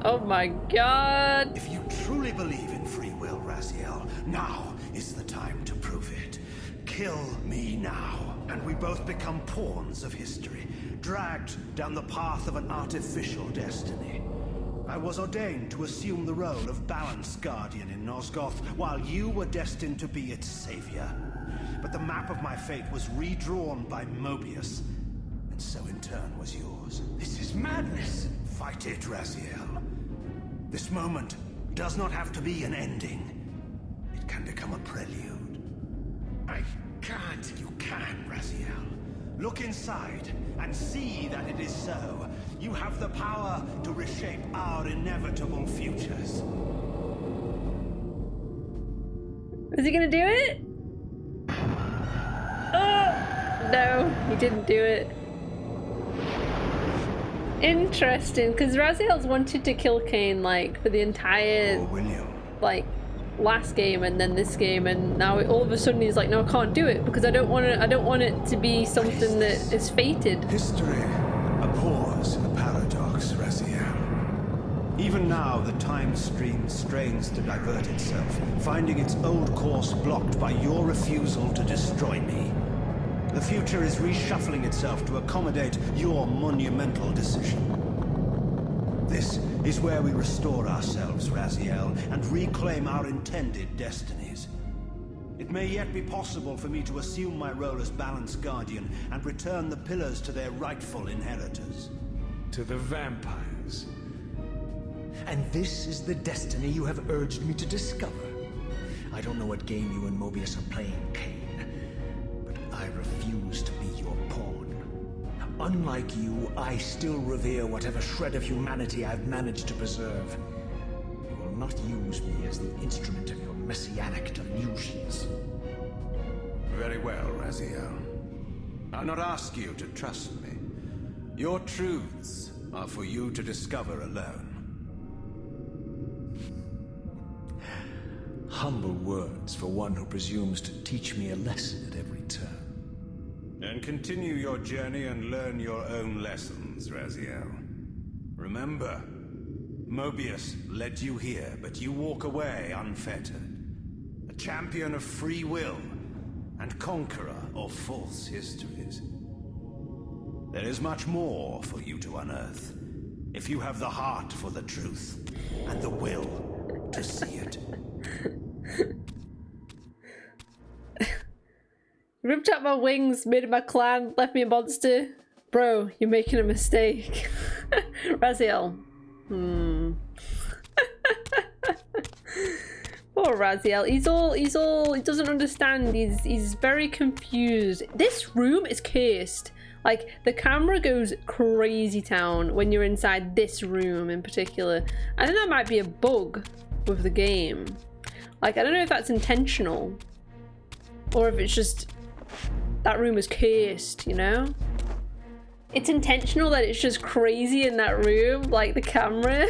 [SPEAKER 1] Oh my god.
[SPEAKER 2] If you truly believe in free will, Raziel, now is the time to prove it. Kill me now, and we both become pawns of history, dragged down the path of an artificial destiny. I was ordained to assume the role of Balance Guardian in Nosgoth, while you were destined to be its savior. But the map of my fate was redrawn by Mobius, and so in turn was yours.
[SPEAKER 3] This is madness!
[SPEAKER 2] Fight it, Raziel. This moment does not have to be an ending. It can become a prelude.
[SPEAKER 3] I can't.
[SPEAKER 2] You can, Raziel. Look inside and see that it is so. You have the power to reshape our inevitable futures.
[SPEAKER 1] Is he gonna do it? Oh! No, he didn't do it. Interesting, because Raziel's wanted to kill Kain, like, for the entire,
[SPEAKER 2] Oh, William.
[SPEAKER 1] like, last game and then this game, and now all of a sudden he's like, no, I can't do it because I don't want it to be something that is fated.
[SPEAKER 2] History abhors a paradox, Raziel. Even now, the time stream strains to divert itself, finding its old course blocked by your refusal to destroy me. The future is reshuffling itself to accommodate your monumental decision. This is where we restore ourselves, Raziel, and reclaim our intended destinies. It may yet be possible for me to assume my role as Balance Guardian and return the pillars to their rightful inheritors.
[SPEAKER 3] To the vampires. And this is the destiny you have urged me to discover. I don't know what game you and Mobius are playing, Kain, but I refuse to be your pawn. Unlike you, I still revere whatever shred of humanity I've managed to preserve. You will not use me as the instrument of your messianic delusions.
[SPEAKER 2] Very well, Raziel. I'll not ask you to trust me. Your truths are for you to discover alone.
[SPEAKER 3] Humble words for one who presumes to teach me a lesson at every turn.
[SPEAKER 2] Then continue your journey and learn your own lessons, Raziel. Remember, Mobius led you here, but you walk away unfettered. A champion of free will and conqueror of false histories. There is much more for you to unearth, if you have the heart for the truth and the will to see it.
[SPEAKER 1] Ripped out my wings, made my clan, left me a monster. Bro, you're making a mistake. Raziel. Poor Raziel. He doesn't understand. He's very confused. This room is cursed. Like, the camera goes crazy town when you're inside this room in particular. I think that might be a bug with the game. Like, I don't know if that's intentional or if it's just that room is cursed, you know? It's intentional that it's just crazy in that room, like the camera.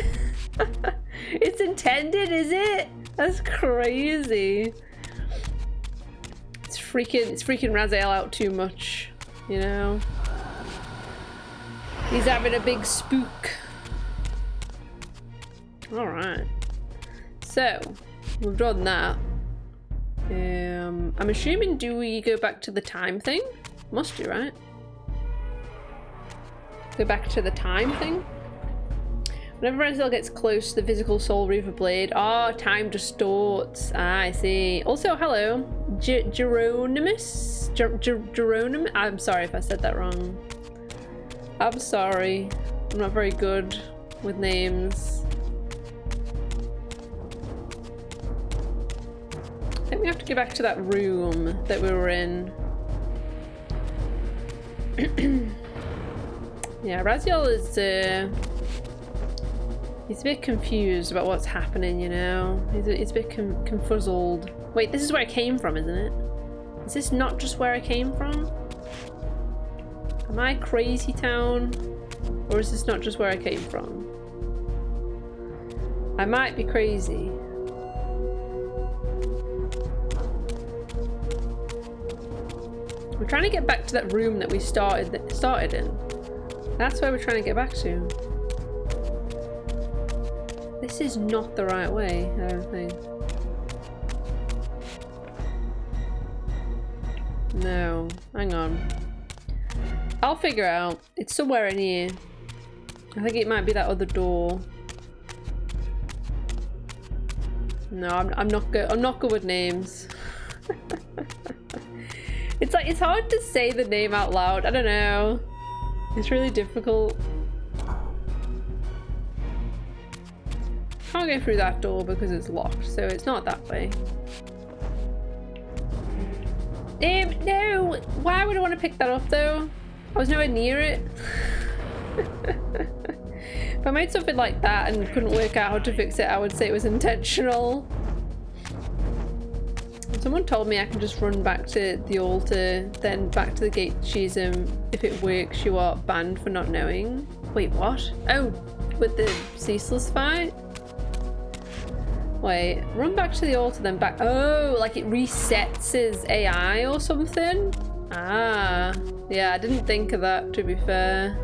[SPEAKER 1] It's intended, is it? That's crazy. It's freaking Raziel out too much, you know? He's having a big spook. Alright. So, we've done that. I'm assuming, do we go back to the time thing? Must do, right? Go back to the time thing? Whenever Raziel gets close to the physical soul Reaver blade, time distorts. I see. Also, hello, Geronimus? Geronim? I'm sorry if I said that wrong. I'm sorry. I'm not very good with names. think we have to get back to that room that we were in. Yeah, Raziel is he's a bit confused about what's happening, you know? He's a bit confuzzled. Wait, this is where I came from, isn't it? Is this not just where I came from? Am I crazy town? Or is this not just where I came from? I might be crazy. We're trying to get back to that room that we started in. That's where we're trying to get back to. This is not the right way, I don't think. No, hang on. I'll figure out. It's somewhere in here. I think it might be that other door. No, I'm not good. I'm not good with names. It's like, it's hard to say the name out loud. I don't know. It's really difficult. Can't go through that door because it's locked, so it's not that way. No! Why would I want to pick that up though? I was nowhere near it. If I made something like that and couldn't work out how to fix it, I would say it was intentional. Someone told me I can just run back to the altar, then back to the gate schism. If it works, you are banned for not knowing. Wait, what? Oh, with the ceaseless fight? Wait, run back to the altar, then back. Oh, like it resets his AI or something? Ah, yeah, I didn't think of that, to be fair.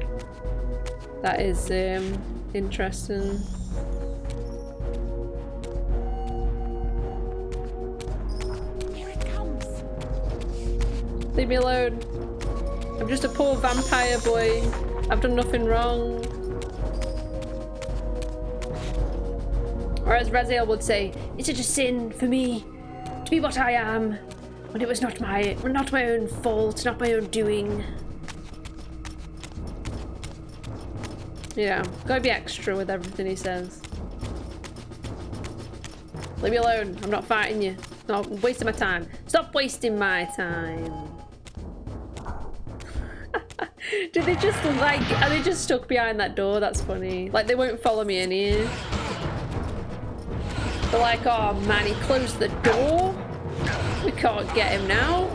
[SPEAKER 1] That is interesting.
[SPEAKER 7] Here it comes.
[SPEAKER 1] Leave me alone. I'm just a poor vampire boy. I've done nothing wrong. Or as Raziel would say, is it a sin for me to be what I am when it was not my own fault, not my own doing? Yeah, gotta be extra with everything he says. Leave me alone. I'm not fighting you. No, I'm wasting my time. Stop wasting my time. Did they just like, are they just stuck behind that door? That's funny. Like they won't follow me in here. They're like, oh man, he closed the door. We can't get him now.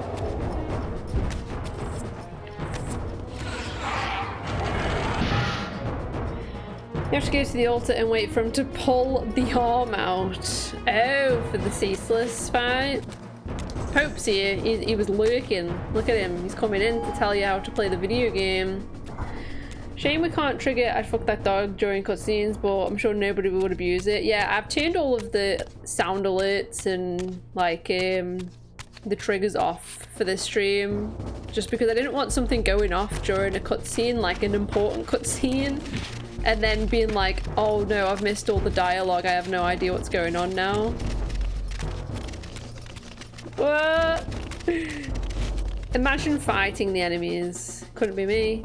[SPEAKER 1] You have to go to the altar and wait for him to pull the arm out. Oh, for the ceaseless fight. Pope's here. He was lurking. Look at him. He's coming in to tell you how to play the video game. Shame we can't trigger I fuck that dog during cutscenes, but I'm sure nobody would abuse it. Yeah, I've turned all of the sound alerts and like the triggers off for this stream just because I didn't want something going off during a cutscene, like an important cutscene, and then being like, oh no, I've missed all the dialogue. I have no idea what's going on now. What? Imagine fighting the enemies. Couldn't be me.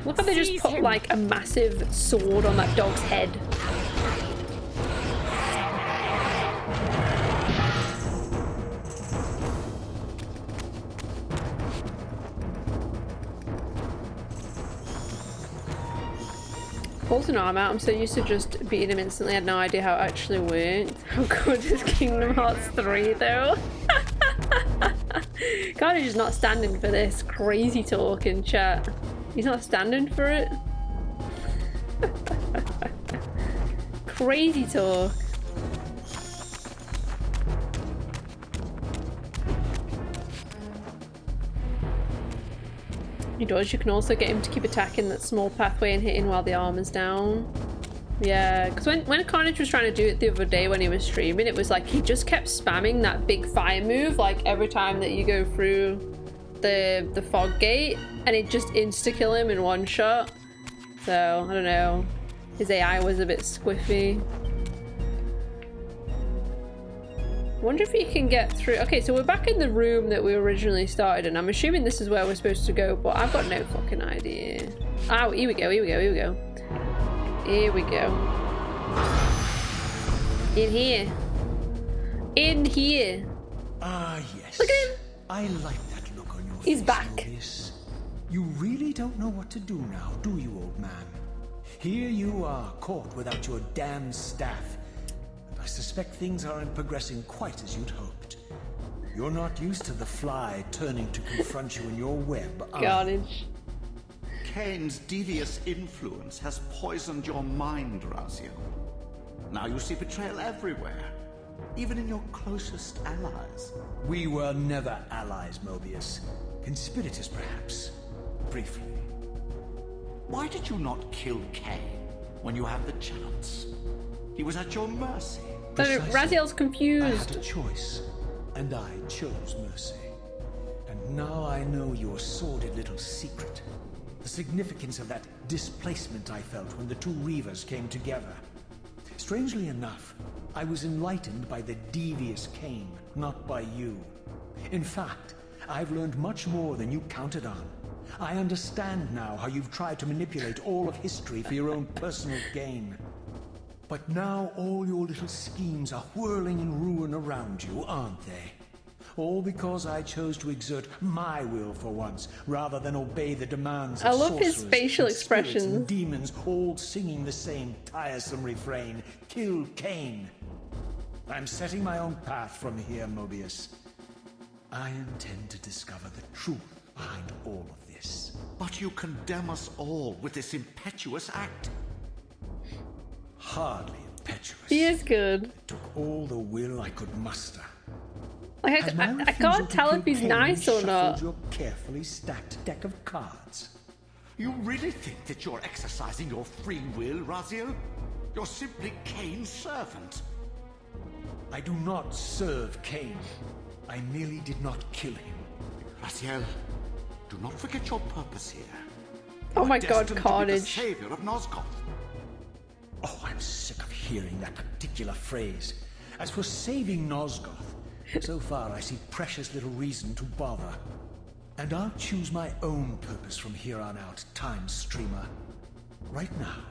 [SPEAKER 1] Look how they just put like a massive sword on that dog's head. Pulls an arm out. I'm so used to just beating him instantly. I had no idea how it actually worked. How good is Kingdom Hearts 3 though? God, he's just not standing for this crazy talk in chat. He's not standing for it. Crazy talk. He does. You can also get him to keep attacking that small pathway and hitting while the armor's down. Yeah, because when Carnage was trying to do it the other day when he was streaming, it was like he just kept spamming that big fire move like every time that you go through the fog gate, and it just insta-kill him in one shot. So, I don't know. His AI was a bit squiffy. I wonder if you can get through. Okay, so we're back in the room that we originally started in. I'm assuming this is where we're supposed to go, but I've got no fucking idea. Oh, here we go, here we go, here we go. Here we go. In here. In here.
[SPEAKER 3] Ah, yes.
[SPEAKER 1] Look at him.
[SPEAKER 3] I like that look on your face.
[SPEAKER 1] He's back.
[SPEAKER 3] Mobius. You really don't know what to do now, do you, old man? Here you are, caught without your damn staff. And I suspect things aren't progressing quite as you'd hoped. You're not used to the fly turning to confront you in your web, are you?
[SPEAKER 1] Carnage.
[SPEAKER 4] Kain's devious influence has poisoned your mind, Raziel. Now you see betrayal everywhere, even in your closest allies.
[SPEAKER 3] We were never allies, Mobius. Conspirators, perhaps. Briefly.
[SPEAKER 4] Why did you not kill Kain when you had the chance? He was at your mercy.
[SPEAKER 3] Precisely.
[SPEAKER 1] Raziel's
[SPEAKER 3] I
[SPEAKER 1] confused.
[SPEAKER 3] had a choice, and I chose mercy. And now I know your sordid little secret. The significance of that displacement I felt when the two Reavers came together. Strangely enough, I was enlightened by the devious Kain, not by you. In fact, I've learned much more than you counted on. I understand now how you've tried to manipulate all of history for your own personal gain. But now all your little schemes are whirling in ruin around you, aren't they? All because I chose to exert my will for once, rather than obey the demands of
[SPEAKER 1] I love his
[SPEAKER 3] sorcerers
[SPEAKER 1] facial
[SPEAKER 3] and spirits
[SPEAKER 1] expressions.
[SPEAKER 3] and demons, all singing the same tiresome refrain: kill Kain. I'm setting my own path from here, Mobius. I intend to discover the truth behind all of this.
[SPEAKER 4] But you condemn us all with this impetuous act.
[SPEAKER 3] Hardly impetuous.
[SPEAKER 1] He is good.
[SPEAKER 3] It took all the will I could muster.
[SPEAKER 1] Like,
[SPEAKER 3] Has my
[SPEAKER 1] I
[SPEAKER 3] refusal
[SPEAKER 1] can't
[SPEAKER 3] to
[SPEAKER 1] tell
[SPEAKER 3] kill
[SPEAKER 1] if he's
[SPEAKER 3] Kain
[SPEAKER 1] nice or
[SPEAKER 3] shuffled
[SPEAKER 1] not.
[SPEAKER 3] your carefully stacked deck of cards?
[SPEAKER 4] You really think that you're exercising your free will, Raziel? You're simply Kain's servant.
[SPEAKER 3] I do not serve Kain. I merely did not kill him.
[SPEAKER 4] Raziel, do not forget your purpose here.
[SPEAKER 1] Oh
[SPEAKER 4] You're
[SPEAKER 1] my god,
[SPEAKER 4] destined to be the
[SPEAKER 1] Carnage.
[SPEAKER 4] savior of Nosgoth.
[SPEAKER 3] Oh, I'm sick of hearing that particular phrase. As for saving Nosgoth, so far I see precious little reason to bother. And I'll choose my own purpose from here on out, Time Streamer. Right now,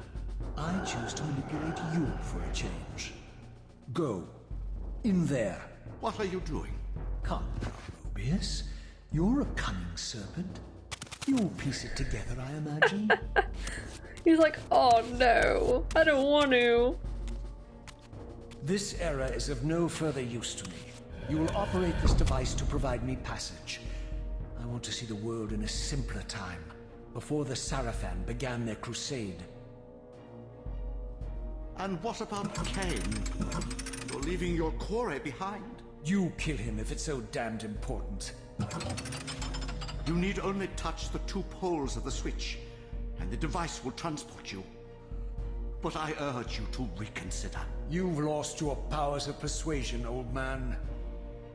[SPEAKER 3] I choose to manipulate you for a change. Go. In there.
[SPEAKER 4] What are you doing?
[SPEAKER 3] Come now, Mobius. You're a cunning serpent. You'll piece it together, I imagine.
[SPEAKER 1] He's like, oh no, I don't want to.
[SPEAKER 3] This era is of no further use to me. You will operate this device to provide me passage. I want to see the world in a simpler time, before the Sarafan began their crusade.
[SPEAKER 4] And what about Kain? You're leaving your quarry behind.
[SPEAKER 3] You kill him if it's so damned important.
[SPEAKER 4] You need only touch the two poles of the switch, and the device will transport you. But I urge you to reconsider.
[SPEAKER 3] You've lost your powers of persuasion, old man.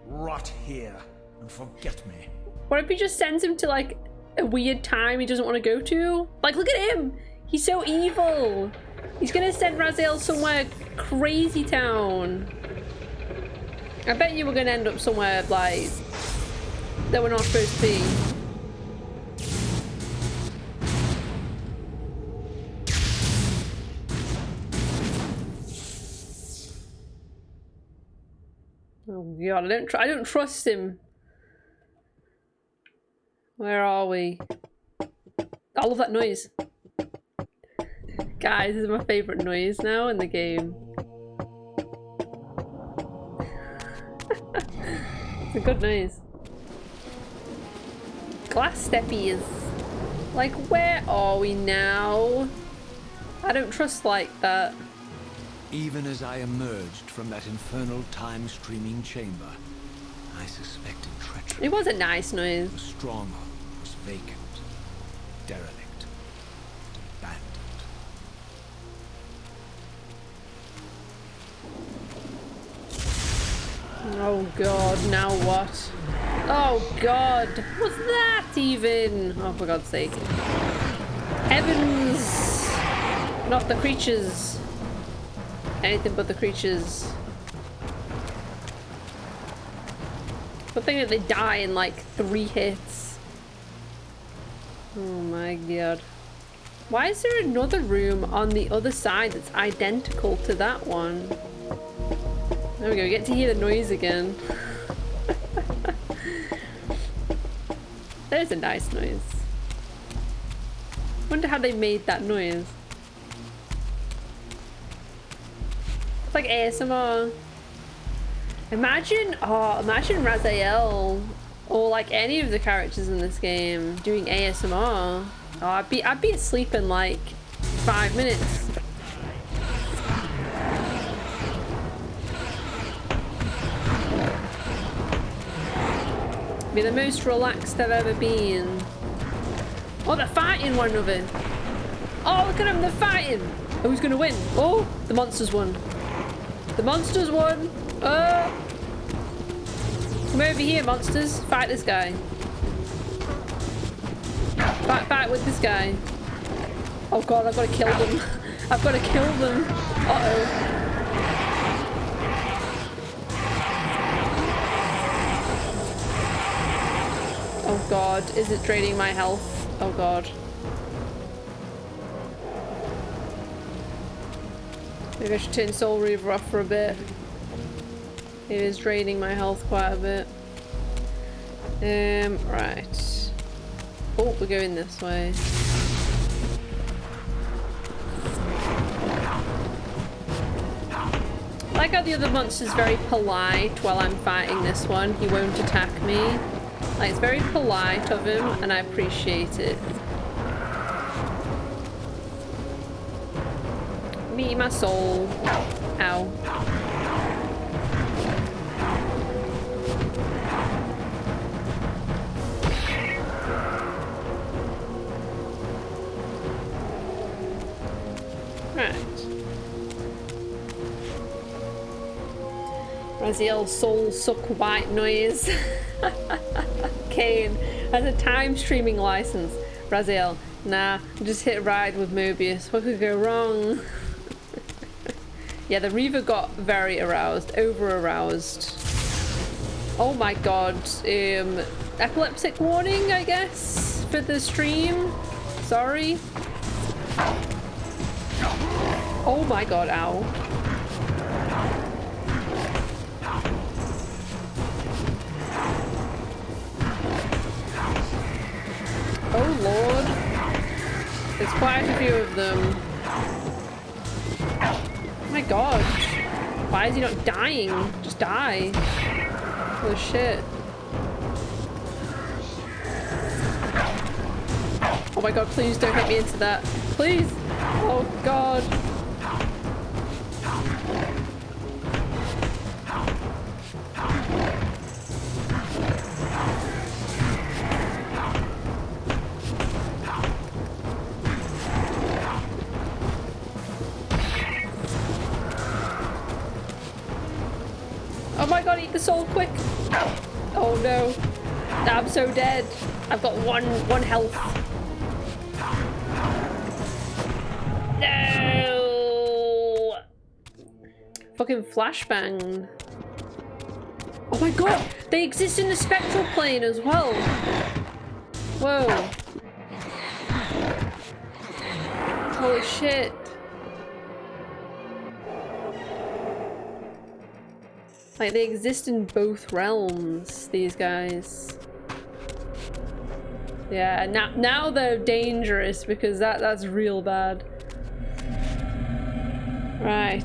[SPEAKER 3] Rot here and forget me.
[SPEAKER 1] What if he just sends him to like a weird time he doesn't want to go to? Like, look at him! He's so evil! He's gonna send Raziel somewhere crazy town. I bet you we're gonna end up somewhere like that we're not supposed to be. Oh god, I don't trust him. Where are we? I love that noise. Guys, this is my favourite noise now in the game. It's a good noise. Glass steppies. Like, where are we now? I don't trust like that.
[SPEAKER 5] Even as I emerged from that infernal time-streaming chamber, I suspected treachery.
[SPEAKER 1] It was a nice noise.
[SPEAKER 5] The stronghold was vacant, derelict, abandoned.
[SPEAKER 1] Oh god, now what? Oh god, what's that even? Oh, for God's sake. Heavens! Not the creatures. Anything but the creatures. Good thing that they die in like 3 hits. Oh my god. Why is there another room on the other side that's identical to that one? There we go, we get to hear the noise again. That is a nice noise. Wonder how they made that noise. It's like ASMR. Imagine Raziel or like any of the characters in this game doing ASMR. Oh, I'd be asleep in like 5 minutes. Be the most relaxed I've ever been. Oh, they're fighting one another. Oh, look at them, they're fighting. Who's gonna win? Oh, the monsters won. The monsters won. Come over here, monsters. Fight this guy. Fight with this guy. Oh god, I've got to kill them. I've got to kill them. Uh-oh. Oh god, is it draining my health? Oh god. Maybe I should turn Soul Reaver off for a bit. It is draining my health quite a bit. Right. Oh, we're going this way. I like how the other monster's very polite while I'm fighting this one. He won't attack me. Like, it's very polite of him, and I appreciate it. Me, my soul. Ow. Right. Raziel's soul suck white noise. Kain has a time streaming license. Raziel, nah, just hit ride with Mobius. What could go wrong? Yeah, the Reaver got very aroused, over aroused. Oh my god. Epileptic warning, I guess, for the stream. Sorry. Oh my god, ow. Oh lord. There's quite a few of them. Oh my god. Why is he not dying? Just die. Oh shit. Oh my god, please don't hit me into that. Please. Oh god. Oh my god, eat the soul quick. Oh no. I'm so dead. I've got one health. No. Fucking flashbang. Oh my god, they exist in the spectral plane as well. Whoa. Holy shit. Like, they exist in both realms, these guys. Yeah, now they're dangerous because that's real bad. Right.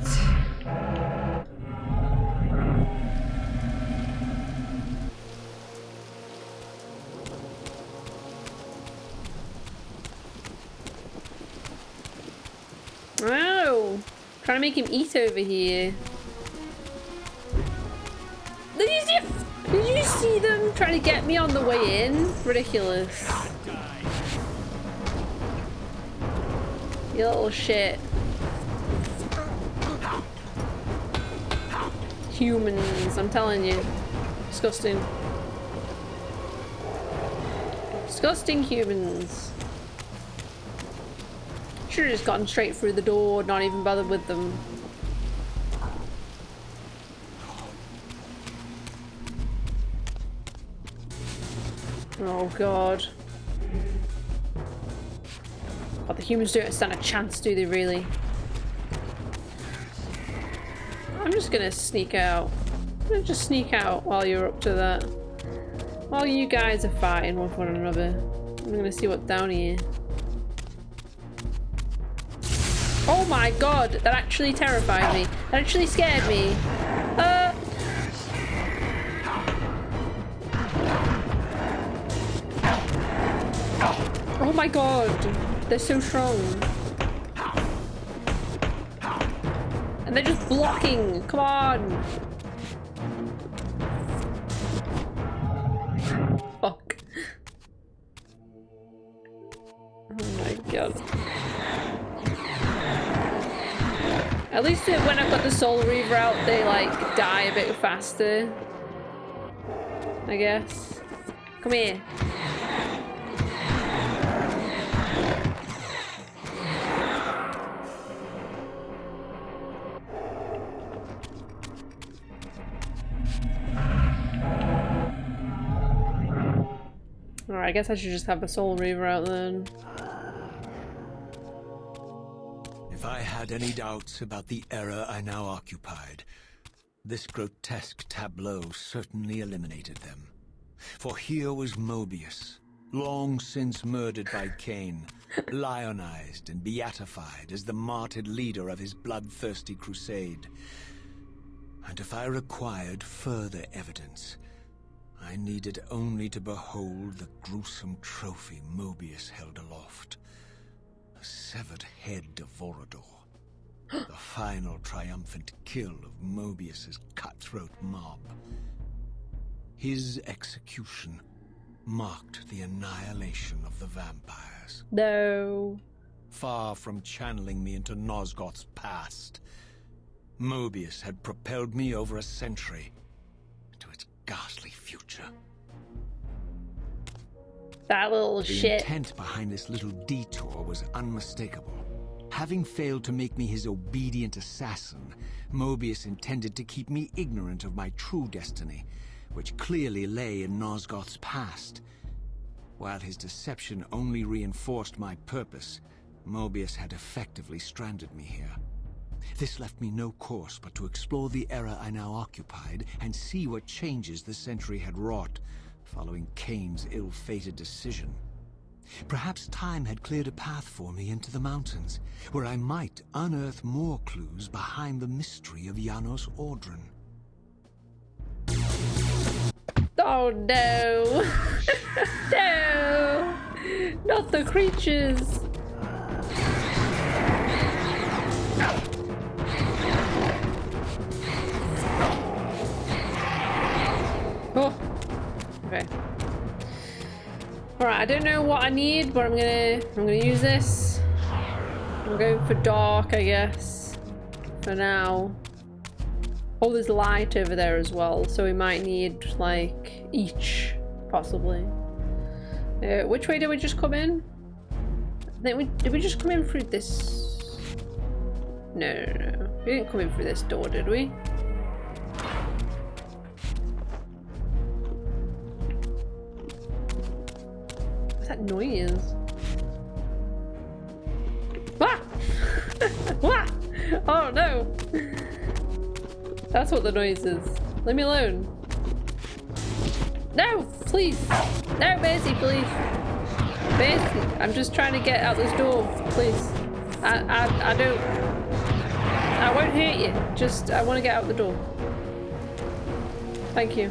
[SPEAKER 1] Oh, trying to make him eat over here. Did you see them trying to get me on the way in? Ridiculous. You little shit. Humans, I'm telling you. Disgusting. Disgusting humans. Should have just gotten straight through the door, not even bothered with them. Oh god. God, the humans don't stand a chance, do they really? I'm just gonna sneak out. I'm gonna just sneak out while you're up to that. While you guys are fighting with one another. I'm gonna see what's down here. Oh my god, that actually terrified me. That actually scared me. Oh my god, they're so strong. And they're just blocking, come on. Fuck. Oh my god. At least when I've got the Soul Reaver out, they like die a bit faster. I guess. Come here. Alright, I guess I should just have a Soul Reaver out then.
[SPEAKER 5] If I had any doubts about the era I now occupied, this grotesque tableau certainly eliminated them. For here was Mobius, long since murdered by Kain, lionized and beatified as the martyred leader of his bloodthirsty crusade. And if I required further evidence, I needed only to behold the gruesome trophy Mobius held aloft. The severed head of Vorador. The final triumphant kill of Mobius's cutthroat mob. His execution marked the annihilation of the vampires.
[SPEAKER 1] No.
[SPEAKER 5] Far from channeling me into Nosgoth's past, Mobius had propelled me over a century to its ghastly future.
[SPEAKER 1] That little
[SPEAKER 5] The
[SPEAKER 1] shit.
[SPEAKER 5] intent behind this little detour was unmistakable. Having failed to make me his obedient assassin, Mobius intended to keep me ignorant of my true destiny, which clearly lay in Nosgoth's past. While his deception only reinforced my purpose, Mobius had effectively stranded me here. This left me no course but to explore the era I now occupied and see what changes the century had wrought following Kain's ill-fated decision. Perhaps time had cleared a path for me into the mountains, where I might unearth more clues behind the mystery of Janos Audron.
[SPEAKER 1] Oh no! No! Not the creatures! Oh! Okay. Alright, I don't know what I need, but I'm gonna use this. I'm going for dark, I guess. For now. Oh, there's light over there as well, so we might need like each, possibly. Which way did we just come in? I think did we just come in through this? No. We didn't come in through this door, did we? What's that noise? Ah! Ah! Oh no! That's what the noise is. Leave me alone. No, please. No, Mercy, please. Mercy, I'm just trying to get out this door, please. I don't. I won't hurt you. Just, I want to get out the door. Thank you.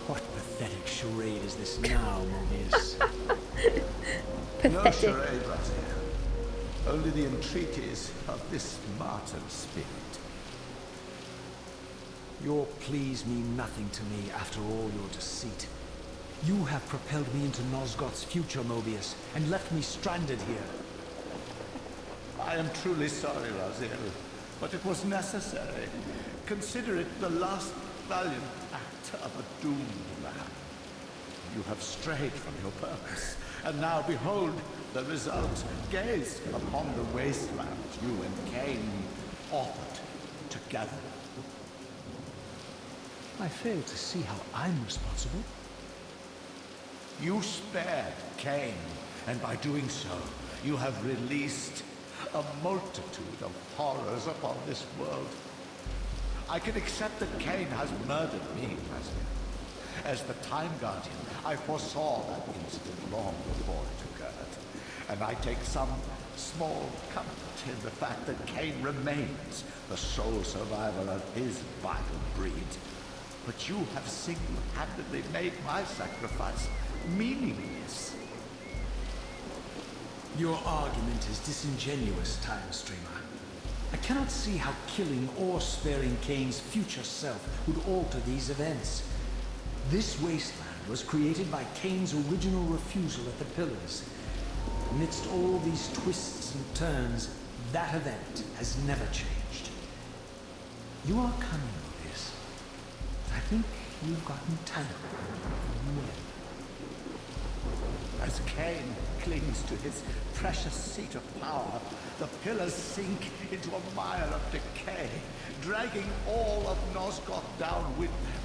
[SPEAKER 5] What pathetic charade is this now, Mobius?
[SPEAKER 2] No
[SPEAKER 1] Pathetic.
[SPEAKER 2] charade, Raziel. Only the entreaties of this martyr spirit.
[SPEAKER 5] Your pleas mean nothing to me after all your deceit. You have propelled me into Nosgoth's future, Mobius, and left me stranded here.
[SPEAKER 2] I am truly sorry, Raziel, but it was necessary. Consider it the last valiant act of a doomed man. You have strayed from your purpose, and now behold the result. Gaze upon the wasteland you and Kain authored together.
[SPEAKER 5] I fail to see how I'm responsible.
[SPEAKER 2] You spared Kain, and by doing so,
[SPEAKER 4] you have released a multitude of horrors upon this world. I can accept that Kain has murdered me, Razia. As the Time Guardian, I foresaw that incident long before it occurred. And I take some small comfort in the fact that Kain remains the sole survivor of his vile breed. But you have single-handedly made my sacrifice meaningless.
[SPEAKER 3] Your argument is disingenuous, Time Streamer. I cannot see how killing or sparing Kain's future self would alter these events. This wasteland was created by Kain's original refusal at the Pillars. Amidst all these twists and turns, that event has never changed. You are cunning, Odious. I think you've gotten tangled in the web.
[SPEAKER 4] As Kain clings to his precious seat of power, the Pillars sink into a mire of decay, dragging all of Nosgoth down with them.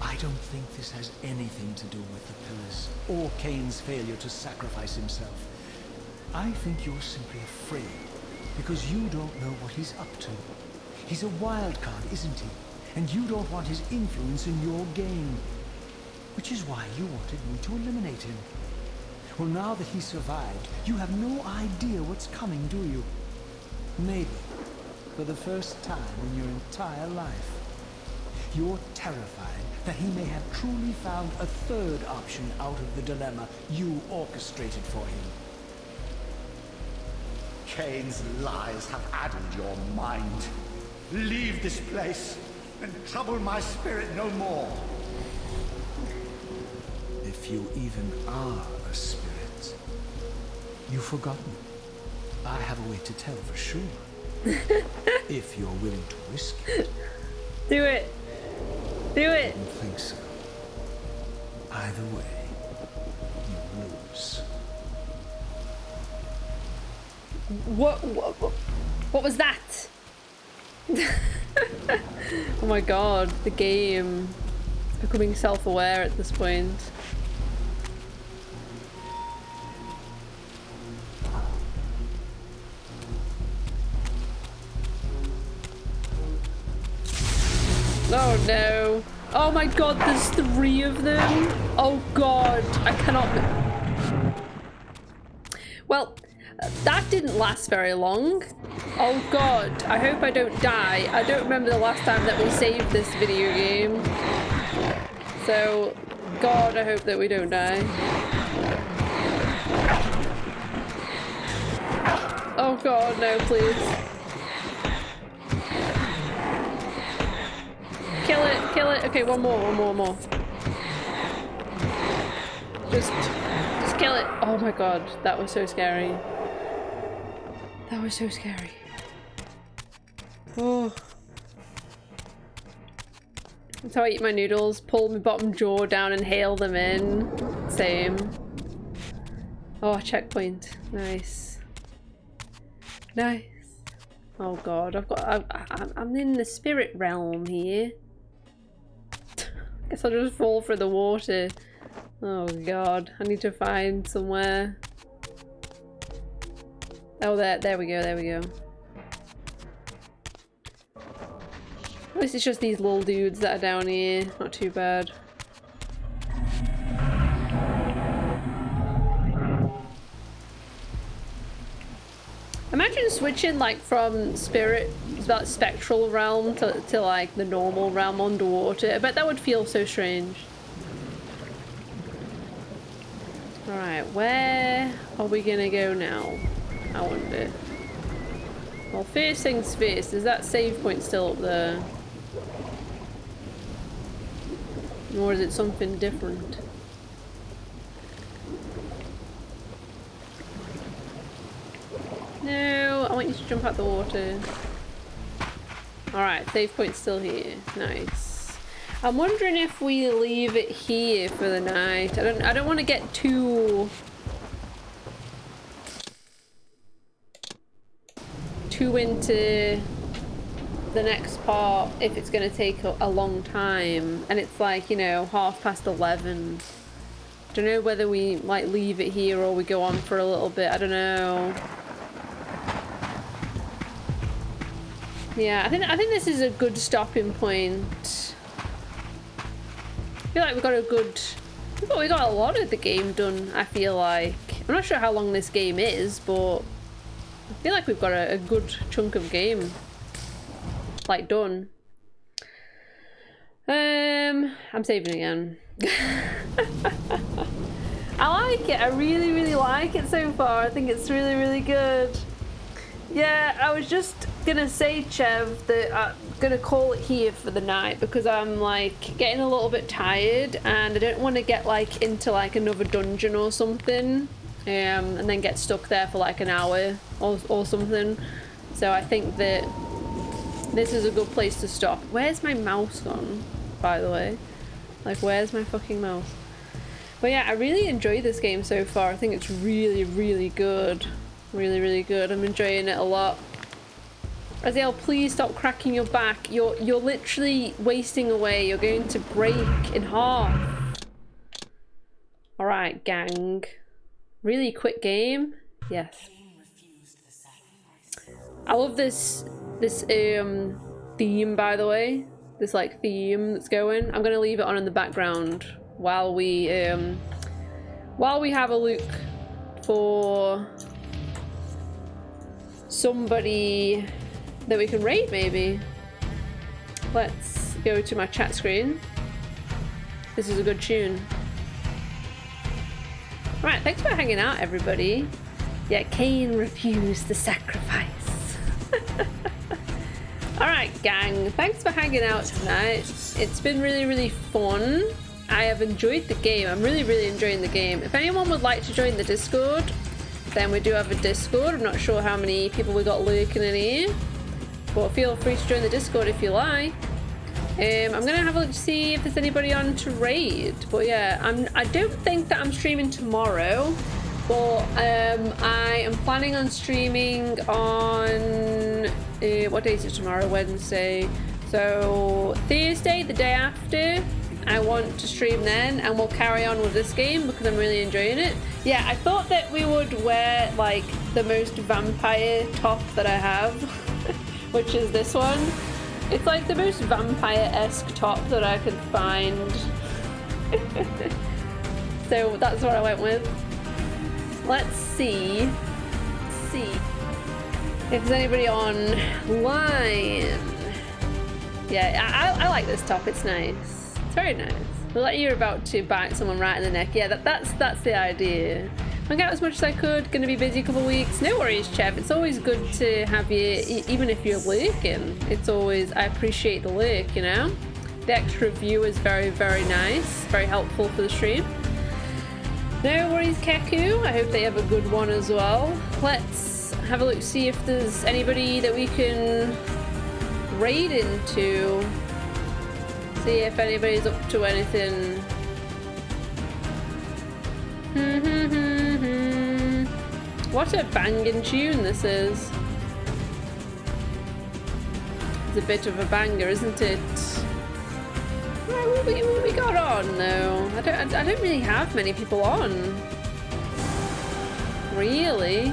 [SPEAKER 3] I don't think this has anything to do with the Pillars, or Kain's failure to sacrifice himself. I think you're simply afraid, because you don't know what he's up to. He's a wild card, isn't he? And you don't want his influence in your game. Which is why you wanted me to eliminate him. Well, now that he survived, you have no idea what's coming, do you? Maybe, for the first time in your entire life, you're terrified that he may have truly found a third option out of the dilemma you orchestrated for him.
[SPEAKER 4] Kain's lies have addled your mind. Leave this place and trouble my spirit no more.
[SPEAKER 3] If you even are a spirit, you've forgotten. I have a way to tell for sure. If you're willing to risk it.
[SPEAKER 1] Do it. Do
[SPEAKER 3] I
[SPEAKER 1] it.
[SPEAKER 3] don't think so. Either way, you lose.
[SPEAKER 1] What was that? Oh my god, the game is becoming self-aware at this point. Oh no. Oh my god, there's 3 of them. Oh god, I cannot. Well, that didn't last very long. Oh god, I hope I don't die. I don't remember the last time that we saved this video game. So, god, I hope that we don't die. Oh god, no, please. Kill it, kill it. Okay, one more. Just kill it. Oh my god, that was so scary. That was so scary. Oh. That's how I eat my noodles. Pull my bottom jaw down and hail them in. Same. Oh, checkpoint. Nice. Nice. Oh god, I'm in the spirit realm here. Guess I'll just fall through the water. Oh god, I need to find somewhere. Oh, there we go, there we go. At least it's just these little dudes that are down here. Not too bad. Imagine switching like from spirit, that spectral realm to like the normal realm underwater. I bet that would feel so strange. Alright, where are we gonna go now? I wonder. Well, first things first, is that save point still up there? Or is it something different? No, I want you to jump out the water. Alright, save point's still here. Nice. I'm wondering if we leave it here for the night. I don't want to get too into the next part if it's going to take a long time and it's like, you know, 11:30. Don't know whether we like leave it here or we go on for a little bit. I don't know. Yeah, I think this is a good stopping point. I feel like we got a lot of the game done, I feel like. I'm not sure how long this game is, but I feel like we've got a good chunk of game like done. I'm saving again. I like it. I really, really like it so far. I think it's really, really good. Yeah, I was just gonna say, Chev, that I'm gonna call it here for the night because I'm like getting a little bit tired and I don't want to get like into like another dungeon or something and then get stuck there for like an hour or something. So I think that this is a good place to stop. Where's my mouse gone, by the way? Like, where's my fucking mouse? But yeah, I really enjoyed this game so far. I think it's really, really good. Really, really good. I'm enjoying it a lot. Raziel, please stop cracking your back. You're literally wasting away. You're going to break in half. Alright, gang. Really quick game. Yes. I love this theme, by the way. This like theme that's going. I'm gonna leave it on in the background while we have a look for somebody that we can raid, maybe. Let's go to my chat screen. This is a good tune. Right, thanks for hanging out, everybody. Yeah, Kain refused the sacrifice. Alright, gang, thanks for hanging out tonight. It's been really, really fun. I have enjoyed the game. I'm really, really enjoying the game. If anyone would like to join the Discord, then we do have a Discord. I'm not sure how many people we got lurking in here, but feel free to join the Discord if you like. I'm gonna have a look to see if there's anybody on to raid. But yeah, I don't think that I'm streaming tomorrow, but I am planning on streaming on what day is it tomorrow? Wednesday. So Thursday, the day after, I want to stream then, and we'll carry on with this game because I'm really enjoying it. Yeah, I thought that we would wear like the most vampire top that I have, which is this one. It's like the most vampire-esque top that I could find. So that's what I went with. Let's see. If there's anybody online. Yeah, I like this top. It's nice. It's very nice. Well, like you're about to bite someone right in the neck. Yeah, that's the idea. Hung out as much as I could. Gonna be busy a couple of weeks. No worries, Chev. It's always good to have you, even if you're lurking. It's always, I appreciate the lurk, you know? The extra view is very, very nice. Very helpful for the stream. No worries, Keku. I hope they have a good one as well. Let's have a look, see if there's anybody that we can raid into. See if anybody's up to anything. What a banging tune this is. It's a bit of a banger, isn't it? What have we got on though? I don't really have many people on. Really?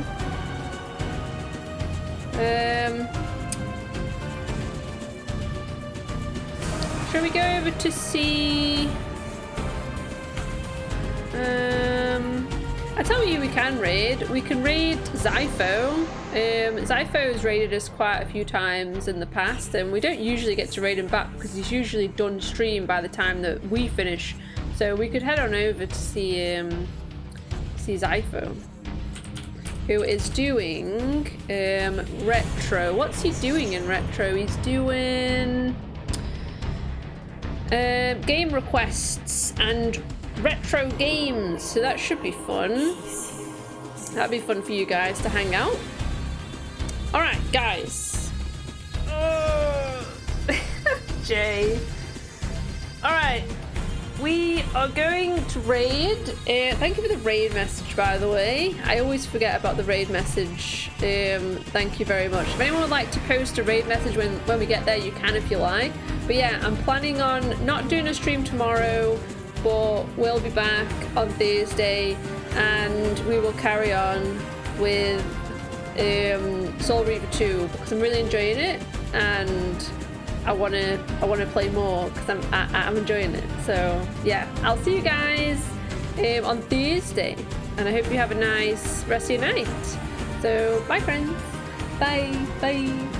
[SPEAKER 1] Shall we go over to see? I tell you, we can raid. We can raid Zypho. Zypho has raided us quite a few times in the past, and we don't usually get to raid him back because he's usually done stream by the time that we finish. So we could head on over to see Zypho, who is doing retro. What's he doing in retro? He's doing game requests and retro games, so that should be fun. That'd be fun for you guys to hang out. All right, guys. Jay. All right, we are going to raid. Thank you for the raid message, by the way. I always forget about the raid message. Thank you very much. If anyone would like to post a raid message when we get there, you can if you like. But yeah, I'm planning on not doing a stream tomorrow, but we'll be back on Thursday and we will carry on with Soul Reaver 2 because I'm really enjoying it and I wanna play more because I'm enjoying it. So yeah, I'll see you guys on Thursday and I hope you have a nice rest of your night. So bye friends. Bye.